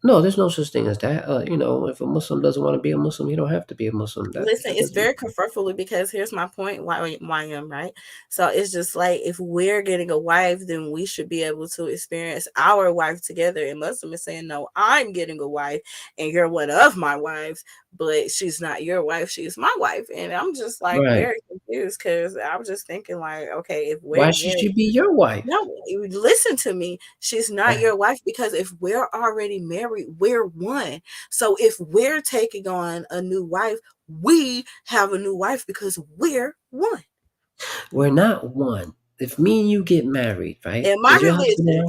no, there's no such thing as that. If a Muslim doesn't want to be a Muslim, you don't have to be a Muslim. Listen, it's very kerfuffle because here's my point. Why I'm right. So it's just like if we're getting a wife, then we should be able to experience our wife together. And Muslim is saying, no, I'm getting a wife, and you're one of my wives, but she's not your wife. She's my wife, and I'm just like very confused because I'm just thinking like, okay, if we're why should she be your wife? No, listen to me. She's not your wife because if we're already married, we're one. So if we're taking on a new wife, we have a new wife because we're one. We're not one. If me and you get married, right? In my religion,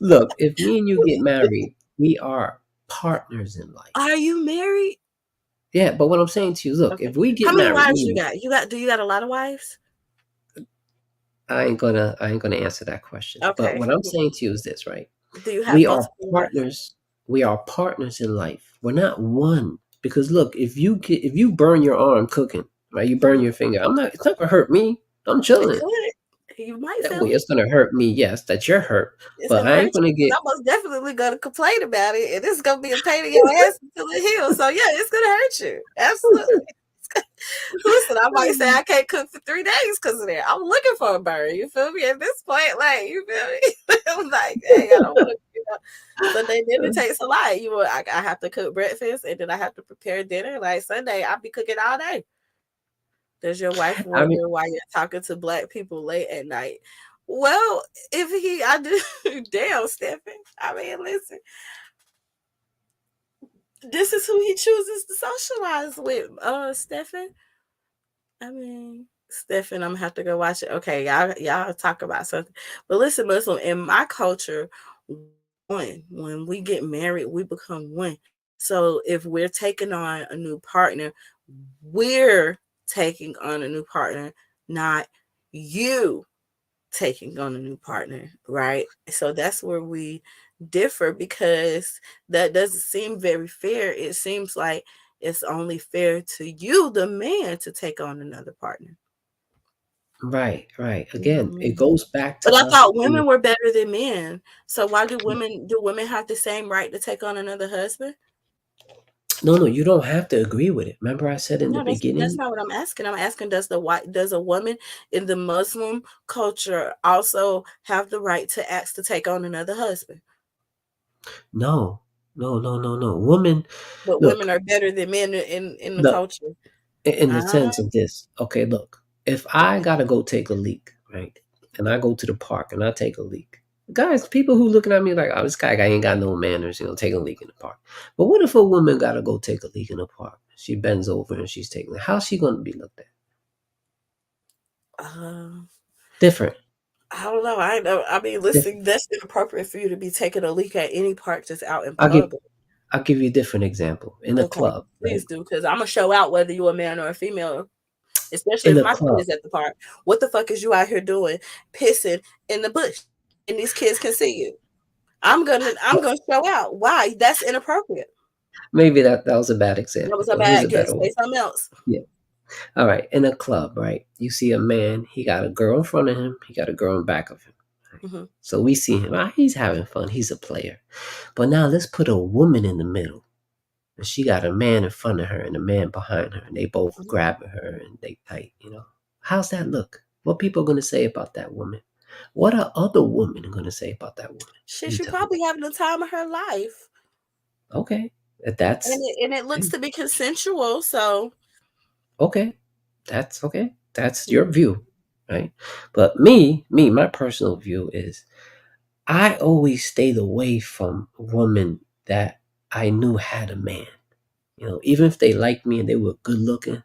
Look, if me and you get married, we are partners in life. Are you married? Yeah, but what I'm saying to you, look, if we get married, how many wives you got? Do you got a lot of wives? I ain't gonna answer that question. Okay. But what I'm saying to you is this, right? Do you have we are partners. We are partners in life. We're not one. Because look, if you burn your arm cooking, right? You burn your finger. It's not gonna hurt me. I'm It chilling. could. You might That feel way it. it's gonna hurt me, yes, that you're hurt. It's But gonna I hurt ain't you gonna because get I'm most definitely gonna complain about it, and it's gonna be a pain in your ass until it heals. So yeah, it's gonna hurt you. Absolutely. Listen, I might say I can't cook for 3 days because of that. I'm looking for a burn. You feel me? At this point, like you feel me? I'm like, hey, I don't want to. Sunday dinner takes a lot. I have to cook breakfast and then I have to prepare dinner. Like Sunday, I'll be cooking all day. Does your wife I mean wonder why you're talking to black people late at night? Well, I do, damn, Stephen. I mean, listen, this is who he chooses to socialize with, Stephen. I mean, Stephen, I'm gonna have to go watch it. Okay, y'all talk about something. But listen, Muslim, in my culture, when we get married, we become one. So if we're taking on a new partner, we're taking on a new partner, not you taking on a new partner, right? So that's where we differ because that doesn't seem very fair. It seems like it's only fair to you, the man, to take on another partner. right. Again, it Mhm. goes back But to I us thought being women were better than men. So why do women have the same right to take on another husband? no, you don't have to agree with it. Remember I said in the No, that's beginning? not what I'm asking. I'm asking does a woman in the Muslim culture also have the right to ask to take on another husband? No. Woman, But women look, are better than men in the look, culture. in the Ah, sense of this. Okay, look, if I gotta go take a leak, right? And I go to the park and I take a leak. Guys, people who looking at me like, oh, this guy ain't got no manners, take a leak in the park. But what if a woman gotta go take a leak in the park? She bends over and she's taking it. How's she gonna be looked at? uh, Different. I don't know. I know. I mean, Different. listen, that's inappropriate for you to be taking a leak at any park just out in I'll give public. I'll give you a different example. In a Okay, club, right? please do, because I'm gonna show out whether you're a man or a female, especially In if a my kid club. is at the park. What the fuck is you out here doing, pissing in the bush, and these kids can see you? I'm gonna show out. Why? That's inappropriate. Maybe that was a bad That example. was a Well, here's bad a guess. better one. Say something else. Yeah. All right. In a club, right? You see a man, he got a girl in front of him, he got a girl in back of him. Mm-hmm. So we see him. He's having fun. He's a player. But now let's put a woman in the middle. And she got a man in front of her and a man behind her. And they both Mm-hmm. grabbing her and they tight, How's that look? What people going to say about that woman? What are other women going to say about that woman? She You should tell me. probably having the time of her life, Okay. and That's it looks to be consensual. So okay. That's okay. That's your view, right? But my personal view is I always stayed away from women that I knew had a man. Even if they liked me and they were good looking, I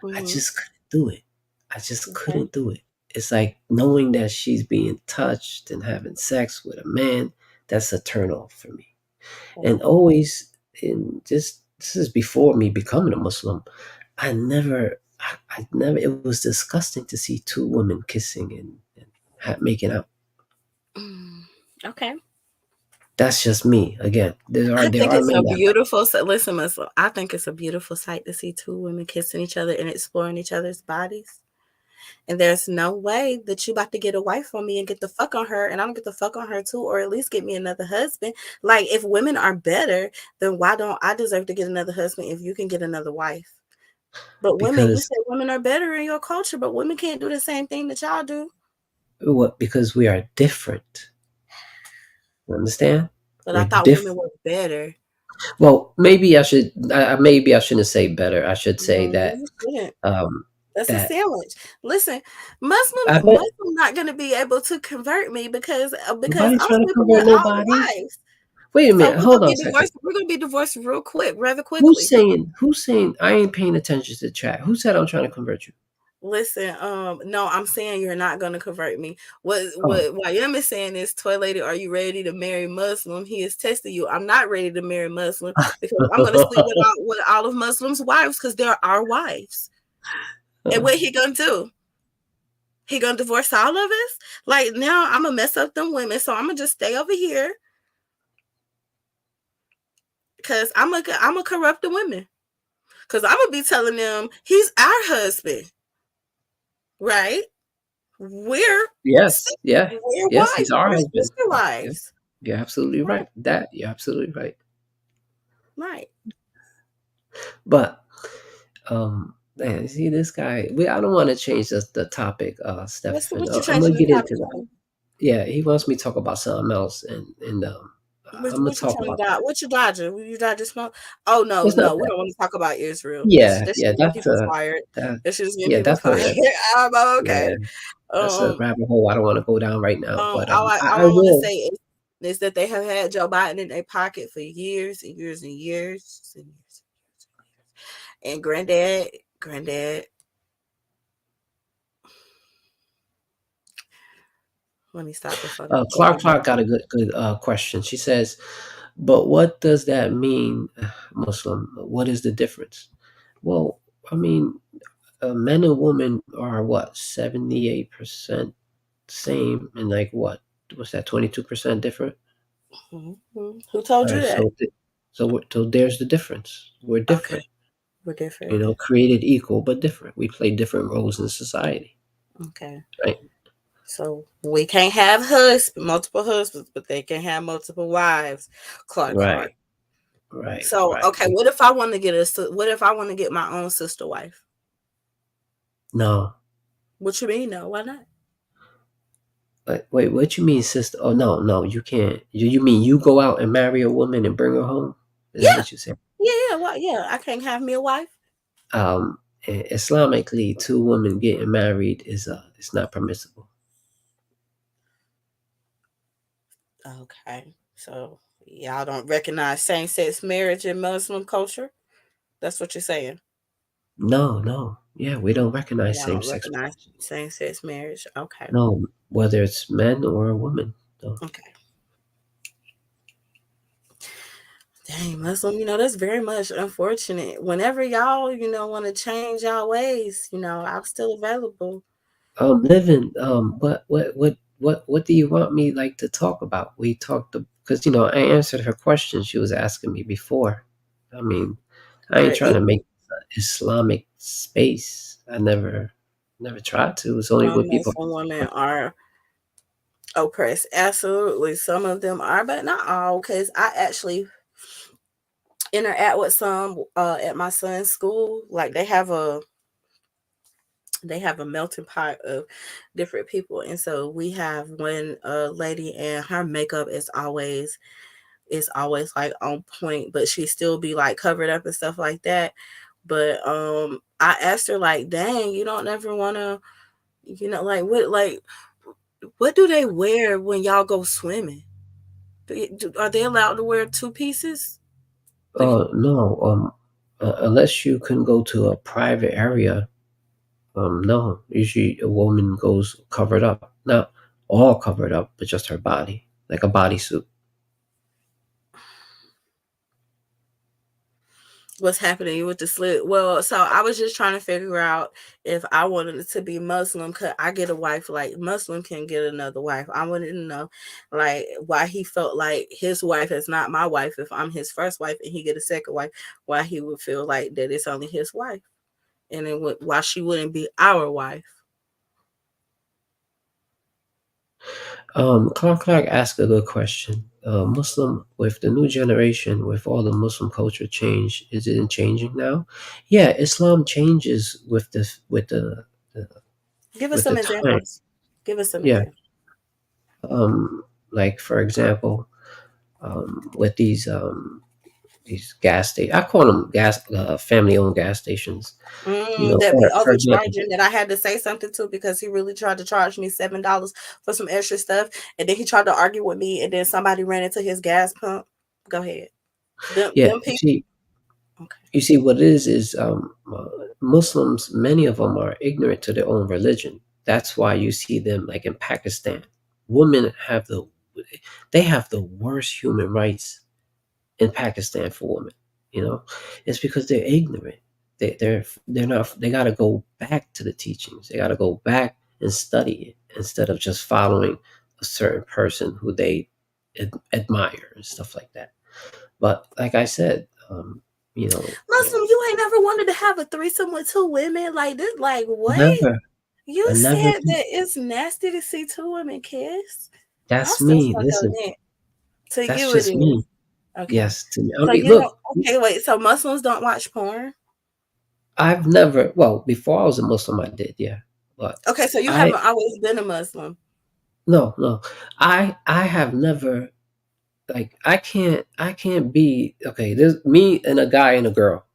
mm-hmm. just couldn't do it. I just Okay. couldn't do it. It's like knowing that she's being touched and having sex with a man, that's a turn off for me. And always, this is before me becoming a Muslim, I never, it was disgusting to see two women kissing and making out. Okay. That's just me. Again, there I think are it's a men that like. beautiful. Listen, Muslim. I think it's a beautiful sight to see two women kissing each other and exploring each other's bodies. And there's no way that you about to get away from me and get the fuck on her, and I'm gonna get the fuck on her too, or at least get me another husband. Like, if women are better, then why don't I deserve to get another husband if you can get another wife? But women, you Because said women are better in your culture, but women can't do the same thing that y'all do. what? Because we are different. You understand? But I We're thought women different. were better. Well, maybe I should. Maybe I shouldn't say better. I should say No, that. you shouldn't. Um, That's a that sandwich. Listen, I bet Muslim not gonna be able to convert me because nobody's I'm trying to sleeping convert with all the nobody. wives. Wait a So minute. Hold on a second. we're gonna be divorced real quick, rather Who's quickly. saying? Who's saying? I ain't paying attention to the chat. Who said I'm trying to convert you? Listen, no, I'm saying you're not gonna convert me. What Oh. YM is saying is, Toy Lady, are you ready to marry Muslim? He is testing you. I'm not ready to marry Muslim because I'm gonna sleep with all of Muslim's wives because they're our wives. And what he gonna do? He gonna divorce all of us? Like, now I'm gonna mess up them women, so I'm gonna just stay over here because I'm gonna corrupt the women. Because I'm gonna be telling them he's our husband, right? we're Yes, yeah, we're yes, wives, he's our we're husband. sister Yeah, wives. you're absolutely Right, right. You're absolutely right. right. But man, see this guy. I don't want to change the topic, Stefan. What you I'm gonna changing the get topic into that. to? Yeah, he wants me to talk about something else, and I'm gonna What you talk trying to about dodge? that. What you dodging? You dodging smoke? Oh no, It's not no, we that. don't want to talk about Israel. Yeah, That yeah, shit getting people fired. that That shit's getting yeah, people that's fired. a I'm yeah, okay. that's a Um, rabbit hole I don't want to go down right now. But all I I want to will. say is that they have had Joe Biden in their pocket for years and years and years and years. And granddad, let me stop before they Clark get got a good question. She says, "But what does that mean, Muslim? What is the difference?" Well, I mean, men and women are what 78% same, and like what was that 22% different? Who told All you right, that? so there's the difference. We're Okay, different, we're different. created equal but different. We play different roles in society, Okay. right? So we can't have multiple husbands, but they can have multiple wives. Clark. Right. So okay, what if I want to get my own sister wife? No. What you mean? No, why not? Wait, what you mean, sister? Oh, no, you can't. You mean you go out and marry a woman and bring her home? Is that Yeah, what you said? yeah. Well, yeah. I can't have me a wife. Islamically, two women getting married is it's not permissible. Okay, so y'all don't recognize same-sex marriage in Muslim culture? That's what you're saying? No, yeah, we don't recognize Y'all same don't sex recognize marriage. same-sex marriage? Okay, No, whether it's men or a woman. No. okay. Dang, Muslim, that's very much unfortunate. Whenever y'all, want to change y'all ways, I'm still available. Living. What do you want me like to talk about? We talked because I answered her question she was asking me before. I mean, I ain't But trying to make Islamic space. I never tried to. It's only with people. Muslim women are oppressed. Absolutely. Some of them are, but not all, because I actually interact with some at my son's school. Like they have a melting pot of different people, and so we have one lady, and her makeup is always like on point, but she still be like covered up and stuff like that. But I asked her, like, dang, you don't ever want to, like what do they wear when y'all go swimming? Are they allowed to wear two pieces? No. Unless you can go to a private area. No. Usually, a woman goes covered up, not all covered up, but just her body, like a bodysuit. What's happening with the slit? Well, so I was just trying to figure out if I wanted it to be Muslim. Could I get a wife like Muslim can get another wife? I wanted to know, like, why he felt like his wife is not my wife if I'm his first wife and he get a second wife. Why he would feel like that it's only his wife, and then why she wouldn't be our wife. Clark asked a good question. Muslim, with the new generation, with all the Muslim culture change, is it changing now? Yeah, Islam changes with the Give us with some the time. examples. Give us some Yeah. examples. Like for example, with these gas stations, I call them family-owned gas stations. That be For example, overcharging, that I had to say something to because he really tried to charge me $7 for some extra stuff, and then he tried to argue with me, and then somebody ran into his gas pump. Go ahead. Them people. Okay. You see what it is Muslims, many of them are ignorant to their own religion. That's why you see them like in Pakistan. Women have the worst human rights in Pakistan for women. It's because they're ignorant. They're not. They got to go back to the teachings. They got to go back and study it instead of just following a certain person who they admire and stuff like that. But like I said, Muslim, you ain't never wanted to have a threesome with two women like this? Like what? never. You Another said thing, that it's nasty to see two women kiss. I'm that's still me. stuck on Listen, that. To that's you, it just is. me. Okay. Yes, to me. I So mean, you don't. look, Okay, wait. So Muslims don't watch porn? I've never. Well, before I was a Muslim, I did, yeah. But Okay, so you I haven't always been a Muslim. no, I have never, like, I can't be okay. There's me and a guy and a girl.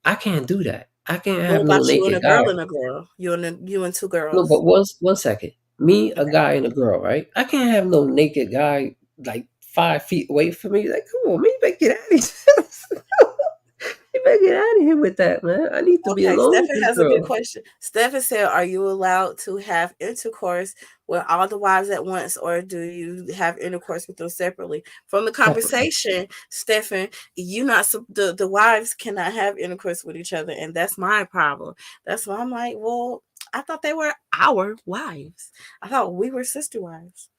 I can't do that. I can't What have no about you and a naked girl guy. and a girl? You and two No, girls. but one second. Me, a guy, and a girl, right? I can't have no naked guy like 5 feet away from me. Like, come on, man, you better get out of here. You better get out of here with that, man. I need to be Okay, alone with Stephen this has a good girl. question. Stephen said, "Are you allowed to have intercourse with all the wives at once, or do you have intercourse with them separately?" From the Separately. conversation, Stephen, you not the wives cannot have intercourse with each other, and that's my problem. That's why I'm like, well, I thought they were our wives. I thought we were sister wives.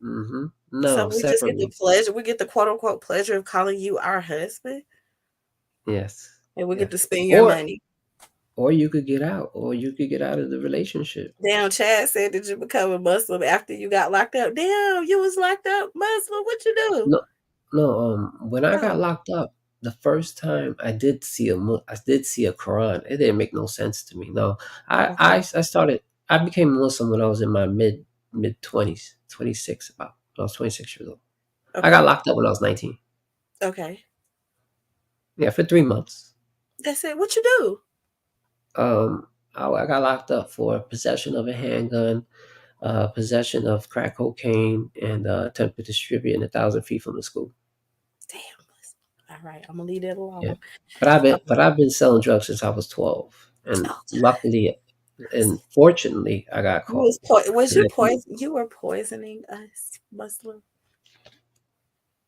Mm-hmm. So No, we just get the separately. pleasure. We get the quote unquote pleasure of calling you our husband, Yes. and we Yeah. get to spend your Or money. you could get out, or you could get out of the relationship. Damn, Chad said, "Did you become a Muslim after you got locked up?" Damn, you was locked up Muslim. What you do? No, no. When I got Oh, locked up, the first time I did see a Quran. It didn't make no sense to me. No, okay, I started. I became Muslim when I was in my mid 20s, 26 about. I was 26 years old. I got okay, locked up when I was 19. okay. Yeah, for 3 months. That's it. What you do? I got locked up for possession of a handgun, possession of crack cocaine, and attempted to distribute in 1,000 feet from the school. Damn. All right, I'm gonna leave that Yeah, alone. but I've been selling drugs since I was 12, and Oh, luckily and fortunately, I got caught. was And you I think, poison? You were poisoning us, Muslim.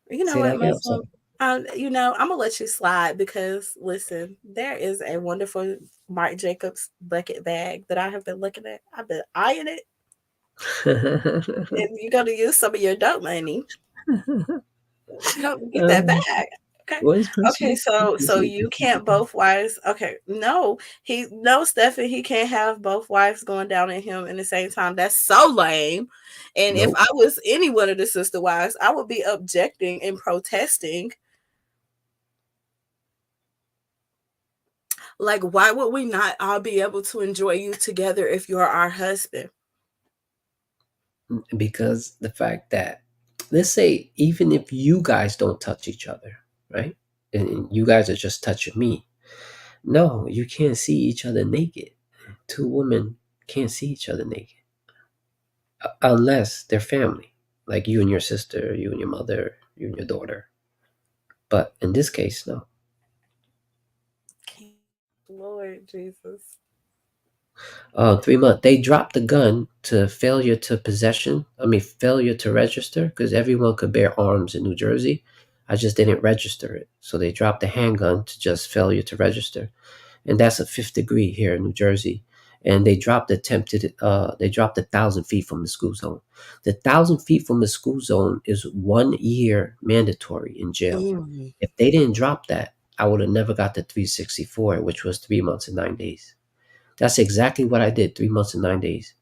You know say that what, again. I'm Muslim? sorry. I'm gonna let you slide because listen, there is a wonderful Marc Jacobs bucket bag that I have been looking at. I've been eyeing it, and you're gonna use some of your dope money. Get that um, bag. Okay. what is Okay, Christmas? What's so Christmas? you can't both wives. Okay, no, Stephen, he can't have both wives going down at him in the same time. That's so lame. And if Nope. I was any one of the sister wives, I would be objecting and protesting. Like, why would we not all be able to enjoy you together if you're our husband? Because the fact that, let's say, even if you guys don't touch each other, right? And you guys are just touching me. No, you can't see each other naked. Two women can't see each other naked unless they're family, like you and your sister, you and your mother, you and your daughter. But in this case, no. Lord Jesus. 3 months. They dropped the gun to failure to possession. I mean, failure to register, because everyone could bear arms in New Jersey. I just didn't register it. So they dropped the handgun to just failure to register. And that's a 5th degree here in New Jersey. And they dropped 1,000 feet from the school zone. The 1,000 feet from the school zone is 1 year mandatory in jail. Mm. If they didn't drop that, I would have never got the 364, which was 3 months and 9 days. That's exactly what I did, 3 months and 9 days.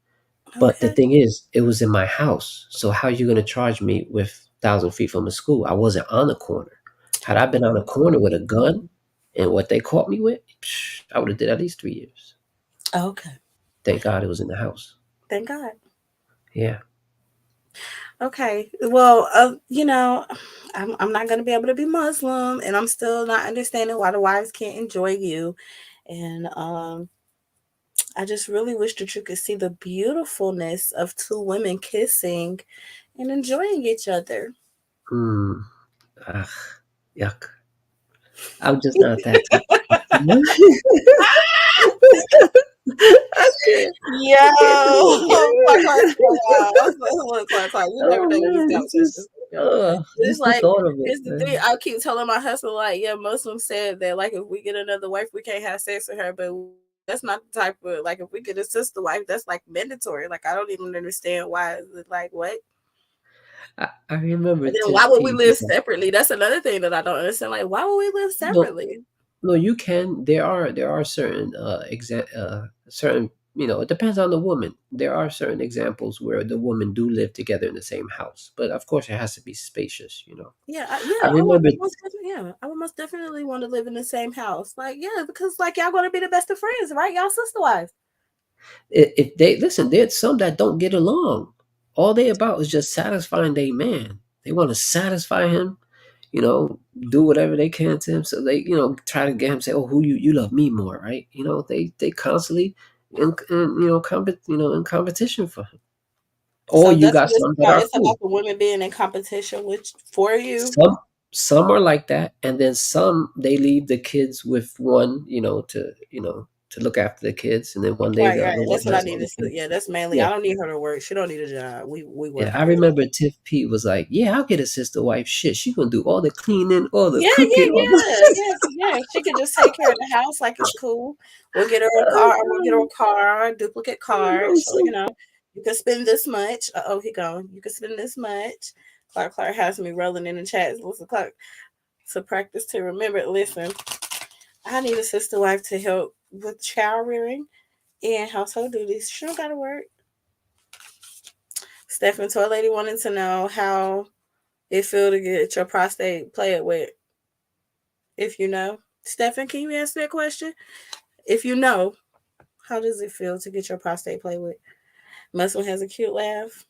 But the Okay. thing is, it was in my house. So how are you going to charge me with 1,000 feet from the school? I wasn't on the corner. Had I been on a corner with a gun and what they caught me with, I would have did at least 3 years. Okay. Thank God it was in the house. Thank God. Yeah. Okay. Well, I'm not going to be able to be Muslim, and I'm still not understanding why the wives can't enjoy you. And I just really wish that you could see the beautifulness of two women kissing and enjoying each other. Ugh. Yuck. I'm just not that type of person. I can't. Yo, I can't do Clark, it. you never Oh know when these man, it's conversations just go. It's just the like, thought of it, it's the thing. man. I keep telling my husband, like, yeah, Muslims said that, like, if we get another wife, we can't have sex with her, but that's not the type of, like, if we get a sister wife, that's like mandatory. Like, I don't even understand why. Like, what? I remember And then why would we live T. separately? That's another thing that I don't understand. Like, why would we live No, separately? no, you can. There are certain certain it depends on the woman. There are certain examples where the women do live together in the same house, but of course it has to be spacious. Yeah, I remember. I would most definitely want to live in the same house. Like, yeah, because like y'all gonna be the best of friends, right? Y'all sister wives. If they listen, there's some that don't get along. All they about is just satisfying their man. They want to satisfy him, do whatever they can to him. So they, try to get him to say, "Oh, who you love me more," right? They constantly in competition for him. Or So you that's got what it's some that about. are It's cool. about the women being in competition for you. Some are like that, and then some they leave the kids with one, to look after the kids, and then one day Right, the right. other one That's what I has need all to the see. kids. Yeah, that's mainly. Yeah. I don't need her to work. She don't need a job. We work. Yeah, I remember Tiff P was like, "Yeah, I'll get a sister wife. Shit, she gonna do all the cleaning, all the cooking, all the." Yeah. She could just take care of the house like it's cool. We'll get her a car. We'll get her a car, duplicate card. So you can spend this much. Oh, he gone. You can spend this much. Clark has me rolling in the chats. Listen, Clark, to practice to remember. Listen, I need a sister wife to help with child rearing and household duties. She don't gotta work. Stephen Toy Lady wanted to know how it feel to get your prostate played with. If you know, Stephen, can you answer that question? If you know, how does it feel to get your prostate played with? Muslim has a cute laugh.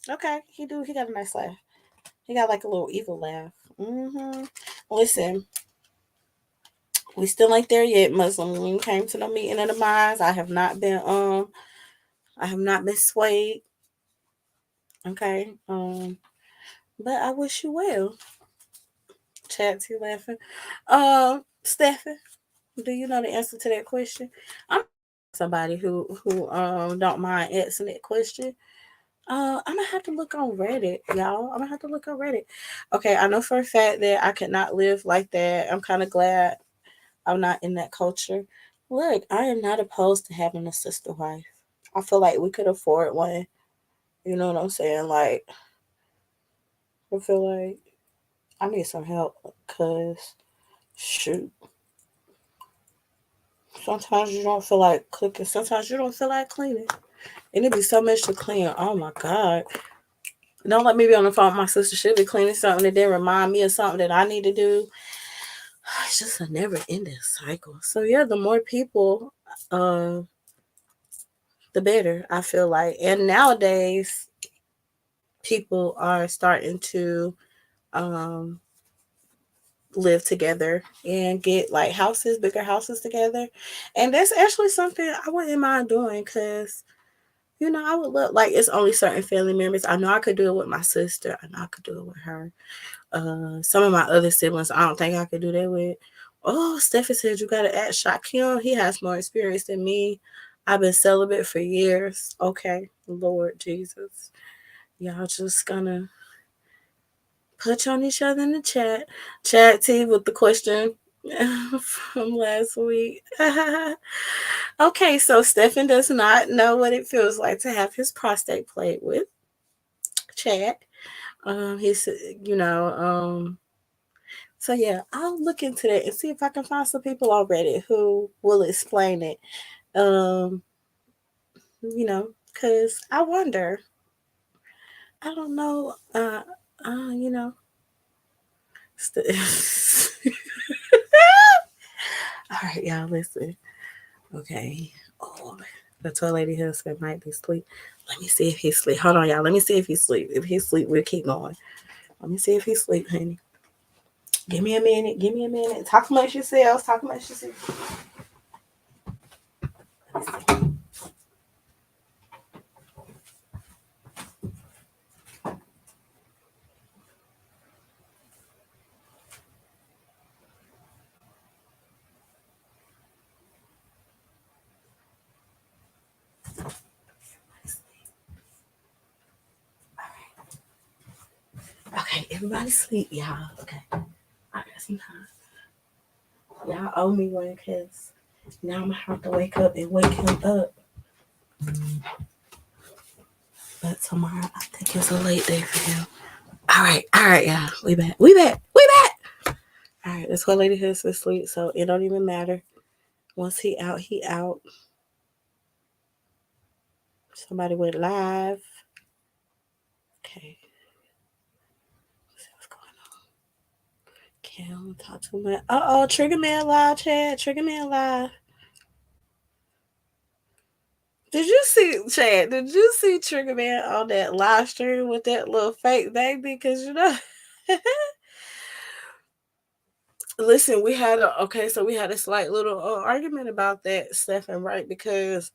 Okay, he do. He got a nice laugh. He got like a little evil laugh. Listen, we still ain't there yet, Muslim. When you came to the meeting of the minds, I have not been swayed. Okay. But I wish you well. Chatsy laughing. Stephen, do you know the answer to that question? I'm somebody who don't mind answering that question. I'm gonna have to look on Reddit, y'all. I'm gonna have to look on Reddit. Okay, I know for a fact that I could not live like that. I'm kind of glad I'm not in that culture. Look, I am not opposed to having a sister wife. I feel like we could afford one. You know what I'm saying? Like, I feel like I need some help because shoot. Sometimes you don't feel like cooking. Sometimes you don't feel like cleaning. And it'd be so much to clean. Oh my God. Don't let me be on the phone with my sister. She'll be cleaning something that then remind me of something that I need to do. It's just a never ending cycle. So yeah, the more people, the better, I feel like. And nowadays, people are starting to live together and get like houses, bigger houses together. And that's actually something I wouldn't mind doing because I would look like it's only certain family members. I know I could do it with my sister. I know I could do it with her. Some of my other siblings, I don't think I could do that with. Oh, Steffi said you gotta ask Shaquille. He has more experience than me. I've been celibate for years. Okay, Lord Jesus. Y'all just gonna put on each other in the chat. Chat T with the question from last week. Okay, so Stefan does not know what it feels like to have his prostate played with. Chat. He's, so yeah, I'll look into that and see if I can find some people on Reddit who will explain it. Because I wonder. I don't know. You know. All right, y'all, listen. Okay. Oh, the toy lady husband might be asleep. Let me see if he's asleep. Hold on, y'all. Let me see if he's asleep. If he's asleep, we'll keep going. Let me see if he's asleep, honey. Give me a minute. Give me a minute. Talk amongst yourselves. Talk amongst yourselves. Okay, everybody sleep, y'all. Okay. I got some time. Y'all owe me one because now I'm going to have to wake up and wake him up. But tomorrow, I think it's a late day for him. All right, y'all. We back. All right, this whole lady has to sleep, so it don't even matter. Once he out, he out. Somebody went live. Okay. Let's see what's going on. Can't talk too much. Trigger Man live, Chad. Trigger Man live. Did you see, Chad? Did you see Trigger Man on that live stream with that little fake baby? Because listen, we had a slight little argument about that, Stephen, right? Because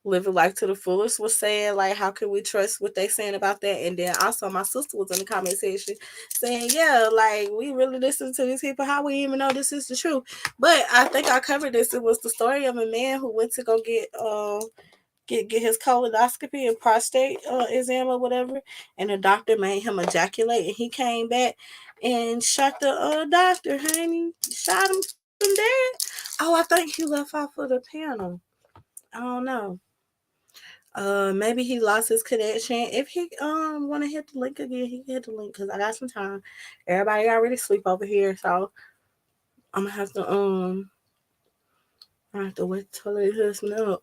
Living Life to the Fullest was saying, like, how can we trust what they saying about that? And then also my sister was in the comment section saying, yeah, like, we really listen to these people. How we even know this is the truth? But I think I covered this. It was the story of a man who went to go get his colonoscopy and prostate exam or whatever, and the doctor made him ejaculate, and he came back and shot the doctor, honey. Shot him dead. Oh, I think he left off of the panel. I don't know. Maybe he lost his connection. If he want to hit the link again, he can hit the link because I got some time. Everybody already sleep over here, so I'm gonna have to wait till they listen up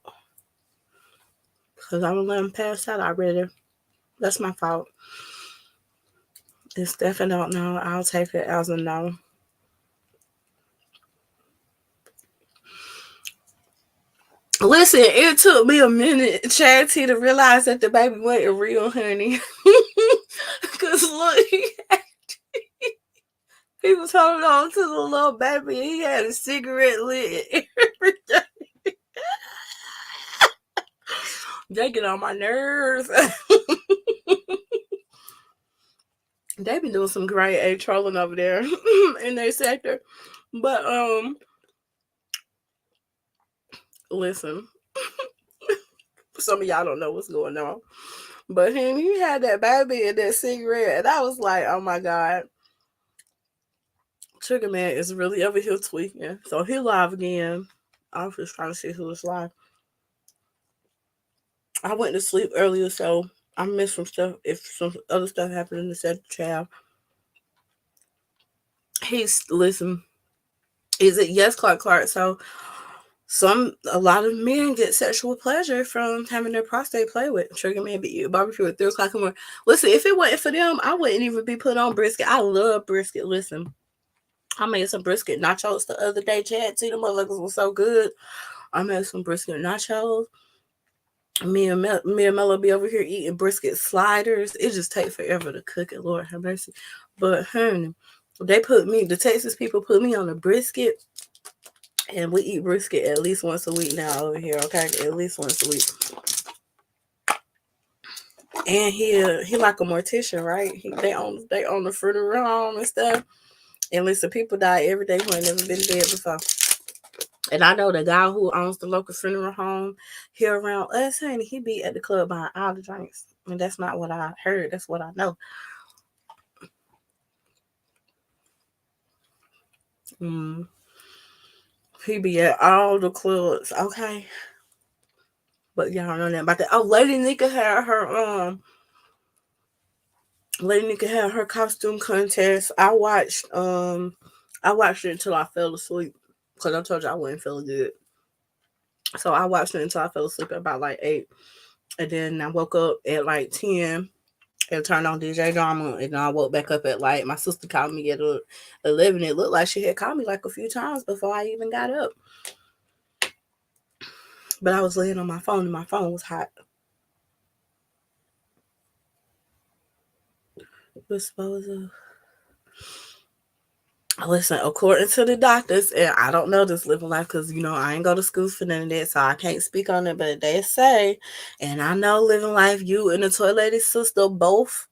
because I'm gonna let him pass out already. That's my fault. If Stephen don't know, I'll take it as a no. Listen, it took me a minute, Charity, to realize that the baby wasn't real, honey. Because look, he was holding on to the little baby. He had a cigarette lit. They get on my nerves. They been doing some great A trolling over there in their sector. But listen. Some of y'all don't know what's going on. But he had that baby and that cigarette, and I was like, oh my God. Trigger Man is really over here tweaking. So he live again. I was just trying to see who was live. I went to sleep earlier, so I missed some stuff. If some other stuff happened in the second child. Listen, is it yes, Clark? So a lot of men get sexual pleasure from having their prostate played with. Trigger Man be barbecue at 3 o'clock in the morning. Listen, if it wasn't for them, I wouldn't even be put on brisket. I love brisket. Listen, I made some brisket nachos the other day, Chad. See, the motherfuckers were so good. I made some brisket nachos. Me and Mello be over here eating brisket sliders. It just takes forever to cook it, Lord have mercy. But honey, the Texas people put me on a brisket, and we eat brisket at least once a week now over here, okay? At least once a week. And he like a mortician, right? They own the funeral home and stuff. And listen, people die every day who ain't never been dead before. And I know the guy who owns the local funeral home here around us, honey, he be at the club buying all the drinks. And that's not what I heard. That's what I know. He be at all the clubs, okay? But y'all don't know that about that. Oh, Lady Nika had her costume contest. I watched it until I fell asleep. Because I told you I wasn't feeling good. So I watched it until I fell asleep at about like 8. And then I woke up at like 10 and turned on DJ Drama. And then I woke back up at like, my sister called me at 11. It looked like she had called me like a few times before I even got up. But I was laying on my phone and my phone was hot. Dispose of. Listen, according to the doctors, and I don't know this Living Life because, I ain't go to school for none of that, so I can't speak on it, but they say, and I know Living Life, you and the Toy Lady sister both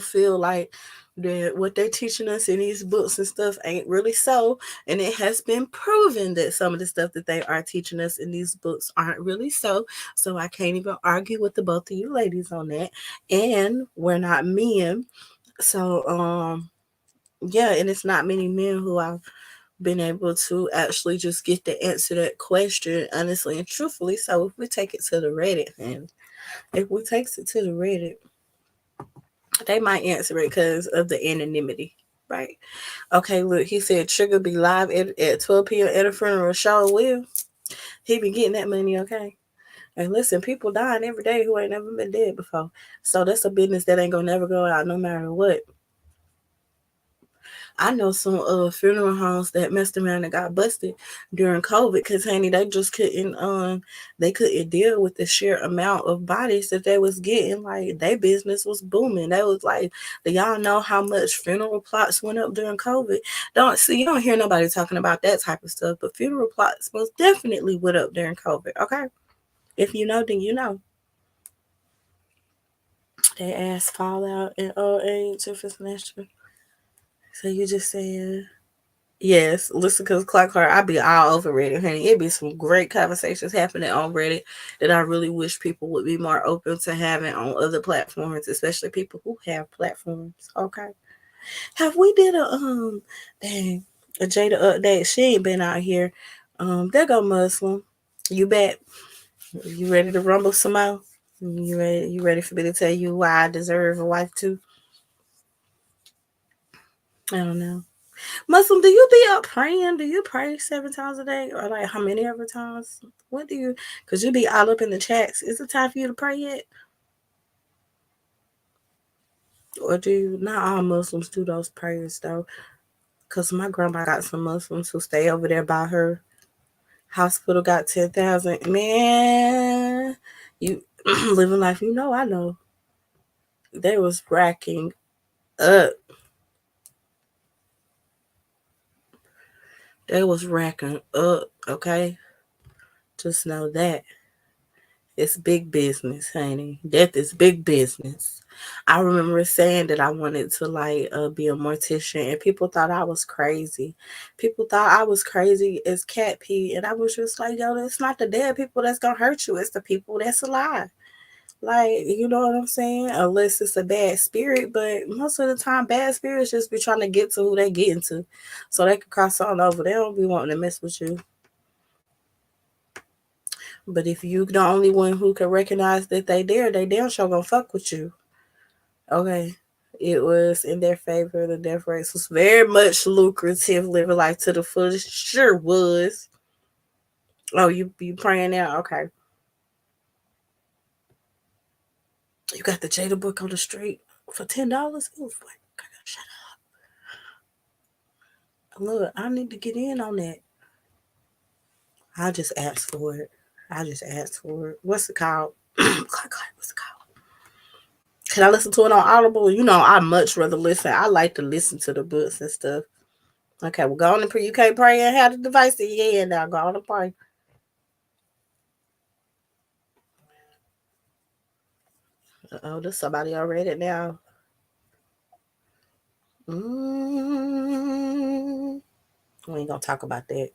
feel like that what they're teaching us in these books and stuff ain't really so, and it has been proven that some of the stuff that they are teaching us in these books aren't really so I can't even argue with the both of you ladies on that, and we're not men, so yeah, and it's not many men who I've been able to actually just get the answer to that question honestly and truthfully. So if we take it to the Reddit, they might answer it because of the anonymity, right? Okay, look, he said Trigger be live at 12 p.m. at a funeral show. Will he be getting that money? Okay, And listen, people dying every day who ain't never been dead before. So that's a business that ain't gonna never go out no matter what. I know some funeral homes that messed around and got busted during COVID because honey, they just couldn't deal with the sheer amount of bodies that they was getting. Like their business was booming. They was like, do y'all know how much funeral plots went up during COVID? You don't hear nobody talking about that type of stuff, but funeral plots most definitely went up during COVID. Okay. If you know, then you know. They ass fall out in old age if it's natural. So you just saying, yes, listen, because Clark I be all over Reddit, honey. It be some great conversations happening on Reddit that I really wish people would be more open to having on other platforms, especially people who have platforms. Okay. Have we did a Jada update? She ain't been out here. There go Muslim. You back? You ready to rumble some more? You ready for me to tell you why I deserve a wife too? I don't know. Muslim, do you be up praying? Do you pray 7 times a day? Or like how many ever times? What do you, because you be all up in the chats. Is it time for you to pray yet? Or do you, not all Muslims do those prayers though. Because my grandma got some Muslims who stay over there by her. Hospital got 10,000. Man, you living life, you know, I know. They was racking up. They was racking up, okay? Just know that. It's big business, honey. Death is big business. I remember saying that I wanted to be a mortician, and people thought I was crazy. People thought I was crazy as cat pee, and I was just like, yo, it's not the dead people that's gonna hurt you. It's the people that's alive. Like, you know what I'm saying? Unless it's a bad spirit, but most of the time, bad spirits just be trying to get to who they getting to, so they can cross on over. They don't be wanting to mess with you. But if you the only one who can recognize that they there, they damn sure gonna fuck with you. Okay. It was in their favor. The death race was very much lucrative. Living life to the fullest. Sure was. Oh, you praying now? Okay. You got the Jada book on the street for $10? Oh, shut up. Look, I need to get in on that. I just asked for it. What's it called? What's it called? Can I listen to it on Audible? You know, I much rather listen. I like to listen to the books and stuff. Okay, well, go on and pray. You can't pray and have the device in your hand now. Go on and pray. Oh, there's somebody already now. We ain't gonna talk about that.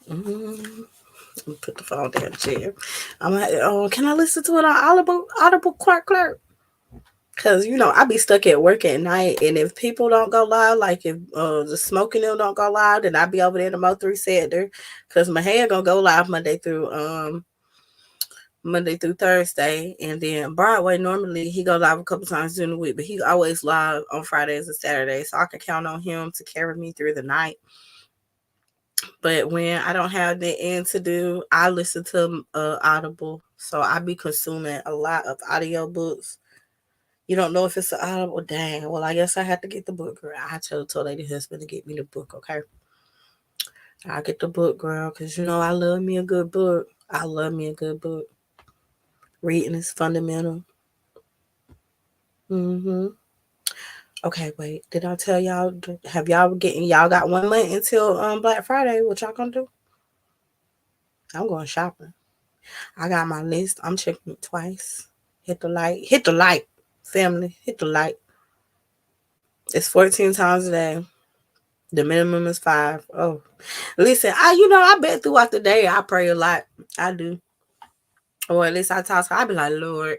Put the phone down, chair. I'm like, can I listen to it on Audible Clark? Cause you know I be stuck at work at night, and if people don't go live, like if the smoking them don't go live, then I be over there in the Mo3 sector. Cause my hair gonna go live Monday through Thursday, and then Broadway normally he go live a couple times during the week, but he always live on Fridays and Saturdays, so I can count on him to carry me through the night. But when I don't have that end to do, I listen to Audible, so I be consuming a lot of audio books. You don't know if it's an Audible? Dang. Well, I guess I have to get the book, girl. I told Lady Husband to get me the book, okay? I'll get the book, girl, because you know I love me a good book. Reading is fundamental. Okay, wait. Did I tell y'all? Have y'all got 1 month until Black Friday? What y'all gonna do? I'm going shopping. I got my list. I'm checking it twice. Hit the like, family. Hit the like. It's 14 times a day. The minimum is 5. Oh, listen. I bet throughout the day I pray a lot. I do. Or at least I talk. I be like, Lord.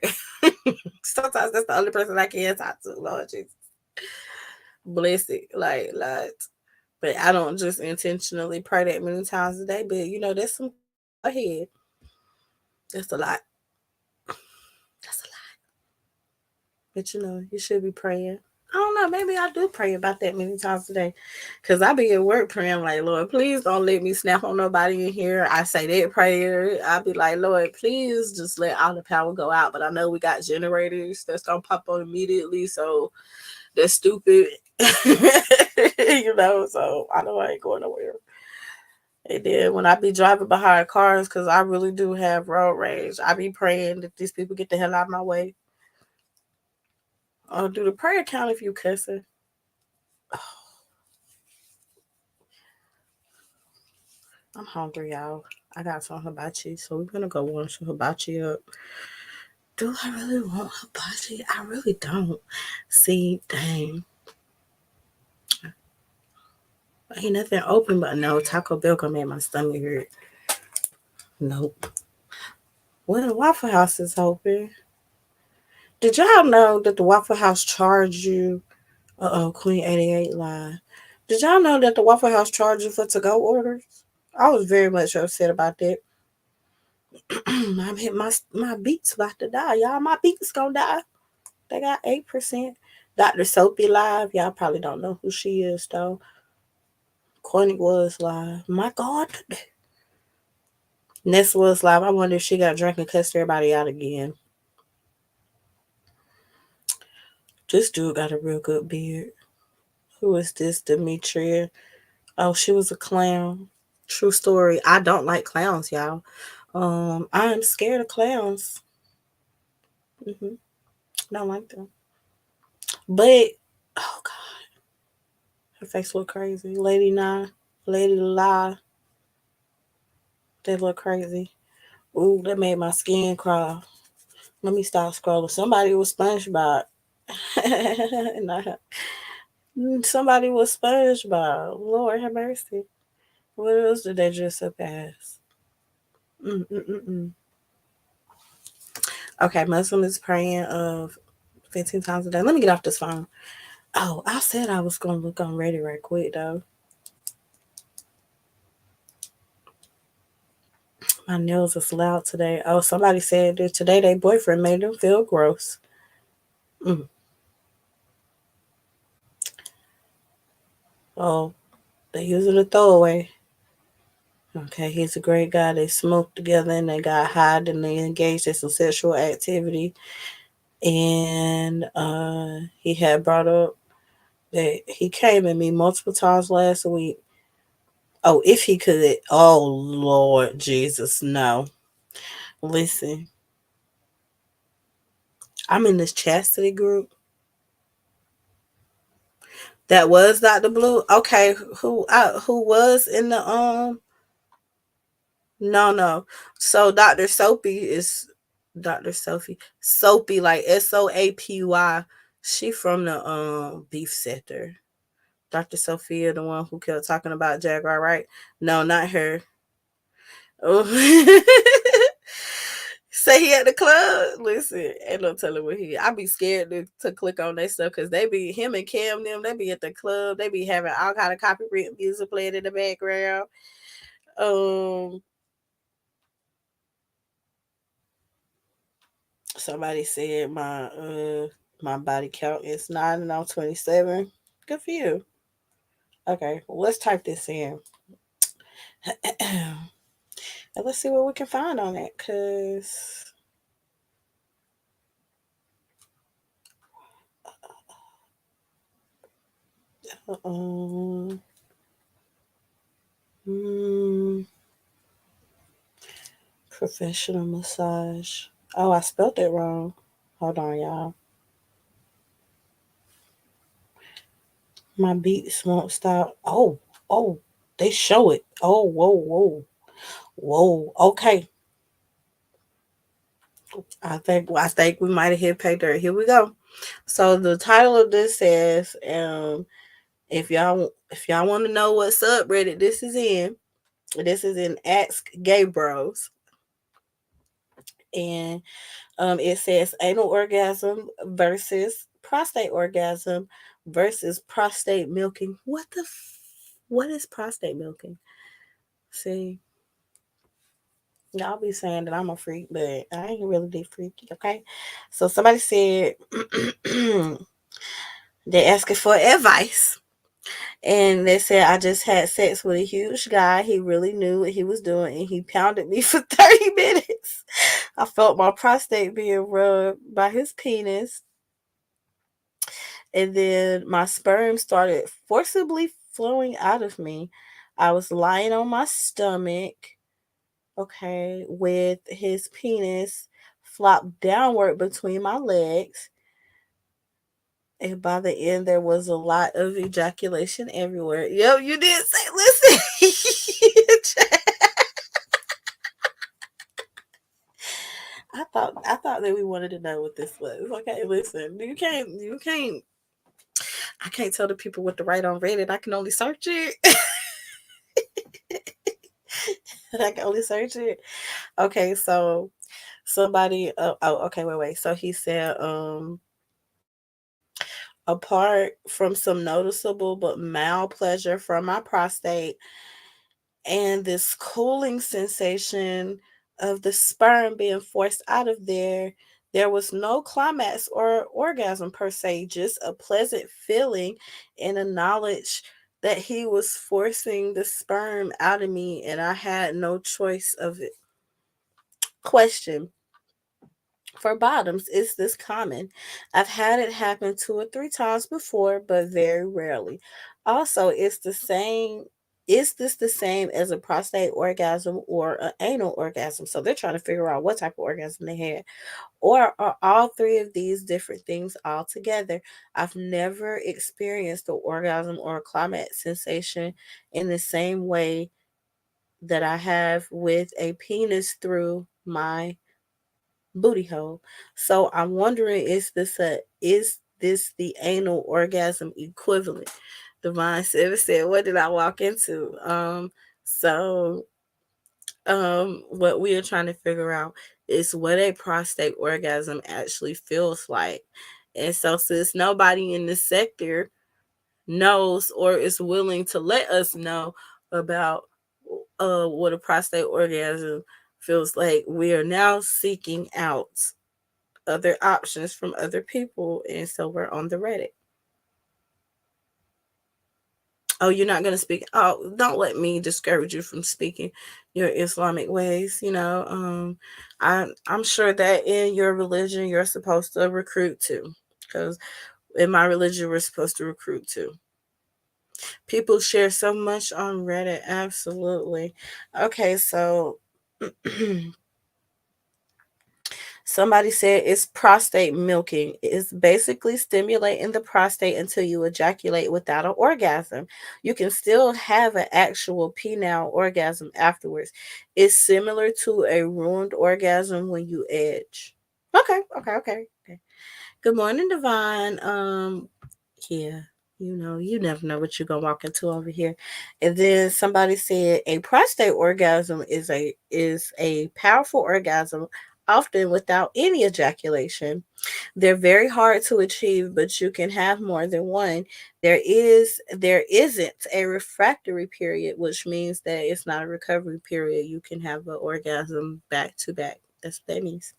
Sometimes that's the only person I can talk to. Lord Jesus, bless it. Like. But I don't just intentionally pray that many times a day. But that's some ahead. That's a lot. But you should be praying. don't know. Maybe I do pray about that many times a day. Because I be at work praying like, Lord, please don't let me snap on nobody in here. I say that prayer. I be like, Lord, please just let all the power go out. But I know we got generators that's going to pop on immediately. So that's stupid. You know, so I know I ain't going nowhere. And then when I be driving behind cars, because I really do have road rage, I be praying that these people get the hell out of my way. Oh, do the prayer count if you cussing? I'm hungry, y'all. I got some hibachi, so we're gonna go warm some hibachi up. Do I really want hibachi? I really don't. See, dang. Ain't nothing open, but no, Taco Bell gonna make my stomach hurt. Nope. Well, the Waffle House is open. Did y'all know that the Waffle House charge you? Queen 88 line. Did y'all know that the Waffle House charge you for to-go orders? I was very much upset about that. I'm hit my beats about to die, y'all. My beats gonna die. They got 8%. Dr. Soapy live. Y'all probably don't know who she is though. Courtney was live. My God. Ness was live. I wonder if she got drunk and cussed everybody out again. This dude got a real good beard. Who is this? Demetria. Oh, she was a clown. True story. I don't like clowns, y'all. I'm scared of clowns. Don't like them. But oh God, her face look crazy. Lady Nah, Lady La, they look crazy. Ooh, that made my skin crawl. Let me stop scrolling. Somebody was SpongeBob. Nah. Somebody was SpongeBob. Lord have mercy. What else did they dress up as? Mm-mm-mm-mm. Okay, Muslim is praying of 15 times a day. Let me get off this phone. Oh, I said I was going to look on Reddit right quick, though. My nails is loud today. Oh, somebody said that today their boyfriend made them feel gross. Mm. Oh, they using a throwaway. Okay, he's a great guy. They smoked together and they got high and they engaged in some sexual activity. And he had brought up that he came at me multiple times last week. Oh, if he could. Oh, Lord Jesus, no. Listen, I'm in this chastity group. That was Dr. Blue. Okay, who was in the no. So Dr. Soapy is Dr. Soapy like SOAPY. She from the beef sector. Dr. Sophia, the one who kept talking about Jaguar, right? No, not her. Oh. Say he at the club. Listen, ain't no telling what he. I be scared to click on that stuff because they be him and Cam them. They be at the club. They be having all kind of copyright music playing in the background. Somebody said my body count is 9 and I'm 27. Good for you. Okay, well, let's type this in. And let's see what we can find on it. Cause professional massage. Oh, I spelled it wrong. Hold on, y'all. My beats won't stop. Oh, they show it. Oh, whoa. Okay. I think we might have hit pay dirt. Here we go. So the title of this says, if y'all want to know what subreddit this is in Ask Gay Bros. And it says anal orgasm versus prostate orgasm versus prostate milking. What is prostate milking? See, y'all be saying that I'm a freak, but I ain't really that freaky, okay? So somebody said They asking for advice. And they said I just had sex with a huge guy. He really knew what he was doing, and he pounded me for 30 minutes. I felt my prostate being rubbed by his penis. And then my sperm started forcibly flowing out of me. I was lying on my stomach, okay, with his penis flopped downward between my legs. And by the end, there was a lot of ejaculation everywhere. Yep, you did say, listen. I thought that we wanted to know what this was. Okay, listen, I can't tell the people what to write on Reddit. I can only search it. I can only search it. Okay, so somebody okay, wait. So he said, apart from some noticeable but mild pleasure from my prostate and this cooling sensation of the sperm being forced out of there was no climax or orgasm per se, just a pleasant feeling and a knowledge that he was forcing the sperm out of me and I had no choice of it. Question: for bottoms, is this common? I've had it happen 2 or 3 times before, but very rarely. Also, is this the same as a prostate orgasm or an anal orgasm? So they're trying to figure out what type of orgasm they had. Or are all three of these different things all together? I've never experienced an orgasm or a climax sensation in the same way that I have with a penis through my booty hole. So I'm wondering, is this the anal orgasm equivalent? Divine Seven said, what did I walk into? So what we are trying to figure out is what a prostate orgasm actually feels like. And so since nobody in the sector knows or is willing to let us know about what a prostate orgasm feels like, we are now seeking out other options from other people, and so we're on the Reddit. Oh, you're not going to speak? Oh, don't let me discourage you from speaking your Islamic ways. I'm sure that in your religion you're supposed to recruit too, because in my religion we're supposed to recruit too. People share so much on Reddit. Absolutely. Okay, so somebody said it's prostate milking. It's basically stimulating the prostate until you ejaculate without an orgasm. You can still have an actual penile orgasm afterwards. It's similar to a ruined orgasm when you edge. Okay. Good morning, Divine. Yeah, you never know what you're gonna walk into over here. And then somebody said a prostate orgasm is a powerful orgasm, often without any ejaculation. They're very hard to achieve, but you can have more than one. There isn't a refractory period, which means that it's not a recovery period. You can have an orgasm back to back. That's what that means.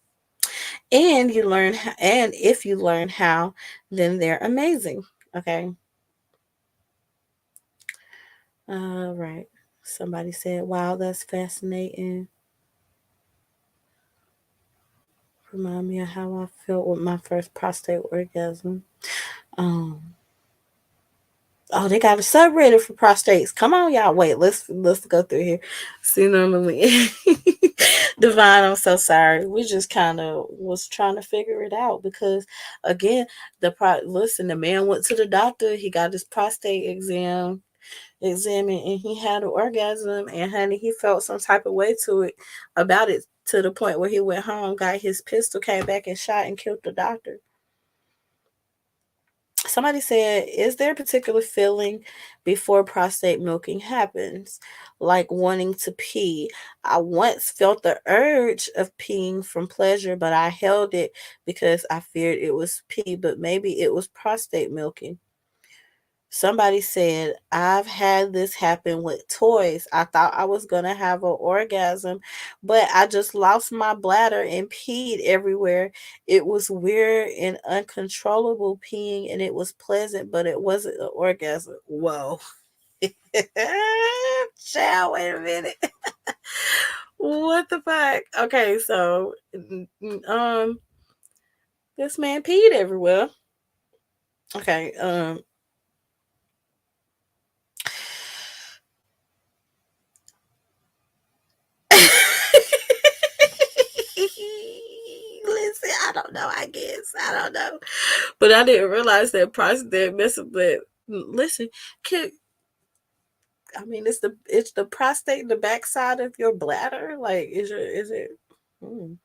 And if you learn how, then they're amazing. Okay. All right. Somebody said, wow, that's fascinating. Remind me of how I felt with my first prostate orgasm. Um, oh, they got a subreddit for prostates. Come on, y'all. Wait, let's go through here. See, normally, Divine, I'm so sorry. We just kind of was trying to figure it out because, again, listen, the man went to the doctor. He got his prostate examined, and he had an orgasm. And honey, he felt some type of way about it to the point where he went home, got his pistol, came back and shot and killed the doctor. Somebody said, is there a particular feeling before prostate milking happens? Like wanting to pee. I once felt the urge of peeing from pleasure, but I held it because I feared it was pee, but maybe it was prostate milking. Somebody said, I've had this happen with toys. I thought I was going to have an orgasm, but I just lost my bladder and peed everywhere. It was weird and uncontrollable peeing, and it was pleasant, but it wasn't an orgasm. Whoa. Child, wait a minute. What the fuck? Okay, so this man peed everywhere. Okay, listen, I don't know, I guess. I don't know. But I didn't realize that prostate messing with listen, I mean it's the prostate, the backside of your bladder. Like is it mm,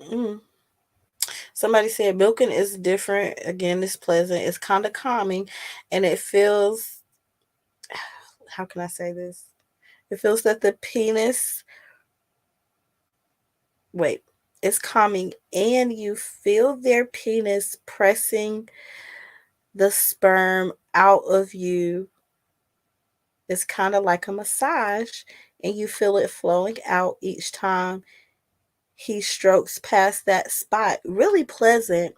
mm. Somebody said milking is different. Again, it's pleasant. It's kind of calming and it feels how can I say this? It feels that the penis wait, it's calming and you feel their penis pressing the sperm out of you. It's kind of like a massage and you feel it flowing out each time he strokes past that spot. Really pleasant,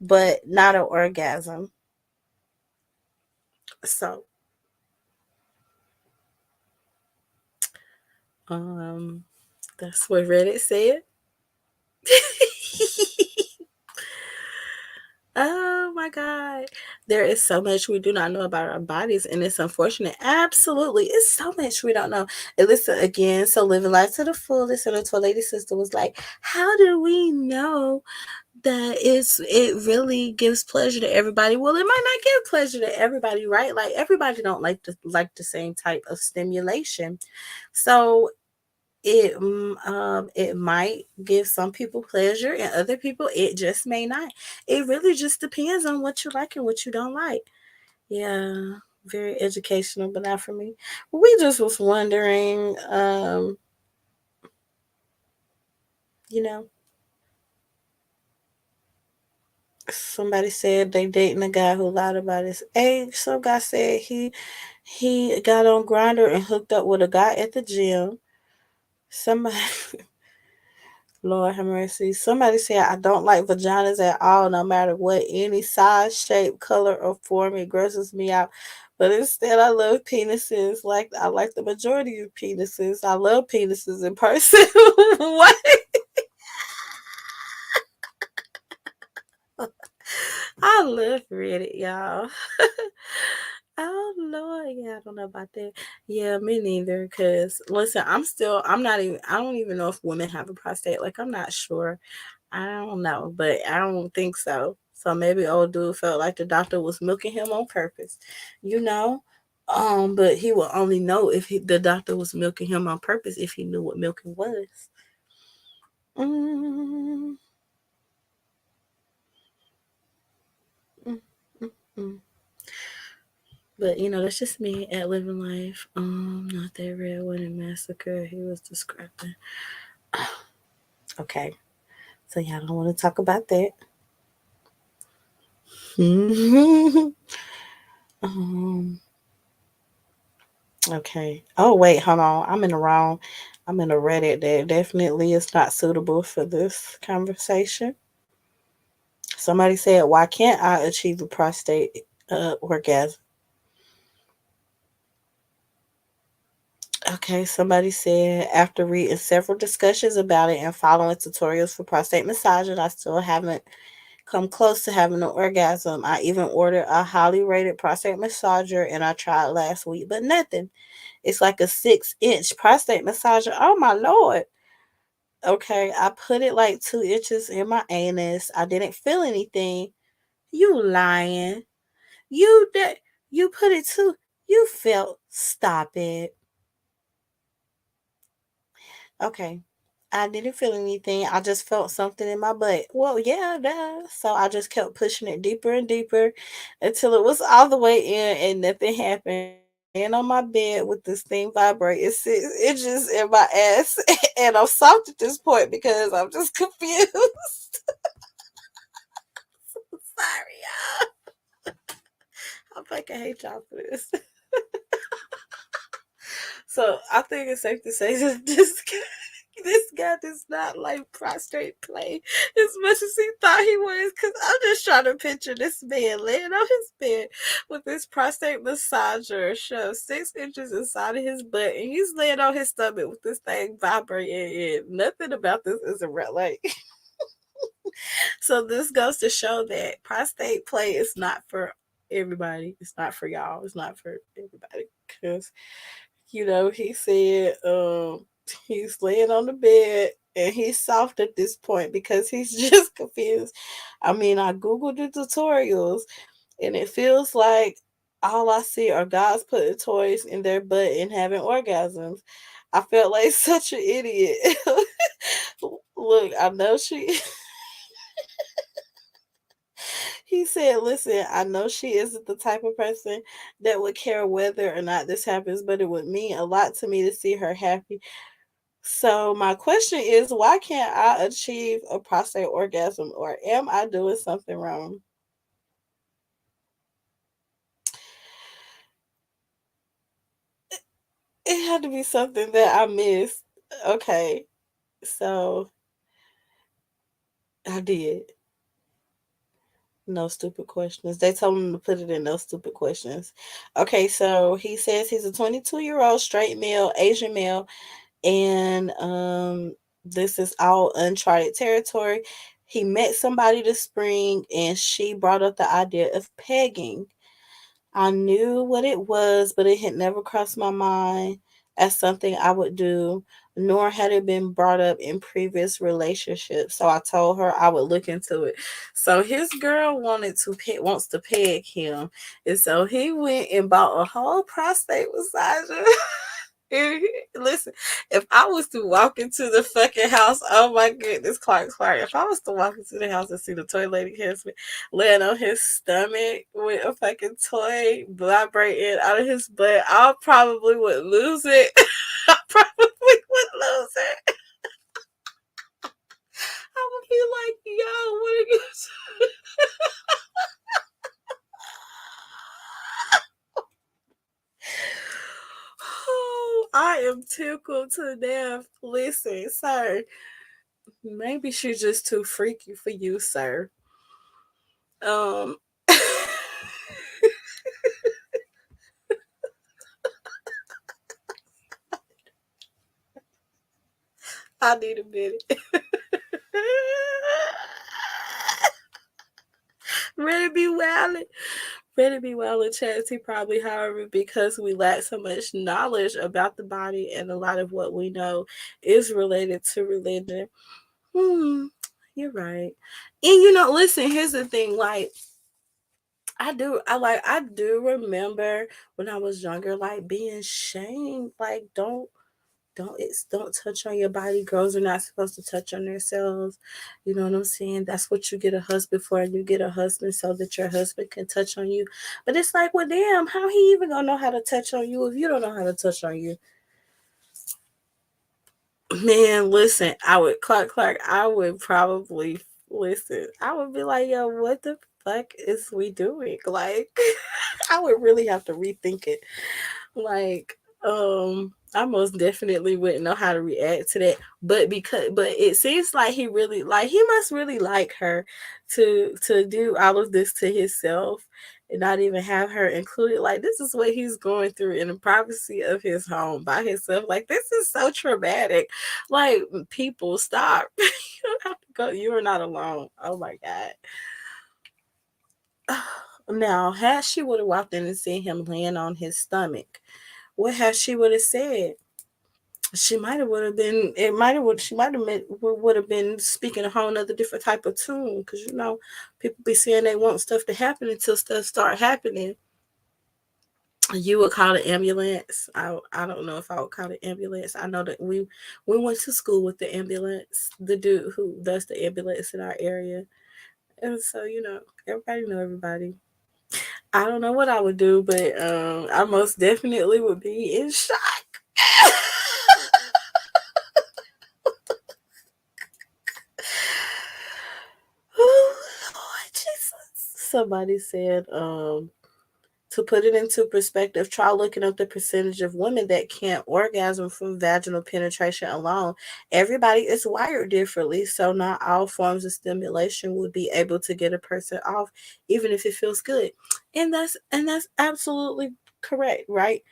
but not an orgasm. So, um, that's what Reddit said. Oh my God. There is so much we do not know about our bodies, and it's unfortunate. Absolutely. It's so much we don't know. And listen, again, so living life to the fullest. And the lady sister was like, how do we know that it really gives pleasure to everybody? Well, it might not give pleasure to everybody, right? Like everybody don't like the same type of stimulation. So it might give some people pleasure and other people it just may not. It really just depends on what you like and what you don't like. Yeah, very educational, but not for me. We just was wondering, you know, somebody said they dating a guy who lied about his age. Some guy said he got on Grinder and hooked up with a guy at the gym. Somebody Lord have mercy. Somebody said, I don't like vaginas at all, no matter what, any size, shape, color, or form. It grosses me out. But instead, I love penises. Like, I like the majority of penises. I love penises in person. What? I love Reddit, y'all. Oh Lord, yeah, I don't know about that. Yeah, me neither. Cause listen, I'm not even. I don't even know if women have a prostate. Like, I'm not sure. I don't know, but I don't think so. So maybe old dude felt like the doctor was milking him on purpose, you know. But he will only know if the doctor was milking him on purpose if he knew what milking was. Mm, mm, mm, mm. But that's just me at living life. Not that red wedding massacre he was describing. Okay, so y'all don't want to talk about that. um, okay. Oh wait, hold on. I'm in the wrong. I'm in a Reddit that definitely is not suitable for this conversation. Somebody said, "Why can't I achieve a prostate orgasm?" Okay, somebody said after reading several discussions about it and following tutorials for prostate massaging, I still haven't come close to having an orgasm. I even ordered a highly rated prostate massager and I tried last week, but nothing. It's like a 6-inch prostate massager. Oh my lord. Okay, I put it like 2 inches in my anus. I didn't feel anything. You lying. You did. You put it too. You felt. Stop it. Okay. I didn't feel anything. I just felt something in my butt. Well, yeah, duh. So I just kept pushing it deeper and deeper until it was all the way in and nothing happened. And on my bed with this thing vibrating, it just in my ass. And I'm soft at this point because I'm just confused. Sorry, y'all. fucking hate y'all for this. So I think it's safe to say that this guy does not like prostrate play as much as he thought he was. Cause I'm just trying to picture this man laying on his bed with this prostate massager shoved 6 inches inside of his butt, and he's laying on his stomach with this thing vibrating. And nothing about this is a red light. So this goes to show that prostate play is not for everybody. It's not for y'all. It's not for everybody. Cause he said he's laying on the bed and he's soft at this point because he's just confused. I mean, I Googled the tutorials and it feels like all I see are guys putting toys in their butt and having orgasms. I felt like such an idiot. Look, I know she. He said, listen, I know she isn't the type of person that would care whether or not this happens, but it would mean a lot to me to see her happy. So my question is, why can't I achieve a prostate orgasm, or am I doing something wrong? It had to be something that I missed. Okay, so I did. No stupid questions. They told him to put it in no stupid questions. Okay, so he says he's a 22-year-old straight male, Asian male, and this is all uncharted territory. He met somebody this spring and she brought up the idea of pegging. I knew what it was, but it had never crossed my mind as something I would do, nor had it been brought up in previous relationships. So I told her I would look into it. So his girl wants to peg him, and so he went and bought a whole prostate massager. Listen, if I was to walk into the fucking house, oh my goodness, Clark, if I was to walk into the house and see the toy lady husband laying on his stomach with a fucking toy vibrating out of his butt, I probably would lose it. I probably would lose it. I would be like, yo, what are you doing? Oh, I am tickled to death. Listen, sir, maybe she's just too freaky for you, sir. Um, I need a minute. Ready be wildin'. Ready be wildin' Chastity probably, however, because we lack so much knowledge about the body and a lot of what we know is related to religion. You're right. And listen, here's the thing, like I do remember when I was younger, like being shamed, like don't touch on your body. Girls are not supposed to touch on themselves. You know what I'm saying? That's what you get a husband for. You get a husband so that your husband can touch on you. But it's like, well, damn, how he even gonna know how to touch on you if you don't know how to touch on you? Man, listen, Clark, I would probably listen. I would be like, yo, what the fuck is we doing? Like, I would really have to rethink it. Like, I most definitely wouldn't know how to react to that. But it seems like he must really like her to do all of this to himself and not even have her included. Like, this is what he's going through in the privacy of his home by himself. Like, this is so traumatic. Like, people, stop. You don't have to go. You are not alone. Oh my God. Now, had she would have walked in and seen him laying on his stomach, what had she would have said? She might have would have been. She might have would have been speaking a whole nother different type of tune, because people be saying they want stuff to happen until stuff start happening. You would call the ambulance. I don't know if I would call the ambulance. I know that we went to school with the ambulance. The dude who does the ambulance in our area, and so everybody know everybody. I don't know what I would do, but I most definitely would be in shock. Oh, Lord Jesus. Somebody said, To put it into perspective, try looking up the percentage of women that can't orgasm from vaginal penetration alone. Everybody is wired differently, so not all forms of stimulation would be able to get a person off, even if it feels good. And that's absolutely correct, right?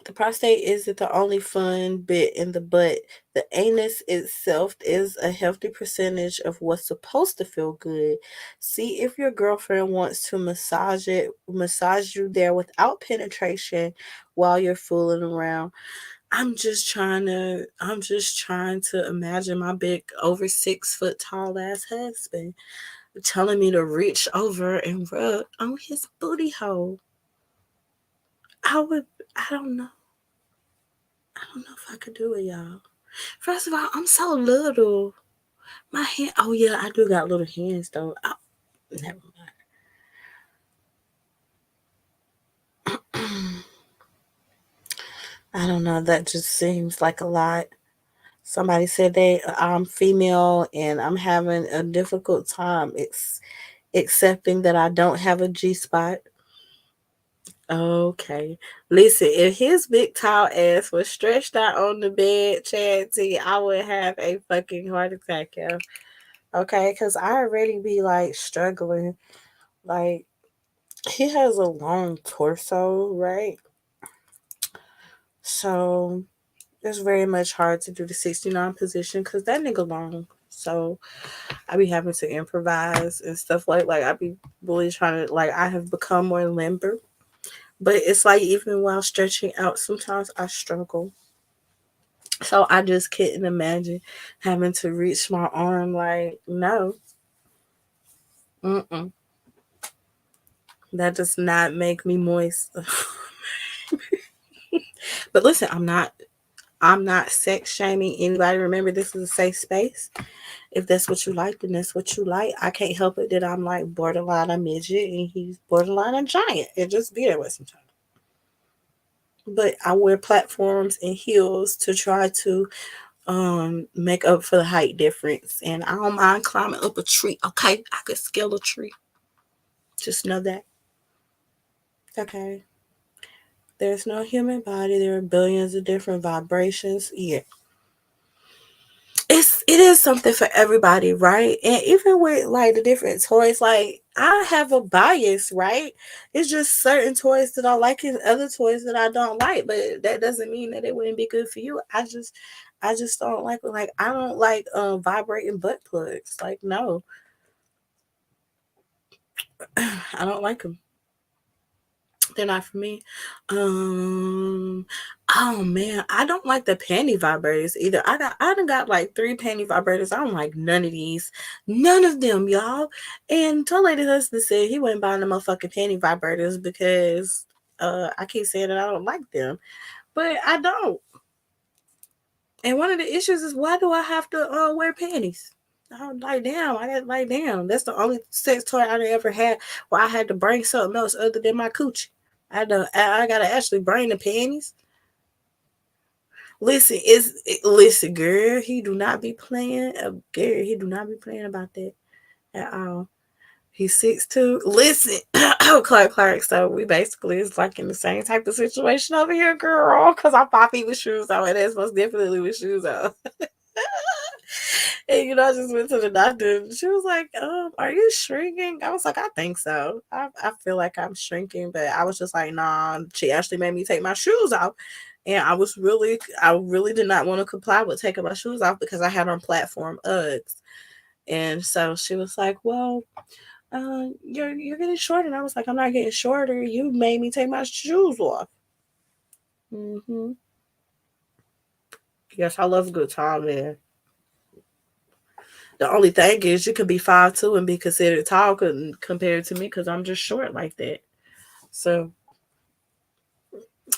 The prostate isn't the only fun bit in the butt. The anus itself is a healthy percentage of what's supposed to feel good. See if your girlfriend wants to massage you there without penetration while you're fooling around. I'm just trying to imagine my big over 6 foot tall ass husband telling me to reach over and rub on his booty hole. I don't know. I don't know if I could do it, y'all. First of all, I'm so little. My hand. Oh yeah, I do got little hands though. Never mind. I don't know. That just seems like a lot. Somebody said I'm female and I'm having a difficult time accepting that I don't have a G spot. Okay. Listen, if his big tall ass was stretched out on the bed, Chad T, I would have a fucking heart attack, yeah. Okay, because I already be like struggling. Like, he has a long torso, right? So it's very much hard to do the 69 position because that nigga long. So I be having to improvise and stuff like I be really trying to like I have become more limber. But it's like even while stretching out, sometimes I struggle. So I just couldn't imagine having to reach my arm like no. Mm-mm. That does not make me moist. But listen, I'm not sex shaming anybody. Remember, this is a safe space. If that's what you like, then that's what you like. I can't help it that I'm like borderline a midget and he's borderline a giant. It just be that way sometimes. But I wear platforms and heels to try to make up for the height difference. And I don't mind climbing up a tree. Okay, I could scale a tree. Just know that. Okay. There's no human body. There are billions of different vibrations. Yeah. It is something for everybody, right? And even with like the different toys, like I have a bias, right? It's just certain toys that I like and other toys that I don't like, but that doesn't mean that it wouldn't be good for you. I just don't like I don't like vibrating butt plugs. Like no. I don't like them. They're not for me. Oh man, I don't like the panty vibrators either. I done got like 3 panty vibrators. I don't like none of these. None of them, y'all. And Toy Lady husband said he went buying the motherfucking panty vibrators because I keep saying that I don't like them. But I don't. And one of the issues is why do I have to wear panties? I'm like, damn, I got like damn. That's the only sex toy I ever had where I had to bring something else other than my coochie. I gotta actually bring the panties. Listen, girl. He do not be playing. Girl, he do not be playing about that at all. He's 6'2". Listen, Clark. So we basically is like in the same type of situation over here, girl. Cause I'm 5 feet with shoes on, and that's most definitely with shoes on. And I just went to the doctor and she was like, are you shrinking? I was like, I think so. I feel like I'm shrinking, but I was just like, nah. She actually made me take my shoes off. And I really did not want to comply with taking my shoes off because I had on platform Uggs. And so she was like, well, you're getting shorter. And I was like, I'm not getting shorter. You made me take my shoes off. Mm-hmm. Yes, I love a good time, man. The only thing is you could be 5'2" and be considered tall compared to me because I'm just short like that. So,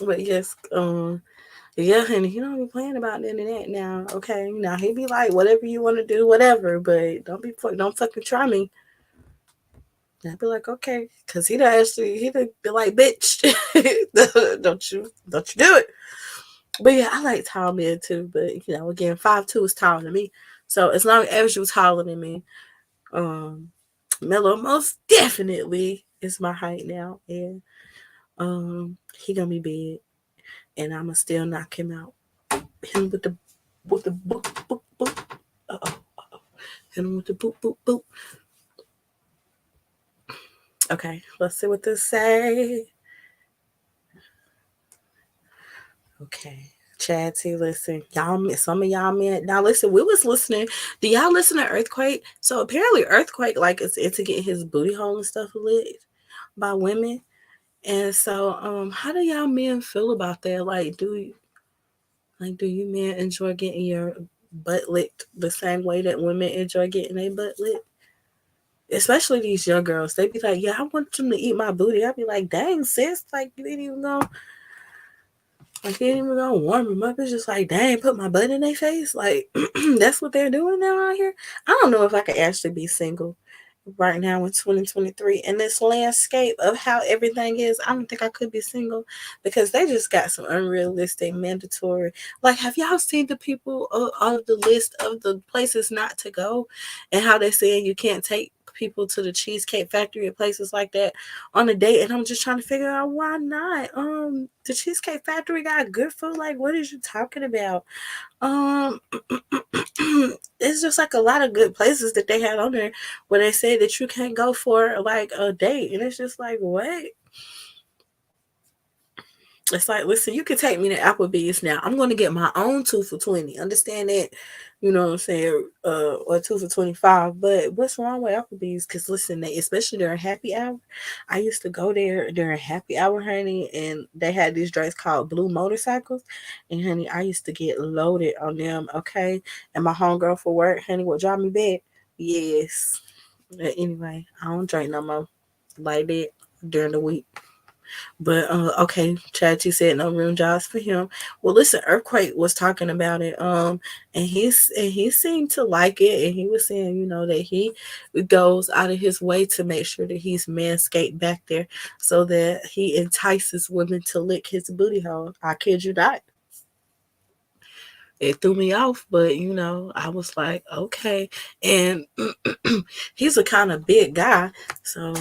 but yes, yeah, honey, he don't be playing about the internet now. Okay, now he be like, whatever you want to do, whatever, but don't fucking try me. I'd be like, okay, because he'd be like, bitch, don't you do it. But yeah, I like tall men too. But again, 5'2" is taller than me. So as long as you was taller than me, Mello most definitely is my height now, and he gonna be big, and I'ma still knock him out. Hit him with the boop boop boop. Uh-oh. Hit him with the boop boop boop. Okay, let's see what this say. Okay. Chad T, listen, y'all, some of y'all men. Now, listen, we was listening. Do y'all listen to Earthquake? So apparently, Earthquake like is into getting his booty hole and stuff lit by women. And so, how do y'all men feel about that? Like, do you men enjoy getting your butt licked the same way that women enjoy getting their butt lit? Especially these young girls, they be like, "Yeah, I want them to eat my booty." I be like, "Dang, sis, like you ain't even gonna." Like, they ain't even gonna warm them up. It's just like, dang, put my butt in their face. Like, that's what they're doing now out here. I don't know if I could actually be single right now in 2023 in this landscape of how everything is. I don't think I could be single because they just got some unrealistic, mandatory. Like, have y'all seen the people on the list of the places not to go and how they're saying you can't take people to the Cheesecake Factory and places like that on a date? And I'm just trying to figure out why not. The Cheesecake Factory got good food. Like, what is you talking about? It's just like a lot of good places that they had on there where they say that you can't go for like a date, and it's just like, what? It's like, listen, you can take me to Applebee's now. I'm going to get my own 2 for $20. Understand that? You know what I'm saying? Or 2 for $25. But what's wrong with Applebee's? Because listen, especially during happy hour, I used to go there during happy hour, honey, and they had these drinks called Blue Motorcycles. And honey, I used to get loaded on them, okay? And my homegirl for work, honey, would drive me back. Yes. But anyway, I don't drink no more like that during the week. But okay, Chachi said no room jobs for him. Well, listen, Earthquake was talking about it, and he seemed to like it, and he was saying, you know, that he goes out of his way to make sure that he's manscaped back there, so that he entices women to lick his booty hole. I kid you not. It threw me off, but you know, I was like, okay, and he's a kind of big guy, so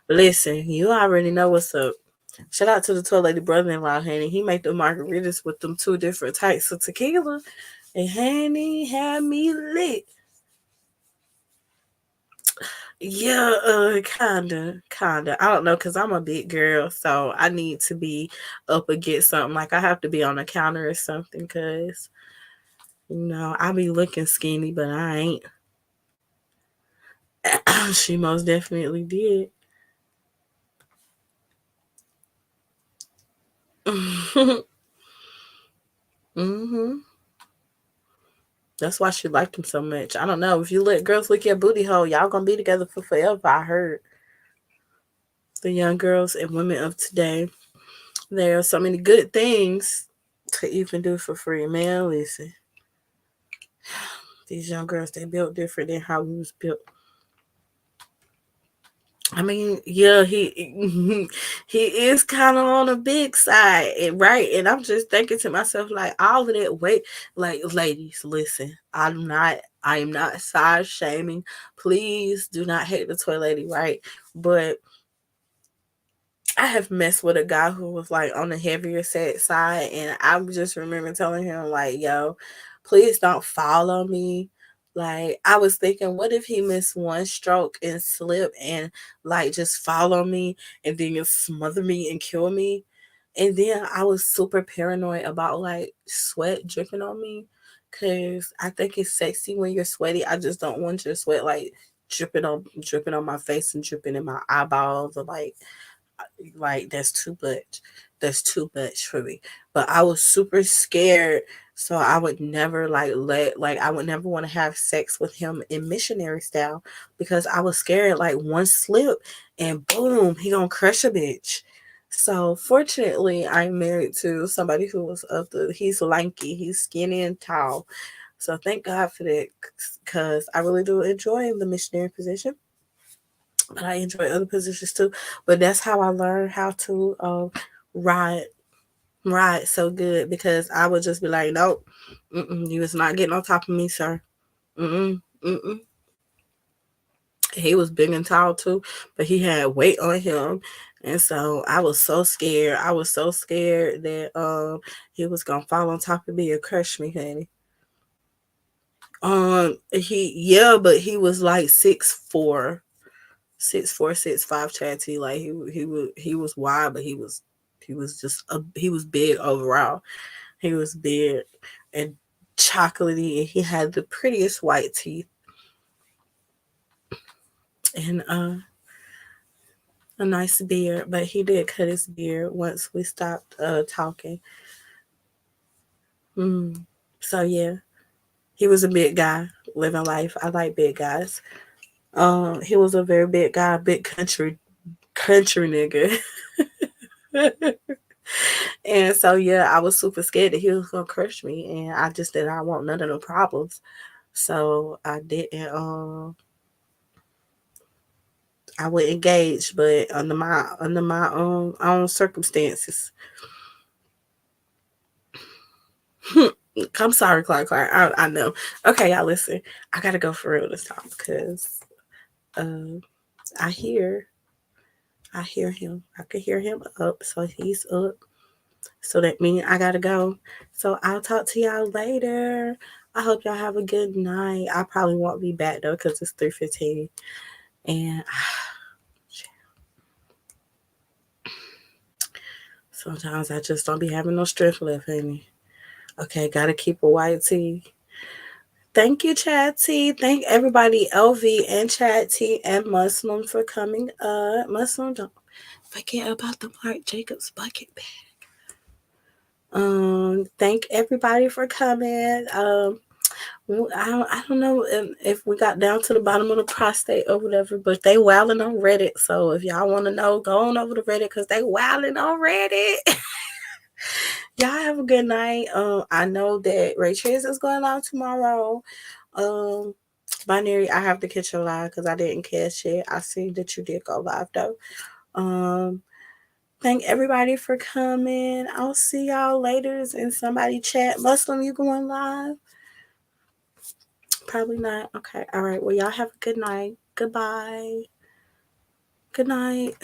listen, you already know what's up. Shout out to the toilet lady brother-in-law, honey. He made the margaritas with them 2 different types of tequila, and honey had me lit. Yeah, kinda. I don't know, cause I'm a big girl, so I need to be up against something. Like I have to be on the counter or something, cause you know I be looking skinny, but I ain't. She most definitely did. Mhm. That's why she liked him so much. I don't know. If you let girls lick your booty hole, y'all gonna be together for forever. I heard the young girls and women of today. There are so many good things to even do for free. Man, listen. These young girls, they built different than how we was built. I mean, yeah, he he is kind of on the big side, right? And I'm just thinking to myself, like, all of that weight, like, ladies, listen, I am not size shaming. Please do not hate the toy lady, right? But I have messed with a guy who was like on the heavier set side, and I just remember telling him, like, yo, please don't follow me. Like, I was thinking, what if he missed one stroke and slip and like just follow me and then you smother me and kill me? And then I was super paranoid about like sweat dripping on me because I think it's sexy when you're sweaty. I just don't want your sweat like dripping on my face and dripping in my eyeballs or like that's too much. That's too much for me. But I was super scared, so I would never I would never want to have sex with him in missionary style because I was scared like one slip and boom, he gonna crush a bitch. So fortunately, I'm married to somebody who was he's lanky, he's skinny and tall. So thank God for that, because I really do enjoy the missionary position, but I enjoy other positions too. But that's how I learned how to ride so good, because I would just be like, nope, you was not getting on top of me, sir. Mm-mm, mm-mm. He was big and tall too, but he had weight on him. And so I was so scared. I was so scared that he was gonna fall on top of me and crush me, honey. But he was like 6'4", 6'4", 6'5", chatty. Like he was wide, but he was just he was big overall. He was big and chocolatey, and he had the prettiest white teeth. And a nice beard, but he did cut his beard once we stopped talking. So yeah, he was a big guy living life. I like big guys. He was a very big guy, big country nigga. And so yeah, I was super scared that he was gonna crush me, and I just did not want none of the problems. So I didn't. I would engage, but under my own circumstances. I'm sorry, Clark. I know. Okay, y'all listen. I gotta go for real this time because I hear him. I could hear him up, so he's up. So that means I gotta go. So I'll talk to y'all later. I hope y'all have a good night. I probably won't be back though because it's 3:15, and sometimes I just don't be having no strength left in me. Okay, gotta keep a white tea. Thank you, Chad T. Thank everybody, LV and Chad T and Muslim for coming up. Muslim, don't forget about the Marc Jacobs bucket bag. Thank everybody for coming. I don't know if we got down to the bottom of the prostate or whatever, but they wilding on Reddit. So if y'all want to know, go on over to Reddit because they wilding on Reddit. Y'all have a good night. I know that Ray Trez is going on tomorrow. Binary, I have to catch your live because I didn't catch it. I see that you did go live though. Thank everybody for coming. I'll see y'all later. And somebody chat. Muslim, you going live? Probably not. Okay. All right. Well, y'all have a good night. Goodbye. Good night.